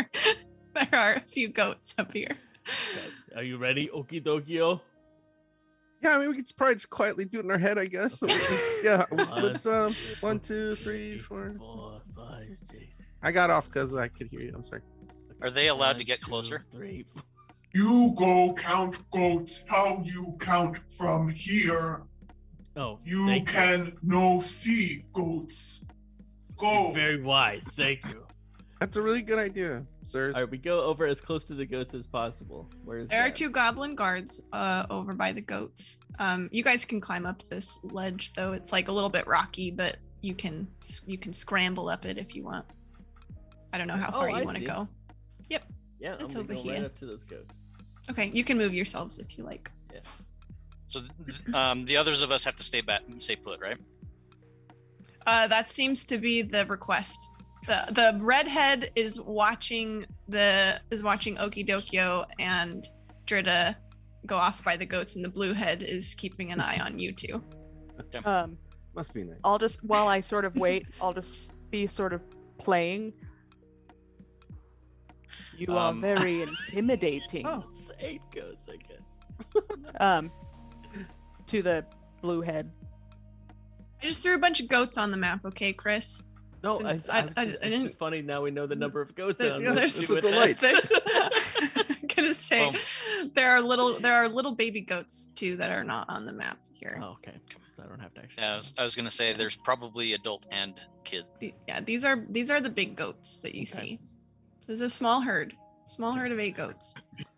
are a few goats up here. Are you ready, Okie dokio? Yeah, I mean, we could probably just quietly do it in our head, I guess. So yeah, let's 1, 2, 3, 4. 4, 5, 6. I got off because I could hear you. I'm sorry. Are they allowed 1, to get 2, closer? 3. You go count goats how you count from here. Oh, You thank can no see goats. Go. You're very wise. Thank you. That's a really good idea, sirs. All right, we go over as close to the goats as possible. Where's There are that? 2 goblin guards over by the goats. You guys can climb up this ledge, though. It's like a little bit rocky, but you can scramble up it if you want. I don't know how far I you want to see. go. Yeah, It's I'm over gonna go right here. up to those goats. Okay, you can move yourselves if you like. So the others of us have to stay put, right? That seems to be the request. The redhead is watching Okie Dokio and Drita go off by the goats, and the blue head is keeping an eye on you two. Must be nice. I'll just, while I sort of wait, I'll just be sort of playing. You are very intimidating. Oh, it's 8 goats, I guess. To the blue head. I just threw a bunch of goats on the map, okay, Chris? No, Since it's didn't- just funny. Now we know the number of goats. There- on yeah, them. there's- See It's a what delight. happens. I'm gonna say there are little baby goats too that are not on the map here. Oh, okay. So I don't have to actually. Yeah, I was gonna say there's probably adult and kid. Yeah, these are the big goats that you see. There's a small herd of 8 goats,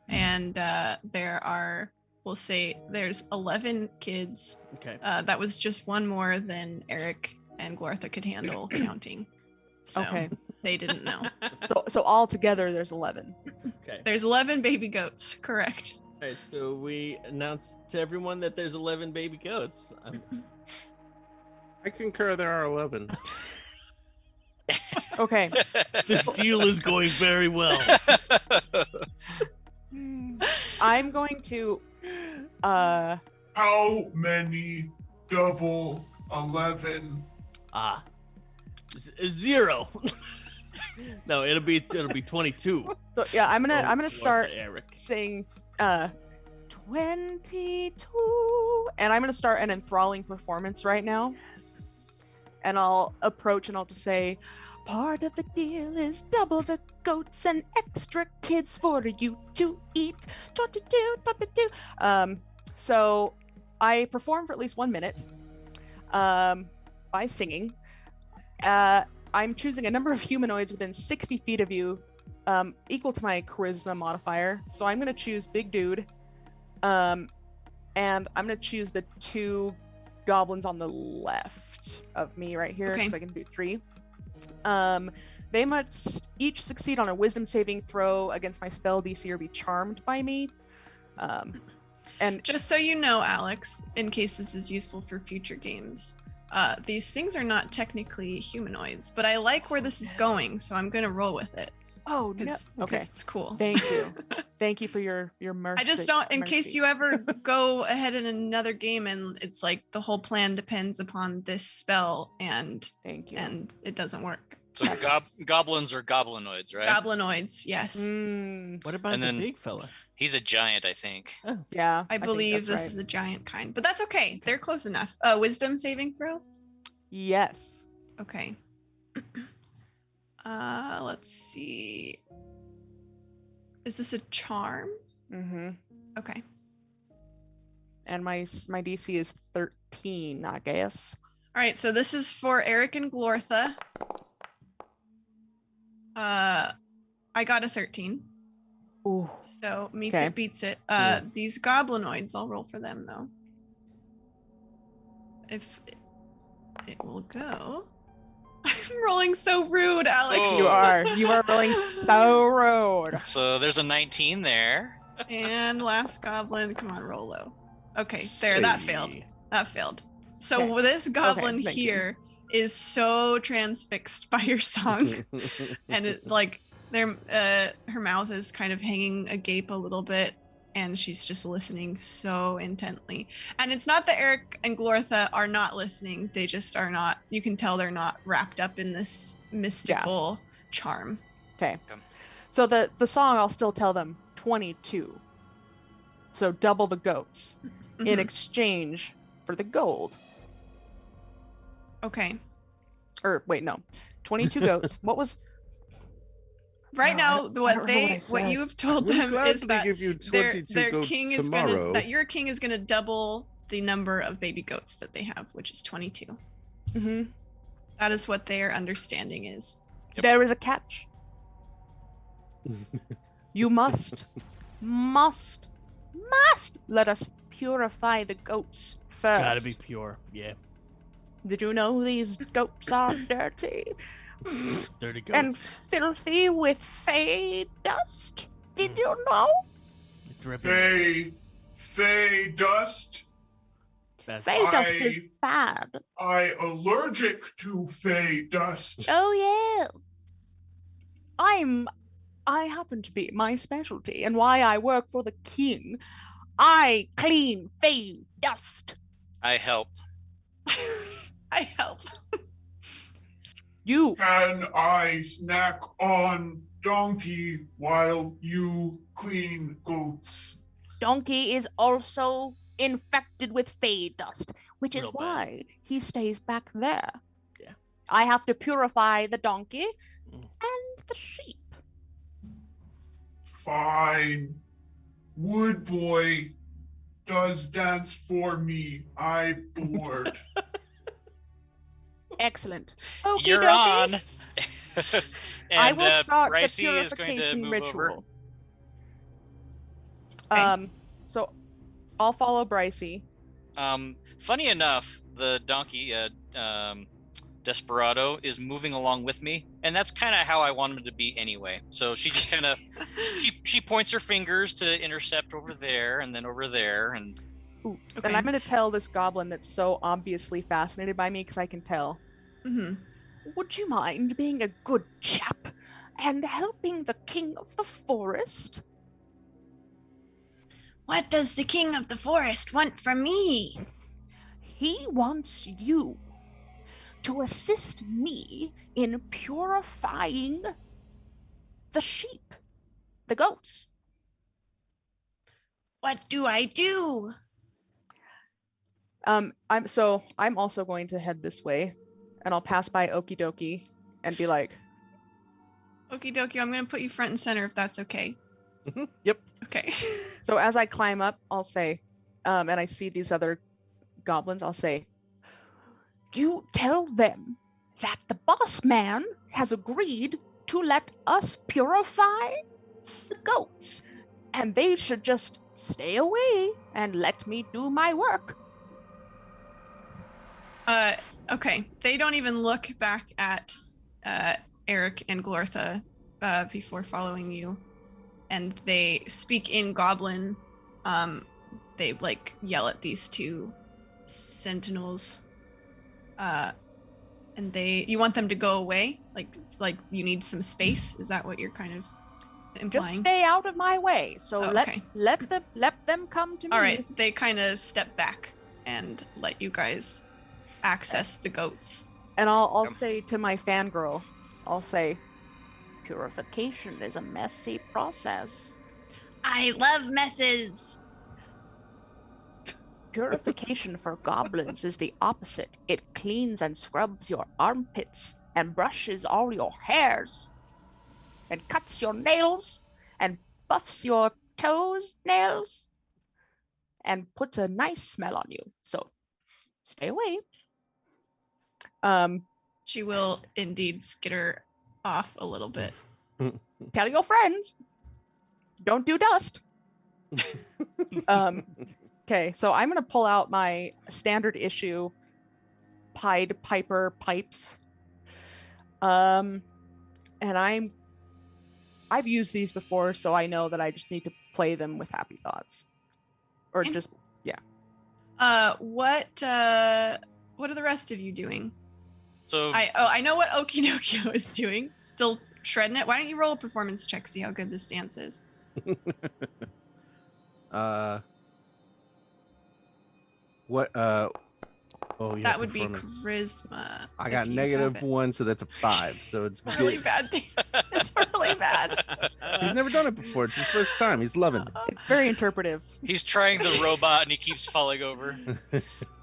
and there are, we'll say, there's 11 kids. Okay. That was just one more than Eric and Glortha could handle counting. So Okay. they didn't know. So all together, there's 11. Okay. There's 11 baby goats, correct. All right. So we announced to everyone that there's 11 baby goats. I concur there are 11. Okay. This deal is going very well. I'm going to How many double 11? 0. No, it'll be 22. so yeah, I'm gonna Oh, start Eric. saying 22, and I'm gonna start an enthralling performance right now. And I'll approach and I'll just say, part of the deal is double the goats and extra kids for you to eat. So I perform for at least 1 minute by singing. I'm choosing a number of humanoids within 60 feet of you, equal to my charisma modifier. So I'm going to choose Big Dude, and I'm going to choose the 2 goblins on the left of me right here, because Okay. I can do 3. They must each succeed on a wisdom saving throw against my spell DC or be charmed by me. And Just so you know, Alex, in case this is useful for future games, these things are not technically humanoids, but I like where this is going, so I'm going to roll with it. oh no, Because okay. it's cool. Thank you, thank you for your mercy. I just don't, in case mercy. you ever go ahead in another game and it's like the whole plan depends upon this spell and Thank you. it doesn't work. So goblins are goblinoids, right? Goblinoids, yes. What about And the then- big fella? He's a giant, I think. Yeah, I think believe that's this right. is a giant kind, but that's okay. They're close enough. Wisdom saving throw? Yes. Okay. Let's see. Is this a charm? Mm-hmm. Okay. And my DC is 13, I guess. All right, so this is for Eric and Glortha. I got a 13. Ooh. So meets Okay. it, beats it. Yeah. These goblinoids, I'll roll for them though. If it will go. I'm rolling so rude, Alex. Oh. You are rolling so rude. So there's a 19 there. And last goblin, come on, roll low. Okay, there, that failed. That failed. So Okay. this goblin thank here is so transfixed by your song, and it like her mouth is kind of hanging agape a little bit, and she's just listening so intently. And it's not that Eric and Glortha are not listening; they just are not. You can tell they're not wrapped up in this mystical charm. Okay. So the song, I'll still tell them 22. So double the goats in Mhm. exchange for the gold. Okay. Or wait, no, 22 goats. What was? Right Oh, now, I don't know what I what said. you have told We'll them is gladly that give you their 22 goats king is tomorrow. that your king is gonna double the number of baby goats that they have, which is 22. Mm-hmm. That is what their understanding is. Yep. There is a catch. You must let us purify the goats first. Gotta be pure. Yeah. Did you know these goats are dirty Dirty goats. and filthy with fey dust? Did you know? Dripping. Fey dust. That's Fey dust is I- bad. I allergic to fey dust. Oh yes. I happen to be my specialty, and why I work for the king. I clean fey dust. I help. I help. You Can I snack on donkey while you clean goats? donkey is also infected with fey dust, which is Real bad. why he stays back there. Yeah. I have to purify the donkey Mm. and the sheep. Fine. Wood boy does dance for me. I bored. Excellent. Okie You're dokie. on. And I will start the Brycey is going to purification move ritual. over. So I'll follow Brycey. Funny enough, the donkey, Desperado, is moving along with me, and that's kind of how I want him to be anyway. So she just kind of she points her fingers to intercept over there and then over there, and Ooh, Okay. And I'm going to tell this goblin that's so obviously fascinated by me, because I can tell. Mm-hmm. Would you mind being a good chap and helping the king of the forest? What does the king of the forest want from me? He wants you to assist me in purifying the sheep, the goats. What do I do? I'm also going to head this way, and I'll pass by Okie Dokie and be like, Okie dokie, I'm gonna put you front and center if that's okay. Yep. Okay. so as I climb up, I'll say, and I see these other goblins, I'll say, you tell them that the boss man has agreed to let us purify the goats, and they should just stay away and let me do my work. Okay. They don't even look back at Eric and Glortha before following you, and they speak in Goblin. They like yell at these two sentinels, and you want them to go away, like you need some space. Is that what you're kind of Just implying? stay out of my way. So Oh, let okay. let them come to me. All right. They kind of step back and let you guys access the goats. And I'll Yep. say to my fangirl, I'll say, purification is a messy process. I love messes. Purification for goblins is the opposite. It cleans and scrubs your armpits and brushes all your hairs and cuts your nails and buffs your toes, nails, and puts a nice smell on you. So stay away. She will indeed skitter off a little bit. Tell your friends. Don't do dust. Okay, so I'm gonna pull out my standard issue Pied Piper pipes. And I've used these before, so I know that I just need to play them with happy thoughts. Or And- just What are the rest of you doing? So I know what Okidokyo is doing. Still shredding it. Why don't you roll a performance check, see how good this dance is? What? Oh yeah. That would be performance. charisma. I if got you have negative it. 1, so that's a 5. So it's It's really good. bad. It's really bad. He's never done it before. It's his first time. He's loving it. it's very interpretive. he's trying the robot and he keeps falling over.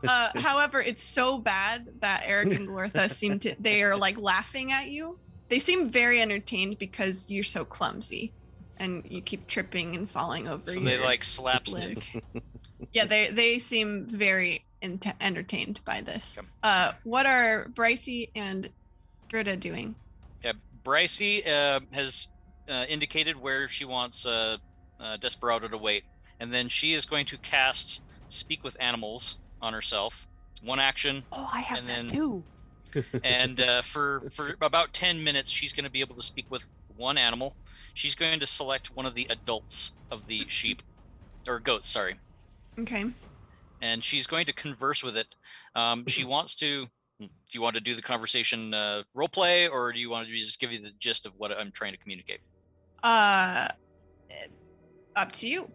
However, it's so bad that Eric and Glortha they are like laughing at you. They seem very entertained because you're so clumsy and you keep tripping and falling over. So your they like slapstick. limbs. Yeah, they seem very entertained by this. What are Brycey and Drita doing? Yeah, Brycey has indicated where she wants Desperado to wait, and then she is going to cast Speak with Animals on herself. One action, Oh, I have And that then- too. and for about 10 minutes, she's going to be able to speak with one animal. She's going to select one of the adults of the sheep, or goats, sorry, Okay. and she's going to converse with it. She wants to. Do you want to do the conversation role play, or do you want to just give you the gist of what I'm trying to communicate? Up to you.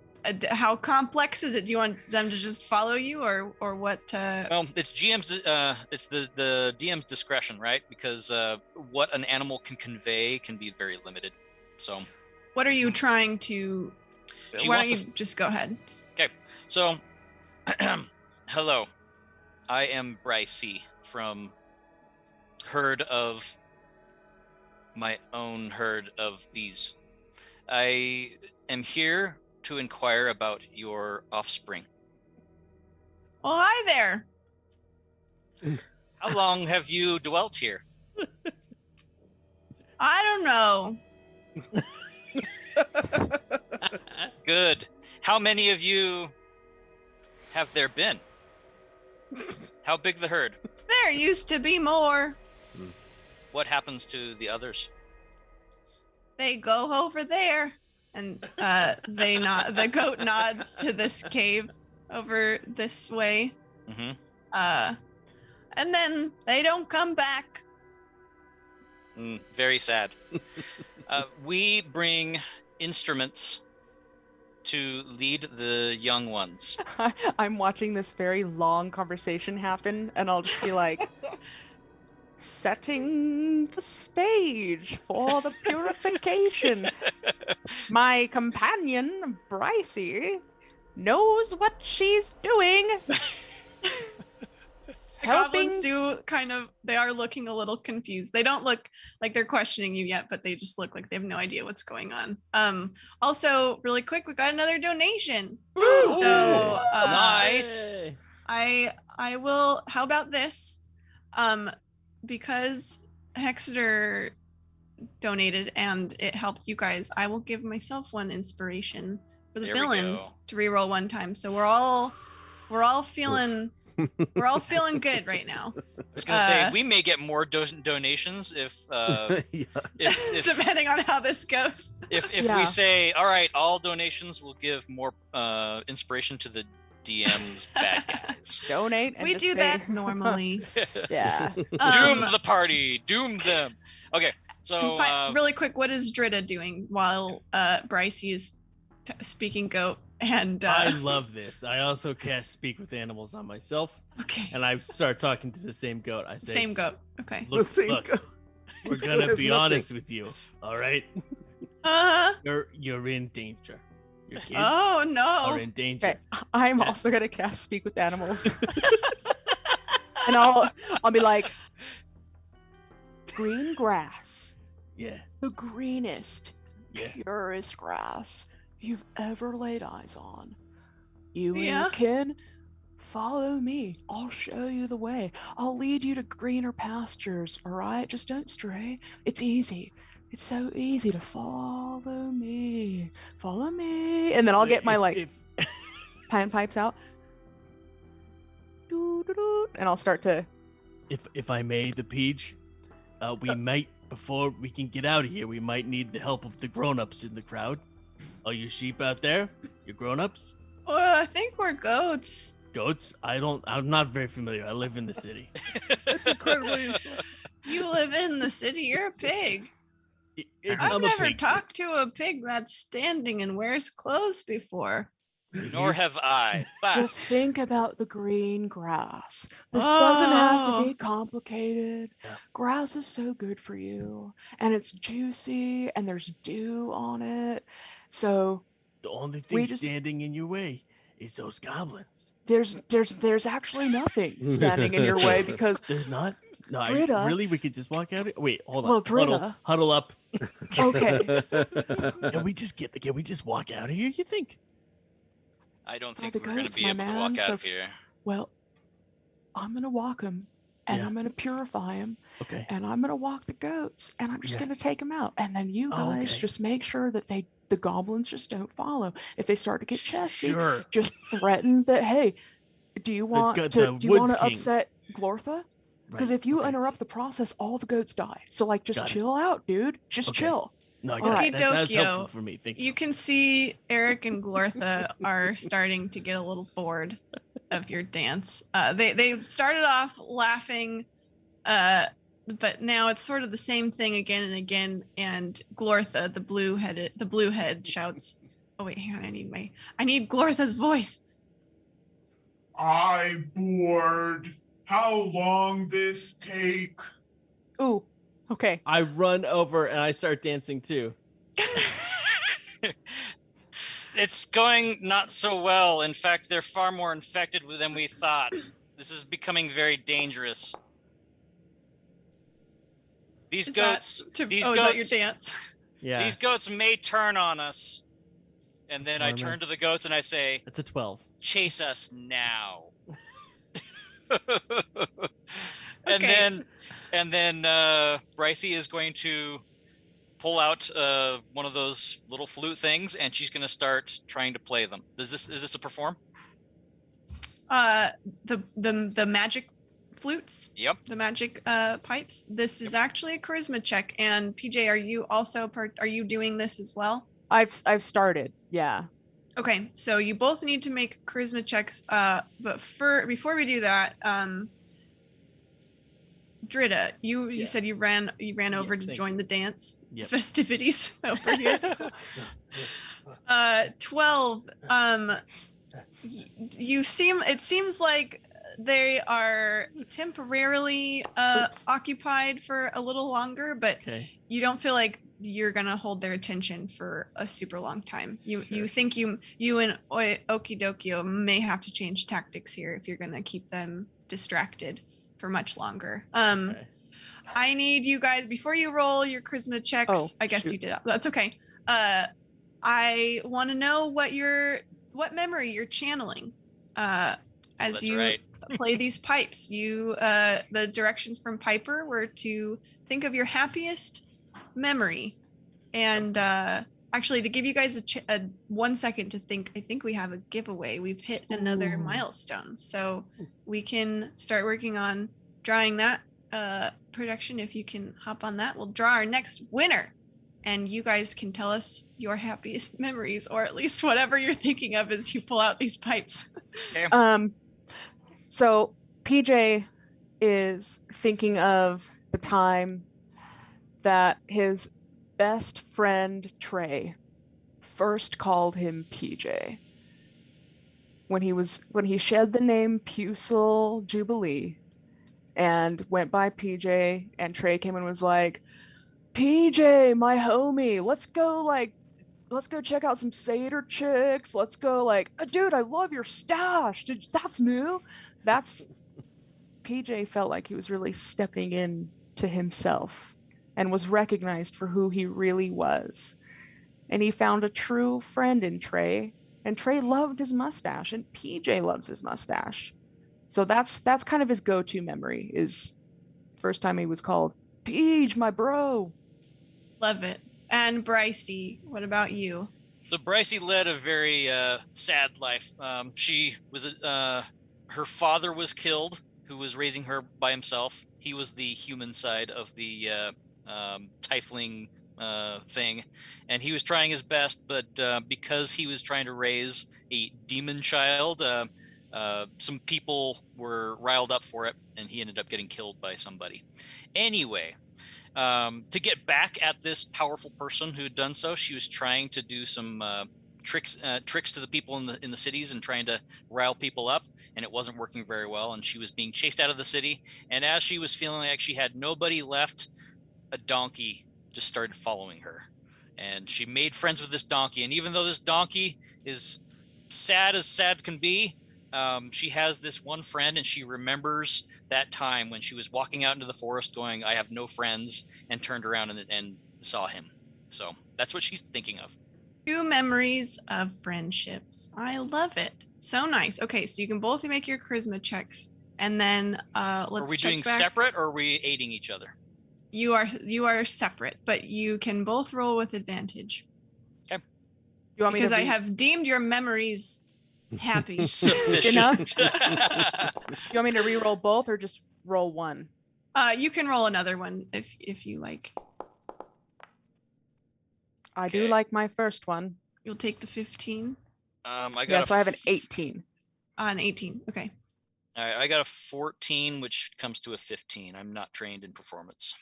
How complex is it? Do you want them to just follow you, or what? Well, it's GM's. It's the DM's discretion, right? Because what an animal can convey can be very limited. So, What are you trying to? She Why wants don't to you just go ahead? so, hello, I am Brycey from herd of my own herd of these. I am here to inquire about your offspring. Oh, hi there. How long have you dwelt here? I don't know. Good. How many of you have there been? How big the herd? There used to be more. What happens to the others? They go over there, and the goat nods to this cave over this way. Mm-hmm. And then they don't come back. Very sad. We bring instruments to lead the young ones. I'm watching this very long conversation happen, and I'll just be like, setting the stage for the purification. My companion, Brycey, knows what she's doing. The goblins they are looking a little confused. They don't look like they're questioning you yet, but they just look like they have no idea what's going on. Also, really quick, we got another donation. So, Nice. Hey. I will. How about this? Because Hexeter donated and it helped you guys, I will give myself one inspiration for the There we villains go. to reroll one time. So we're all feeling good right now. I was gonna say we may get more donations if Yeah. if Depending on how this goes. if Yeah. we say, all right, all donations will give more inspiration to the DM's bad guys. Donate. And We just do say- that normally. Yeah. Doom the party, doom them. Okay, so Really quick, what is Drita doing while Brycey is speaking goat and I love this. I also cast Speak with Animals on myself, okay, and I start talking to the same goat. I say, same goat. Okay. Look, The same look, go- we're Still gonna has be nothing. honest with you, all right? Uh, You're in danger. Your kids Oh are no. in danger. Okay, I'm Yeah. also gonna cast Speak with Animals, and I'll be like, green grass, Yeah. the greenest, Yeah. purest grass you've ever laid eyes on. You and Yeah. your kin, follow me. I'll show you the way. I'll lead you to greener pastures, all right? Just don't stray. It's easy. It's so easy to follow me. Follow me. And then I'll get my if panpipes out. Doo-doo-doo, and I'll start to. if I may, the Peach, we might, before we can get out of here, we might need the help of the grown-ups in the crowd. Are you sheep out there? You grown-ups? I think we're goats. Goats? I'm not very familiar. I live in the city. That's incredibly insulting. You live in the city. You're a pig. I've I'm a never pixie. talked to a pig that's standing and wears clothes before. Nor have I. But Just think about the green grass. This doesn't have to Oh. be complicated. Yeah. Grass is so good for you, and it's juicy, and there's dew on it. So The only We thing just- standing in your way is those goblins. there's actually nothing standing in your way because There's not? No, Drita- really? We could just walk out? Wait, hold on. Well, Drita- Huddle up. okay, Can we just walk out of here, you think? I don't By think the we're going to goats, be my able to man, walk out so of here. well, I'm gonna walk them, and Yeah. I'm gonna purify them, Okay. and I'm gonna walk the goats, and I'm just Yeah. gonna take them out, and then you Oh, guys okay. just make sure that the goblins just don't follow. If they start to get chesty, Sure. just threaten that. Hey, do you want got to the Woods King. upset Glortha? Because Right, if you okay. interrupt the process, all the goats die. So like, just Got it. chill out, dude. Just Okay. chill. No, I All got right. it. That's helpful Okey-dokey. for me. Thank You you. can see Eric and Glortha are starting to get a little bored of your dance. They started off laughing, but now it's sort of the same thing again and again. And Glortha, the blue head, shouts, "Oh wait, hang on, I need Glortha's voice." I bored. How long this take? Ooh. Okay. I run over and I start dancing too. It's going not so well. In fact, they're far more infected than we thought. This is becoming very dangerous. These Is goats, that these is that your goats, dance? Yeah. these goats may turn on us. And then I turn to Performance. the goats and I say, That's a 12. "Chase us now." Okay. And then Brycey is going to pull out one of those little flute things, and she's going to start trying to play them. Is this a perform? The magic flutes, Yep. the magic pipes. This is actually a charisma check. And PJ, are you also are you doing this as well? I've started. Yeah. Okay, so you both need to make charisma checks. But before we do that, Drita, you Yeah. said you ran over Yes, to thank join you. the dance Yep. festivities over here. 12. It seems like they are temporarily Oops. occupied for a little longer, but Okay. you don't feel like you're gonna hold their attention for a super long time. You Sure. think you and Okidokio may have to change tactics here if you're gonna keep them distracted for much longer. Okay. I need you guys before you roll your charisma checks. Oh, I guess shoot. you did. That's okay. I want to know what memory you're channeling as That's you right. play these pipes. You the directions from Piper were to think of your happiest memory, and actually to give you guys a 1 second to think. I think we have a giveaway. We've hit another Ooh. milestone, so we can start working on drawing that production. If you can hop on that, we'll draw our next winner, and you guys can tell us your happiest memories, or at least whatever you're thinking of as you pull out these pipes. So PJ is thinking of the time that his best friend Trey first called him PJ. When he shed the name Pucil Jubilee and went by PJ, and Trey came and was like, "PJ, my homie, let's go like check out some satyr chicks. Let's go like, dude, I love your stash. That's new. That's PJ felt like he was really stepping in to himself and was recognized for who he really was. And he found a true friend in Trey, and Trey loved his mustache, and PJ loves his mustache. So that's kind of his go-to memory, is first time he was called Peach, my bro. Love it. And Brycey, what about you? So Brycey led a very sad life. She was her father was killed, who was raising her by himself. He was the human side of the tiefling thing, and he was trying his best, but because he was trying to raise a demon child, some people were riled up for it, and he ended up getting killed by somebody. Anyway, to get back at this powerful person who had done so, she was trying to do some tricks to the people in the cities and trying to rile people up, and it wasn't working very well, and she was being chased out of the city. And as she was feeling like she had nobody left, a donkey just started following her, and she made friends with this donkey. And even though this donkey is sad as sad can be, she has this one friend, and she remembers that time when she was walking out into the forest going, I have no friends, and turned around and saw him. So that's what she's thinking of. 2 memories of friendships. I love it. So nice. Okay, so you can both make your charisma checks, and then let's Are we check doing back. separate, or are we aiding each other? You are separate, but you can both roll with advantage. Okay. You want me Because to I have deemed your memories happy. Sufficient. You want me to re-roll both or just roll one? You can roll another one if you like. I do Okay. like my first one. You'll take the 15. I got Yeah, so I have an 18. An 18. Okay. All right, I got a 14, which comes to a 15. I'm not trained in performance.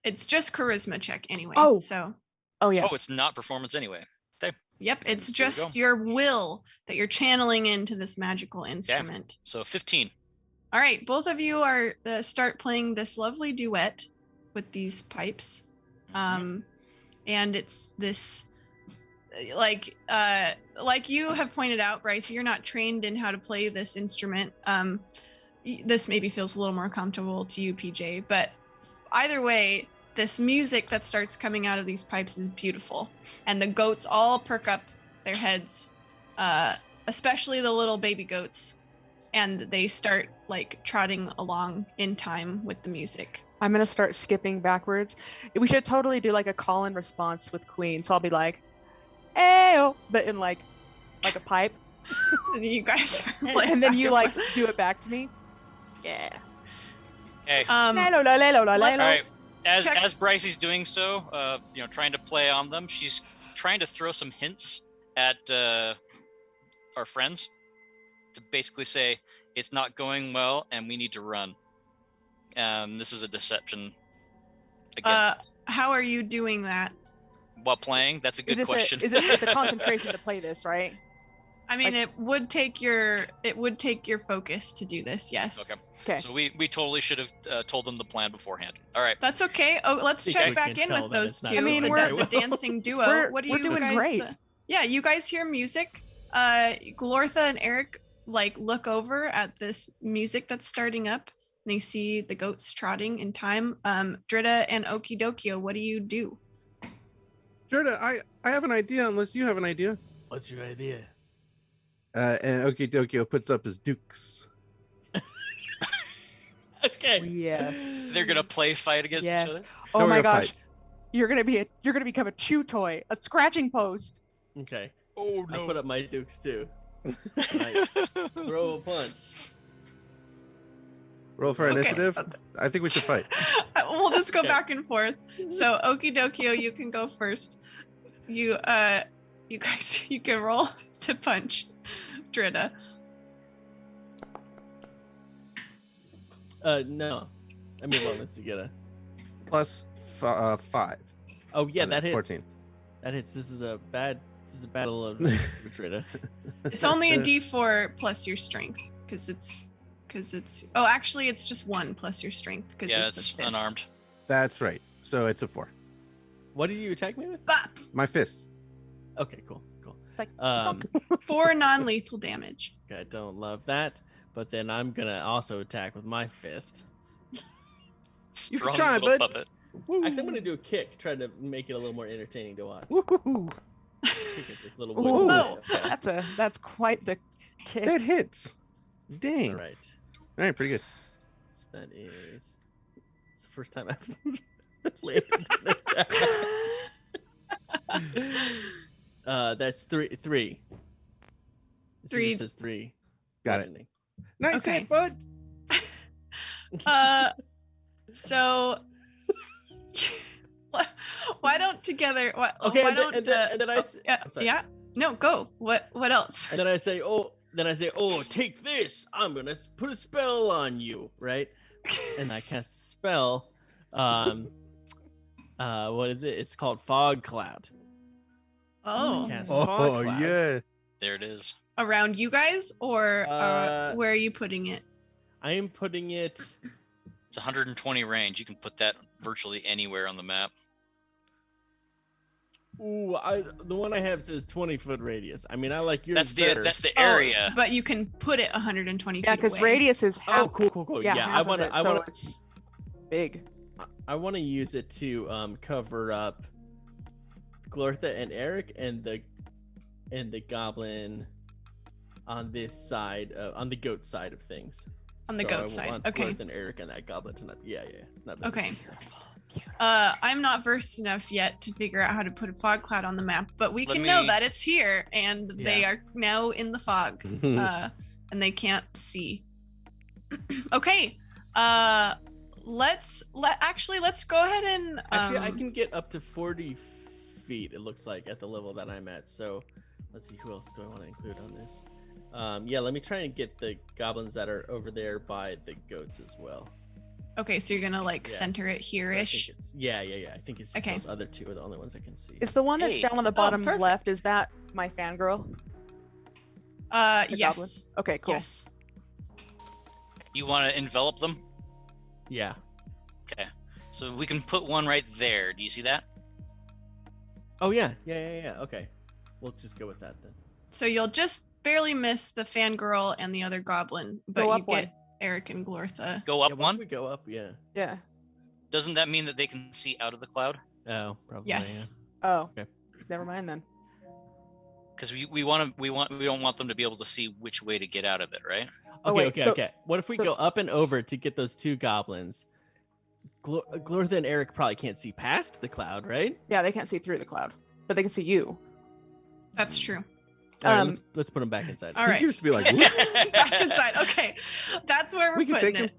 It's just charisma check anyway. Oh. So Oh yeah. Oh, it's not performance anyway. yep, it's There we just go. your will that you're channeling into this magical instrument. So 15. All right, both of you are start playing this lovely duet with these pipes. And it's this like you have pointed out, Bryce, you're not trained in how to play this instrument. This maybe feels a little more comfortable to you, PJ, but either way, this music that starts coming out of these pipes is beautiful, and the goats all perk up their heads, especially the little baby goats, and they start like trotting along in time with the music. I'm gonna start skipping backwards. We should totally do like a call and response with Queen. So I'll be like, "Ayo," but in like a pipe, And you guys are and then you like do it back to me. Yeah. Hey. um Lelo, la, lelo, la, let's- All lelo. right. As check- as Brycey's doing so, trying to play on them, she's trying to throw some hints at our friends to basically say it's not going well and we need to run. This is a deception against how are you doing that? while playing. That's a good question. It's a concentration to play this, right? I mean, it would take your focus to do this. Yes. Okay. Okay. So we totally should have told them the plan beforehand. All right. That's okay. Oh, let's think check we back can in tell with that those it's not two. I mean, the, we're- the dancing duo. What do we're you doing guys? great. Yeah, you guys hear music. Glortha and Eric like look over at this music that's starting up. And they see the goats trotting in time. Drita and Okidokio, what do you do? Jordan, I have an idea unless you have an idea. What's your idea? And Okidokio puts up his dukes. Okay. Yes. They're gonna play fight against Yes. each other. Oh Go my real gosh. fight. You're gonna become a chew toy, a scratching post. Okay. Oh I put up my dukes too. Right. Throw a punch. Roll for Okay. initiative. I think we should fight. We'll just go Okay. back and forth. So Okidokio, you can go first. You guys, you can roll to punch Drita. No. I mean bonus to get a. Plus 5. Oh yeah, And that then hits. 14. That hits. This is a battle of Madrid. It's only a D4 plus your strength because it's. Oh, actually, it's just 1 plus your strength because Yeah, it's a it's fist. That's right. So it's a 4. What did you attack me with? Bop. My fist. Okay, cool. It's like, For non-lethal damage. I don't love that, but then I'm gonna also attack with my fist. Strong try, little bud. puppet. Woo. Actually, I'm gonna do a kick, try to make it a little more entertaining to watch. Woo-hoo-hoo. Kick at this little Ooh, wood. Oh. Okay. that's quite the kick. That hits. Dang. All right. All right, pretty good. So that is. It's the first time I've landed an attack. That's three. It Three. says 3. Got it. bludgeoning. Nice Okay. hit, bud. So why don't together? Okay, Why and don't? then I. Yeah. I'm sorry. Yeah. No, go. What else? And then I say, oh, take this. I'm gonna put a spell on you, right? And I cast a spell. What is it? It's called Fog Cloud. Oh, Cast Fog Cloud. yeah. There it is. around you guys, or where are you putting it? I am putting it. It's 120 range. You can put that virtually anywhere on the map. Ooh, the one I have says 20-foot radius. I mean, I like yours That's better. the area. Oh, but you can put it 120 Yeah, feet because away. radius is half. Oh, cool. Yeah, half I of it, so it's big. want to use it to cover up Glortha and Eric and the goblin on this side, on the goat side of things. On the So goat I side, want okay. Glortha and Eric and that goblin to not. Yeah. Not Okay. notice this stuff. I'm not versed enough yet to figure out how to put a fog cloud on the map, but we Let can know me- that it's here, and they Yeah. are now in the fog, and they can't see. Okay, let's go ahead and Actually, I can get up to 40 feet. It looks like at the level that I'm at. So, let's see, who else do I want to include on this? Yeah, let me try and get the goblins that are over there by the goats as well. Okay, so you're gonna Yeah. center it So I here-ish. think it's, yeah. I think it's just Okay. those other two are the only ones I can see. Is the one that's Hey. down on the Oh, bottom perfect. left? Is that my fangirl? The Yes. goblin? Okay, cool. Yes. You want to envelop them? Yeah. Okay. So we can put one right there. Do you see that? Oh yeah. Okay, we'll just go with that then. So you'll just barely miss the fangirl and the other goblin, but Go you up one. get Eric and Glortha. Go Yeah, up once one. we go up, yeah. Yeah. Doesn't that mean that they can see out of the cloud? Oh, probably. Yes. Oh. Okay. Never mind then. Because we don't want them to be able to see which way to get out of it, right? Yeah. Oh, Okay, wait, okay. What if we so- go up and over to get those two goblins? Glortha and Eric probably can't see past the cloud, right? Yeah, they can't see through the cloud, but they can see you. That's true. All right, Um, let's put them back inside. All right. He used to be like, "Whoops." Back inside. Okay, that's where we're We can putting take it.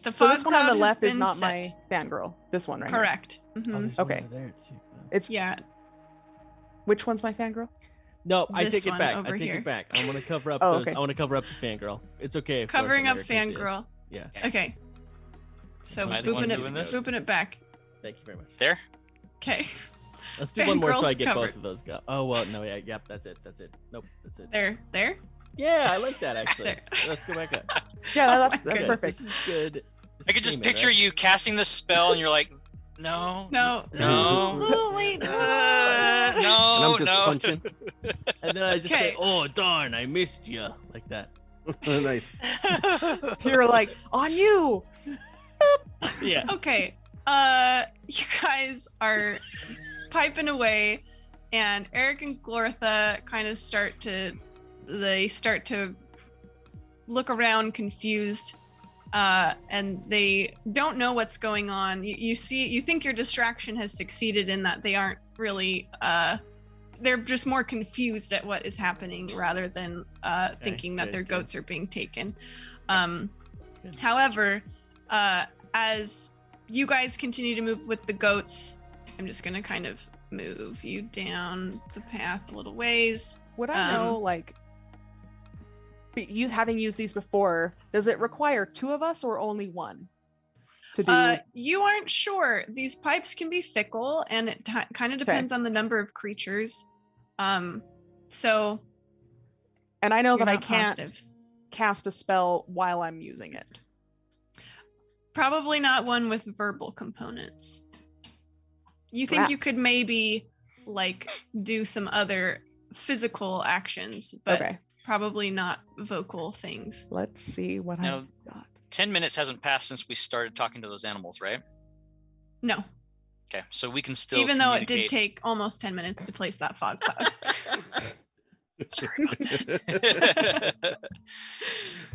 The So fog this one on cloud the has left is been not set. my fangirl. This one right here. Correct. Oh, Mhm. there's one Okay. over there too. It's Yeah. which one's my fangirl? No, I This take it one back. over I take here. it back. I want to cover up Oh, those. okay. I want to cover up the fangirl. It's okay. If Glortha Covering and up Eric can see us. fangirl. Yeah. Okay. So Am I the one booping doing this? it back. Thank you very much. There. Okay. Let's do one more so I Fangirl's get both covered. of those. Oh well, no, yeah, yep, that's it. Nope, that's it. There. Yeah, I like that actually. There. Let's go back up. Yeah, Oh that's, my that's Good. perfect. This is good. I could just picture you casting the spell, and you're like, no, No. No. Oh, wait. no, And I'm just no. punching. And then I just say, Okay. "Oh darn, I missed you," like that. Nice. You're like on you. Yeah. Okay. You guys are piping away, and Eric and Glortha kind of start to look around confused, and they don't know what's going on. You think your distraction has succeeded in that they aren't really they're just more confused at what is happening rather than thinking that good, their good. goats are being taken. Good. However, as you guys continue to move with the goats, I'm just gonna kind of move you down the path a little ways. Would I know, like, you having used these before, does it require two of us or only one to do? You aren't sure. These pipes can be fickle, and it kind of depends on the number of creatures. So And I know you're that I not can't positive. cast a spell while I'm using it. Probably not one with verbal components. You think Crap. you could maybe like do some other physical actions, but Okay. probably not vocal things. Let's see what Now, I've got. 10 minutes hasn't passed since we started talking to those animals, right? No, Okay, so we can still even though it did communicate. take almost 10 minutes to place that fog cloud. Sorry about that.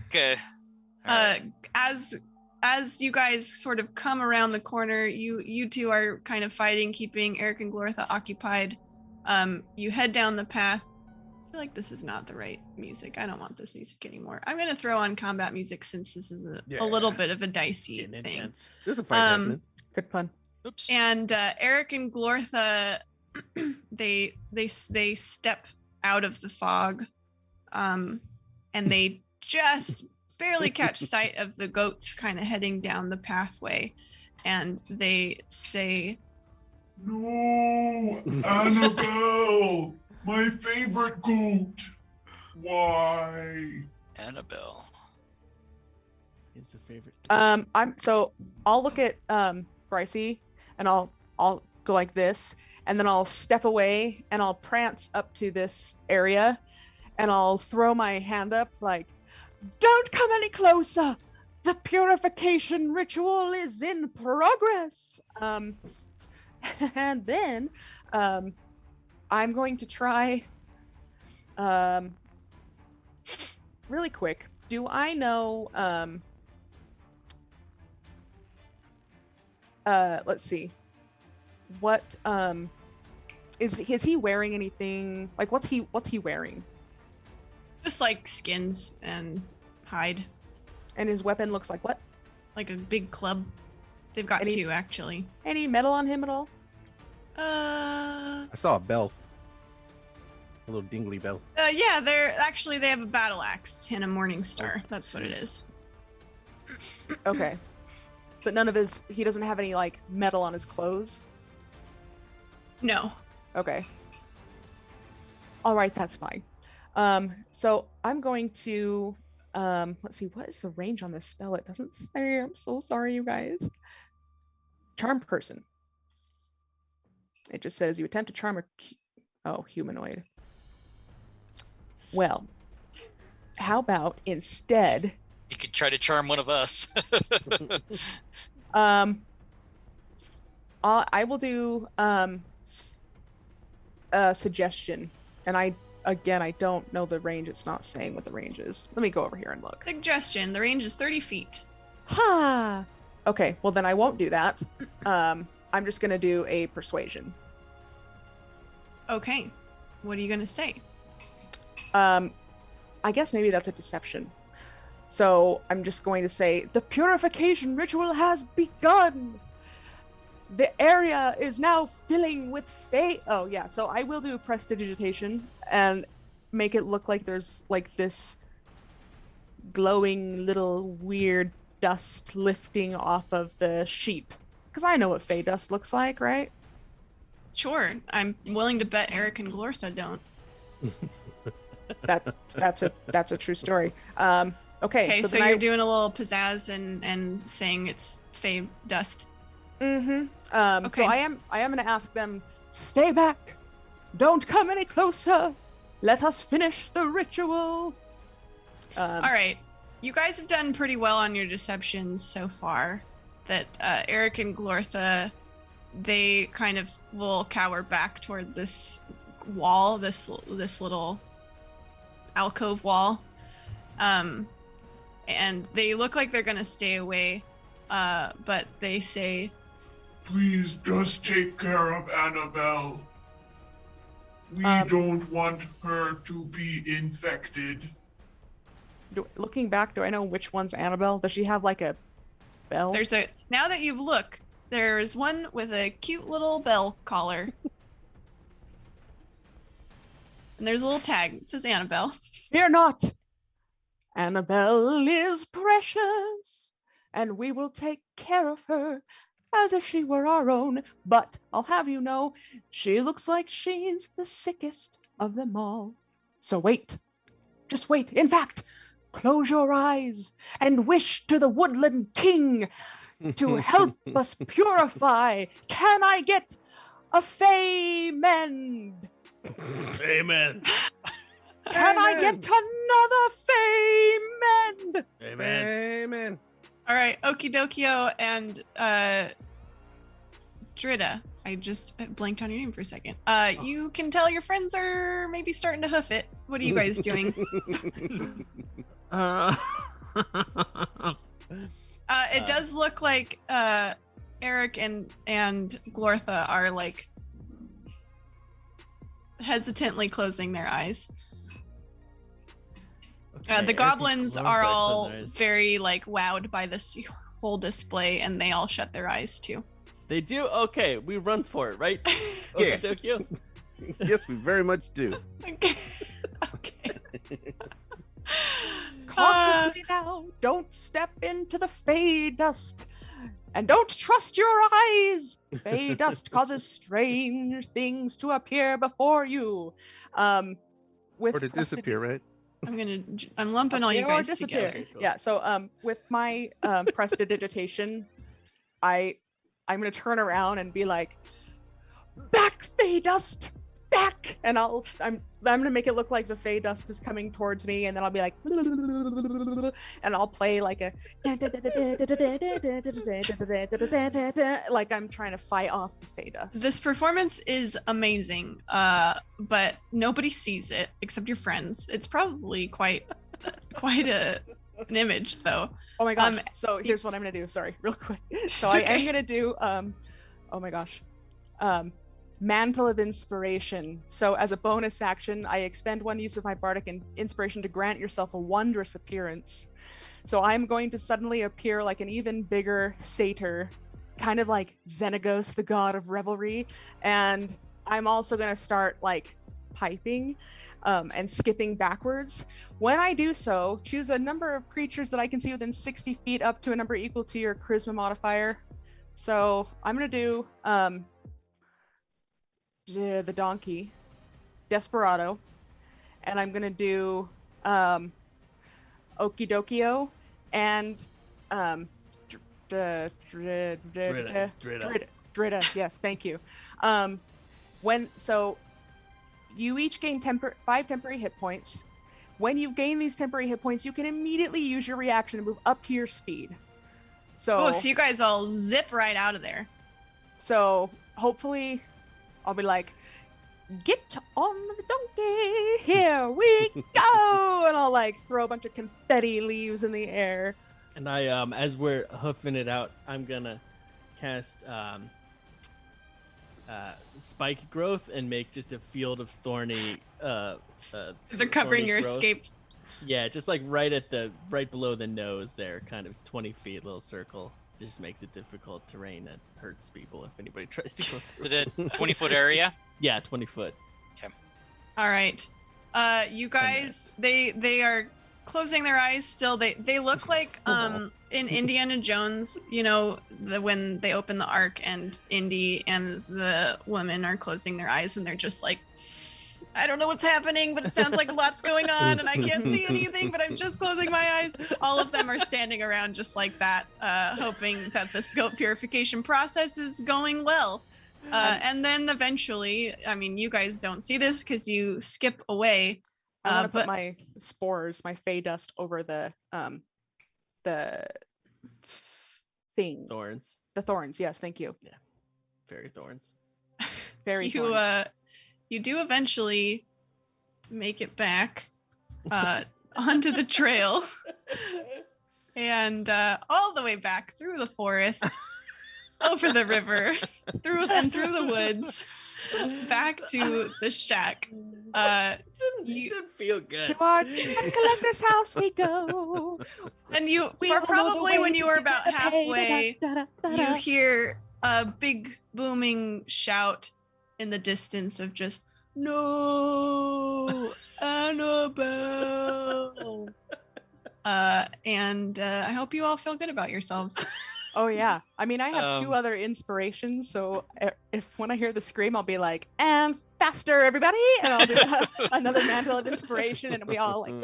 Okay. All right. As you guys sort of come around the corner, you two are kind of fighting, keeping Eric and Glortha occupied. You head down the path. I feel like this is not the right music. I don't want this music anymore. I'm gonna throw on combat music since this is a little bit of a dicey Getting thing. intense. There's a fight happening. Good pun. Oops. And Eric and Glortha, they step out of the fog, and they just barely catch sight of the goats kind of heading down the pathway, and they say, No, Annabelle, my favorite goat. Why? Annabelle. It's a favorite. I'll look at Brycey, and I'll go like this, and then I'll step away and I'll prance up to this area, and I'll throw my hand up like, "Don't come any closer. The purification ritual is in progress." And then I'm going to try really quick. Do I know let's see. What is he wearing anything? Like what's he wearing? just like skins and hide, And his weapon looks like what? like a big club. They've got Any- two actually. Any metal on him at all? I saw a bell. A little dingly bell. Yeah, they have a battle axe and a morning star. That's what it is. Okay. But none of he doesn't have any like metal on his clothes? No. Okay. All right, that's fine. So I'm going to let's see, what is the range on this spell? It doesn't say. I'm so sorry, you guys. Charm person. It just says you attempt to charm a humanoid. Well, how about instead You could try to charm one of us. I will do a suggestion, and I don't know the range. It's not saying what the range is. Let me go over here and look. Suggestion: the range is 30 feet. Ha! Okay, well then I won't do that. I'm just gonna do a persuasion. Okay. What are you gonna say? I guess maybe that's a deception. So I'm just going to say the purification ritual has begun. The area is now filling with fate. Oh yeah, so I will do prestidigitation and make it look like there's like this glowing little weird dust lifting off of the sheep. Because I know what fey dust looks like, right? Sure. I'm willing to bet Eric and Glortha don't. That's a true story. Okay, Okay, so then you're doing a little pizzazz and saying it's fey dust. Mm-hmm. Okay. So I am gonna ask them, stay back, don't come any closer, let us finish the ritual. All right. You guys have done pretty well on your deceptions so far. That Eric and Glortha, they kind of will cower back toward this wall, this little alcove wall, and they look like they're gonna stay away, but they say, Please just take care of Annabelle. We don't want her to be infected. Looking back, do I know which one's Annabelle? Does she have like a bell? now that you've looked, there's one with a cute little bell collar. And there's a little tag that says Annabelle. Fear not, Annabelle is precious, and we will take care of her as if she were our own. But I'll have you know, she looks like she's the sickest of them all. So wait, just wait. In fact, close your eyes and wish to the woodland king to help us purify. Can I get a fey mend. Amen. Can I get another fey mend? Amen. Amen. All right, Okidokio and Drida. I just blanked on your name for a second. You can tell your friends are maybe starting to hoof it. What are you guys doing? It does look like Eric and Glortha are like hesitantly closing their eyes. Okay, The goblins Glortha are closing all their eyes. very like wowed by this whole display, and they all shut their eyes too. They do? Okay, we run for it, right? Yeah. Okidokyo? Yes, we very much do. Okay. Okay. Cautiously now, don't step into the fey dust. And don't trust your eyes. Fey dust causes strange things to appear before you. With Or to disappear, right? I'm lumping all you appear or guys disappear. together. Okay, cool. Yeah, so with my prestidigitation, I'm gonna turn around and be like, back, fey dust, back, and I'm gonna make it look like the fey dust is coming towards me, and then I'll be like, and I'll play like a like I'm trying to fight off the fey dust. This performance is amazing, but nobody sees it except your friends. It's probably quite an image, though. Oh my gosh. So here's what I'm gonna do. Sorry, real quick. So I am gonna do oh my gosh. Mantle of Inspiration. So as a bonus action, I expend one use of my bardic inspiration to grant yourself a wondrous appearance. So I'm going to suddenly appear like an even bigger satyr, kind of like Xenagos, the god of revelry, and I'm also gonna start like piping and skipping backwards. When I do so, choose a number of creatures that I can see within 60 feet up to a number equal to your charisma modifier. So I'm gonna do the donkey, Desperado, and I'm gonna do Okidokio and Drida. Yes, thank you. So you each gain 5 temporary hit points. When you gain these temporary hit points, you can immediately use your reaction to move up to your speed. So you guys all zip right out of there. So hopefully I'll be like, get on the donkey, here we go! And I'll like throw a bunch of confetti leaves in the air. And I, as we're hoofing it out, I'm gonna cast spike growth and make just a field of thorny. They're covering thorny your growth. escape. Yeah, just like right below the nose there, kind of 20 feet, little circle. Just makes it difficult terrain that hurts people if anybody tries to go through. To the 20-foot area. Yeah, 20 foot. All right. You guys, they are closing their eyes still. They look like in Indiana Jones, you know, when they open the Ark and Indy and the women are closing their eyes and they're just like, I don't know what's happening, but it sounds like a lot's going on and I can't see anything, but I'm just closing my eyes. All of them are standing around just like that, hoping that the scope purification process is going well. And then eventually, I mean, you guys don't see this because you skip away. I want to but put my spores, my fey dust, over the thing. Thorns. The thorns, yes, thank you. Fairy thorns. Fairy you thorns. you do eventually make it back onto the trail and all the way back through the forest, over the river, through the woods, back to the shack. It didn't feel good. To our collector's house we go. And you, We for all know the probably when way you to were get about the pay, halfway, da-da-da-da-da. you hear a big booming shout in the distance of just, no, Annabelle. And I hope you all feel good about yourselves. Oh yeah. I mean, I have 2 other inspirations, so if when I hear the scream, I'll be like, and faster, everybody, and I'll do another mantle of inspiration, and we all like.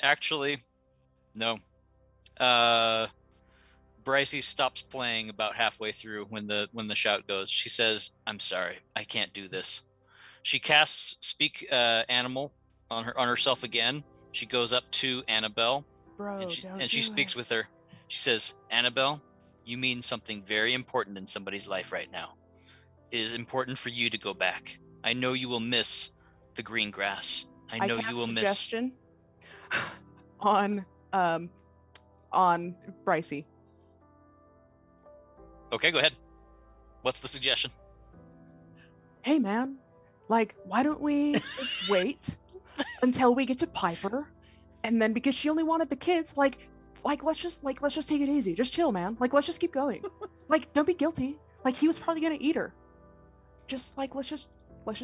Actually, no. Brycey stops playing about halfway through when the shout goes. She says, "I'm sorry, I can't do this." She casts Speak Animal on herself again. She goes up to Annabelle, Bro, and she speaks with her. She says, "Annabelle, you mean something very important in somebody's life right now. It is important for you to go back. I know you will miss the green grass. I know you will miss." Suggestion on Brycey. Okay, go ahead. What's the suggestion? Hey man, like why don't we just wait until we get to Piper, and then because she only wanted the kids, like let's just take it easy, just chill, man. Like let's just keep going. Like don't be guilty. Like he was probably gonna eat her. Just like let's just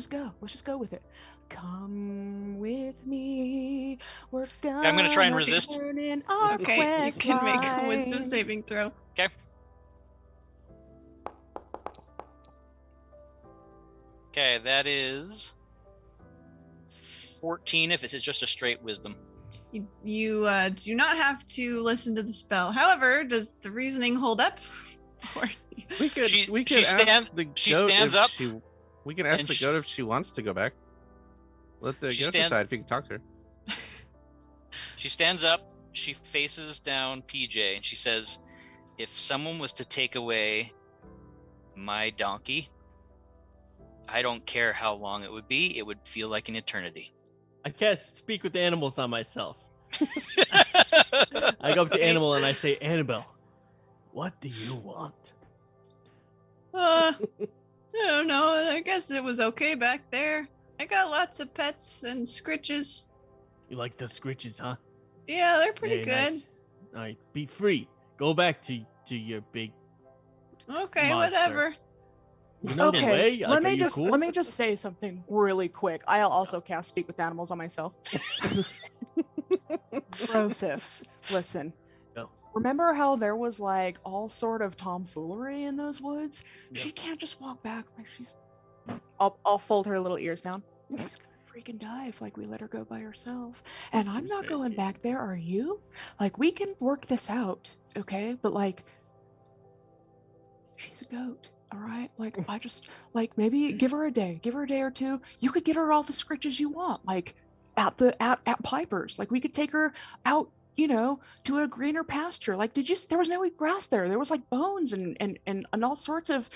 go with it. Come with me. We're gonna. I'm gonna try and resist. Okay, you can make a wisdom saving throw. Okay. Okay, that is 14 if it's just a straight wisdom. You do not have to listen to the spell. However, does the reasoning hold up? Or We could She ask the she goat stands if up, we can ask and the goat if she wants to go back. Let the goat decide if you can talk to her. She stands up, she faces down PJ, and she says, "If someone was to take away my donkey, I don't care how long it would be, it would feel like an eternity." I cast Speak with Animals on myself. I go up to Animal and I say, "Annabelle, what do you want?" I don't know. I guess it was okay back there. I got lots of pets and scritches. You like the scritches, huh? Yeah, they're pretty Very good. nice. All right, be free. Go back to your big. Okay, Monster. whatever. You know the way? let Like, are me you just cool? let me just say something really quick. I'll also cast Speak with Animals on myself. Brosifs, listen. Go. Remember how there was like all sort of tomfoolery in those woods? Yep. She can't just walk back like she's. I'll fold her little ears down. She's gonna freaking die if like we let her go by herself. And That I'm seems not fair going game. back there. Are you? Like we can work this out, okay? But like, she's a goat. All right, like I just like maybe give her a day or two. You could get her all the scritches you want, like at Piper's. Like we could take her out, to a greener pasture. Like there was no grass there. There was like bones and all sorts of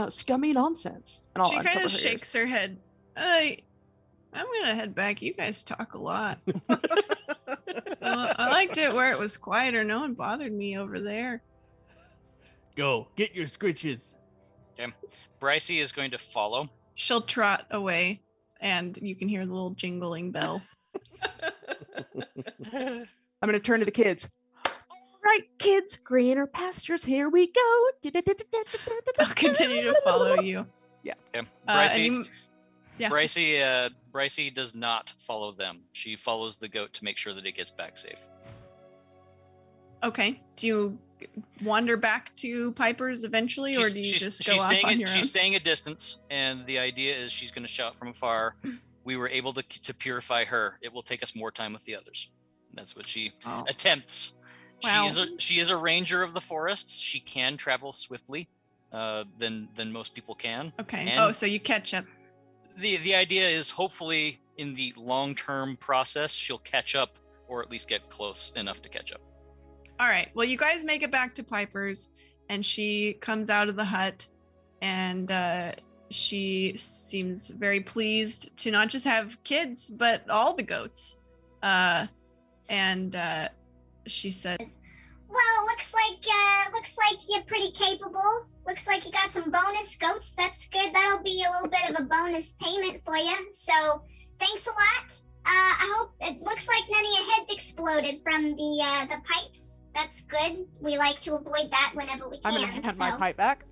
scummy nonsense. And I'll She kind uncover of her shakes ears. her head. I'm gonna head back. You guys talk a lot. I liked it where it was quieter. No one bothered me over there. Go get your scritches. Okay. Brycey is going to follow. She'll trot away, and you can hear the little jingling bell. I'm gonna turn to the kids. All right, kids, greener pastures. Here we go. I'll continue to follow you. Okay. And yeah. Brycey does not follow them. She follows the goat to make sure that it gets back safe. Okay. Do you wander back to Piper's eventually, or do you just go off on your own? She's staying a distance, and the idea is she's going to shout from afar. We were able to purify her. It will take us more time with the others. That's what she attempts. Wow. She is a ranger of the forests. She can travel swiftly than most people can. Okay. And so you catch up. The idea is hopefully in the long-term process, she'll catch up, or at least get close enough to catch up. All right. Well, you guys make it back to Piper's, and she comes out of the hut, and she seems very pleased to not just have kids, but all the goats. And she said, Well, looks like you're pretty capable. Looks like you got some bonus goats. That's good. That'll be a little bit of a bonus payment for you. So thanks a lot. I hope it looks like none of your heads exploded from the pipes. That's good. We like to avoid that whenever we can. I'm gonna hand my pipe back.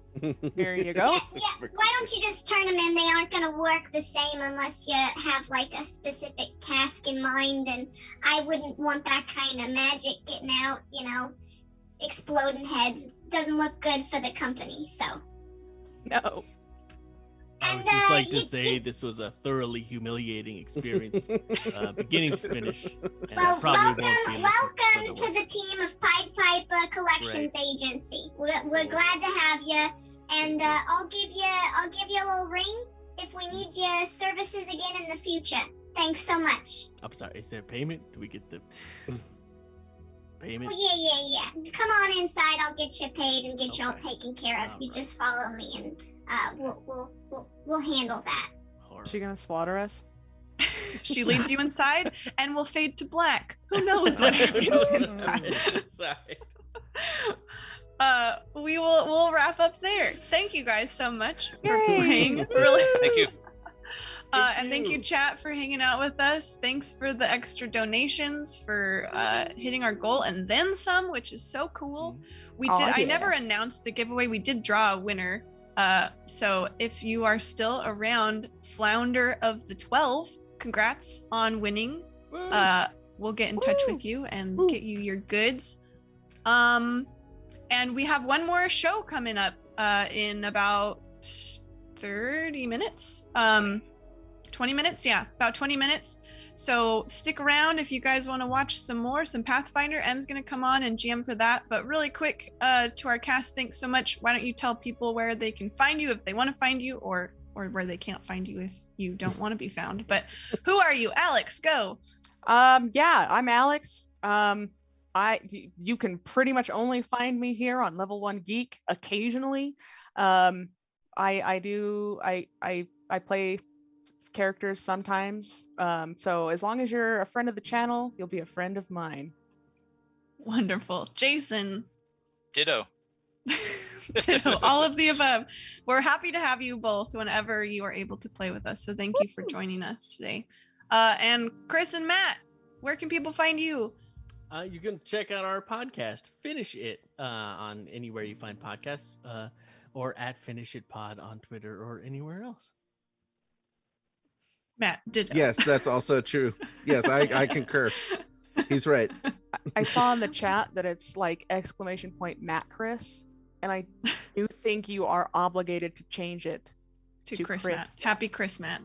There you go. Yeah. Why don't you just turn them in? They aren't gonna work the same unless you have like a specific task in mind, and I wouldn't want that kind of magic getting out. Exploding heads doesn't look good for the company. So. No. I would just like to say this was a thoroughly humiliating experience, beginning to finish. And Well, I probably won't be looking welcome for to the team of Pied Piper Collection. Corrections Agency. We're glad to have you, and I'll give you a little ring if we need your services again in the future. Thanks so much. I'm sorry. Is there payment? Do we get the payment? Oh, yeah. Come on inside. I'll get you paid and get you all taken care of. All You right. just follow me, and we'll handle that. Is she gonna slaughter us? She leads you inside, and we'll fade to black. Who knows what happens inside? We'll wrap up there. Thank you guys so much for Yay! playing. Really. Thank you. And thank you, chat, for hanging out with us. Thanks for the extra donations, for hitting our goal and then some, which is so cool. We Aw, did. I yeah. never announced the giveaway. We did draw a winner. So if you are still around, Flounder of the 12, congrats on winning. We'll get in touch with you and get you your goods. And we have one more show coming up in about 30 minutes. 20 minutes, yeah, about 20 minutes. So stick around if you guys want to watch some Pathfinder. M's gonna come on and GM for that. But really quick, to our cast, thanks so much. Why don't you tell people where they can find you if they want to find you, or where they can't find you if you don't want to be found. But who are you? Alex, go. Yeah, I'm Alex. You can pretty much only find me here on Level 1 Geek occasionally. I play characters sometimes. So as long as you're a friend of the channel, you'll be a friend of mine. Wonderful. Jason. Ditto. Ditto. All of the above. We're happy to have you both whenever you are able to play with us. So thank you for joining us today. And Chris and Matt, where can people find you? You can check out our podcast, Finish It, on anywhere you find podcasts, or at Finish It Pod on Twitter or anywhere else. Matt, ditto. Yes, that's also true. Yes, I concur. He's right. I saw in the chat that it's like ! Matt Chris, and I do think you are obligated to change it to Chris Matt. Happy Chris Matt.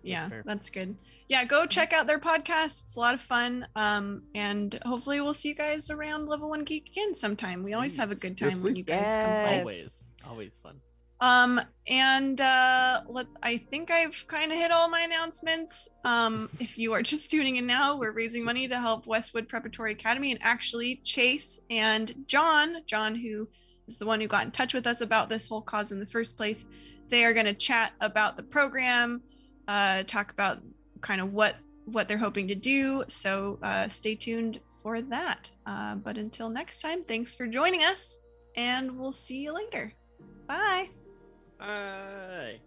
Yeah, fair. That's good. Yeah, go check out their podcast. It's a lot of fun. And hopefully we'll see you guys around Level 1 Geek again sometime. We always have a good time when you guys come play. Always fun. I think I've kind of hit all my announcements. If you are just tuning in now, we're raising money to help Westwood Preparatory Academy, and actually Chase and John, who is the one who got in touch with us about this whole cause in the first place, they are going to chat about the program, talk about kind of what they're hoping to do. So stay tuned for that. But until next time, thanks for joining us, and we'll see you later. Bye. Bye.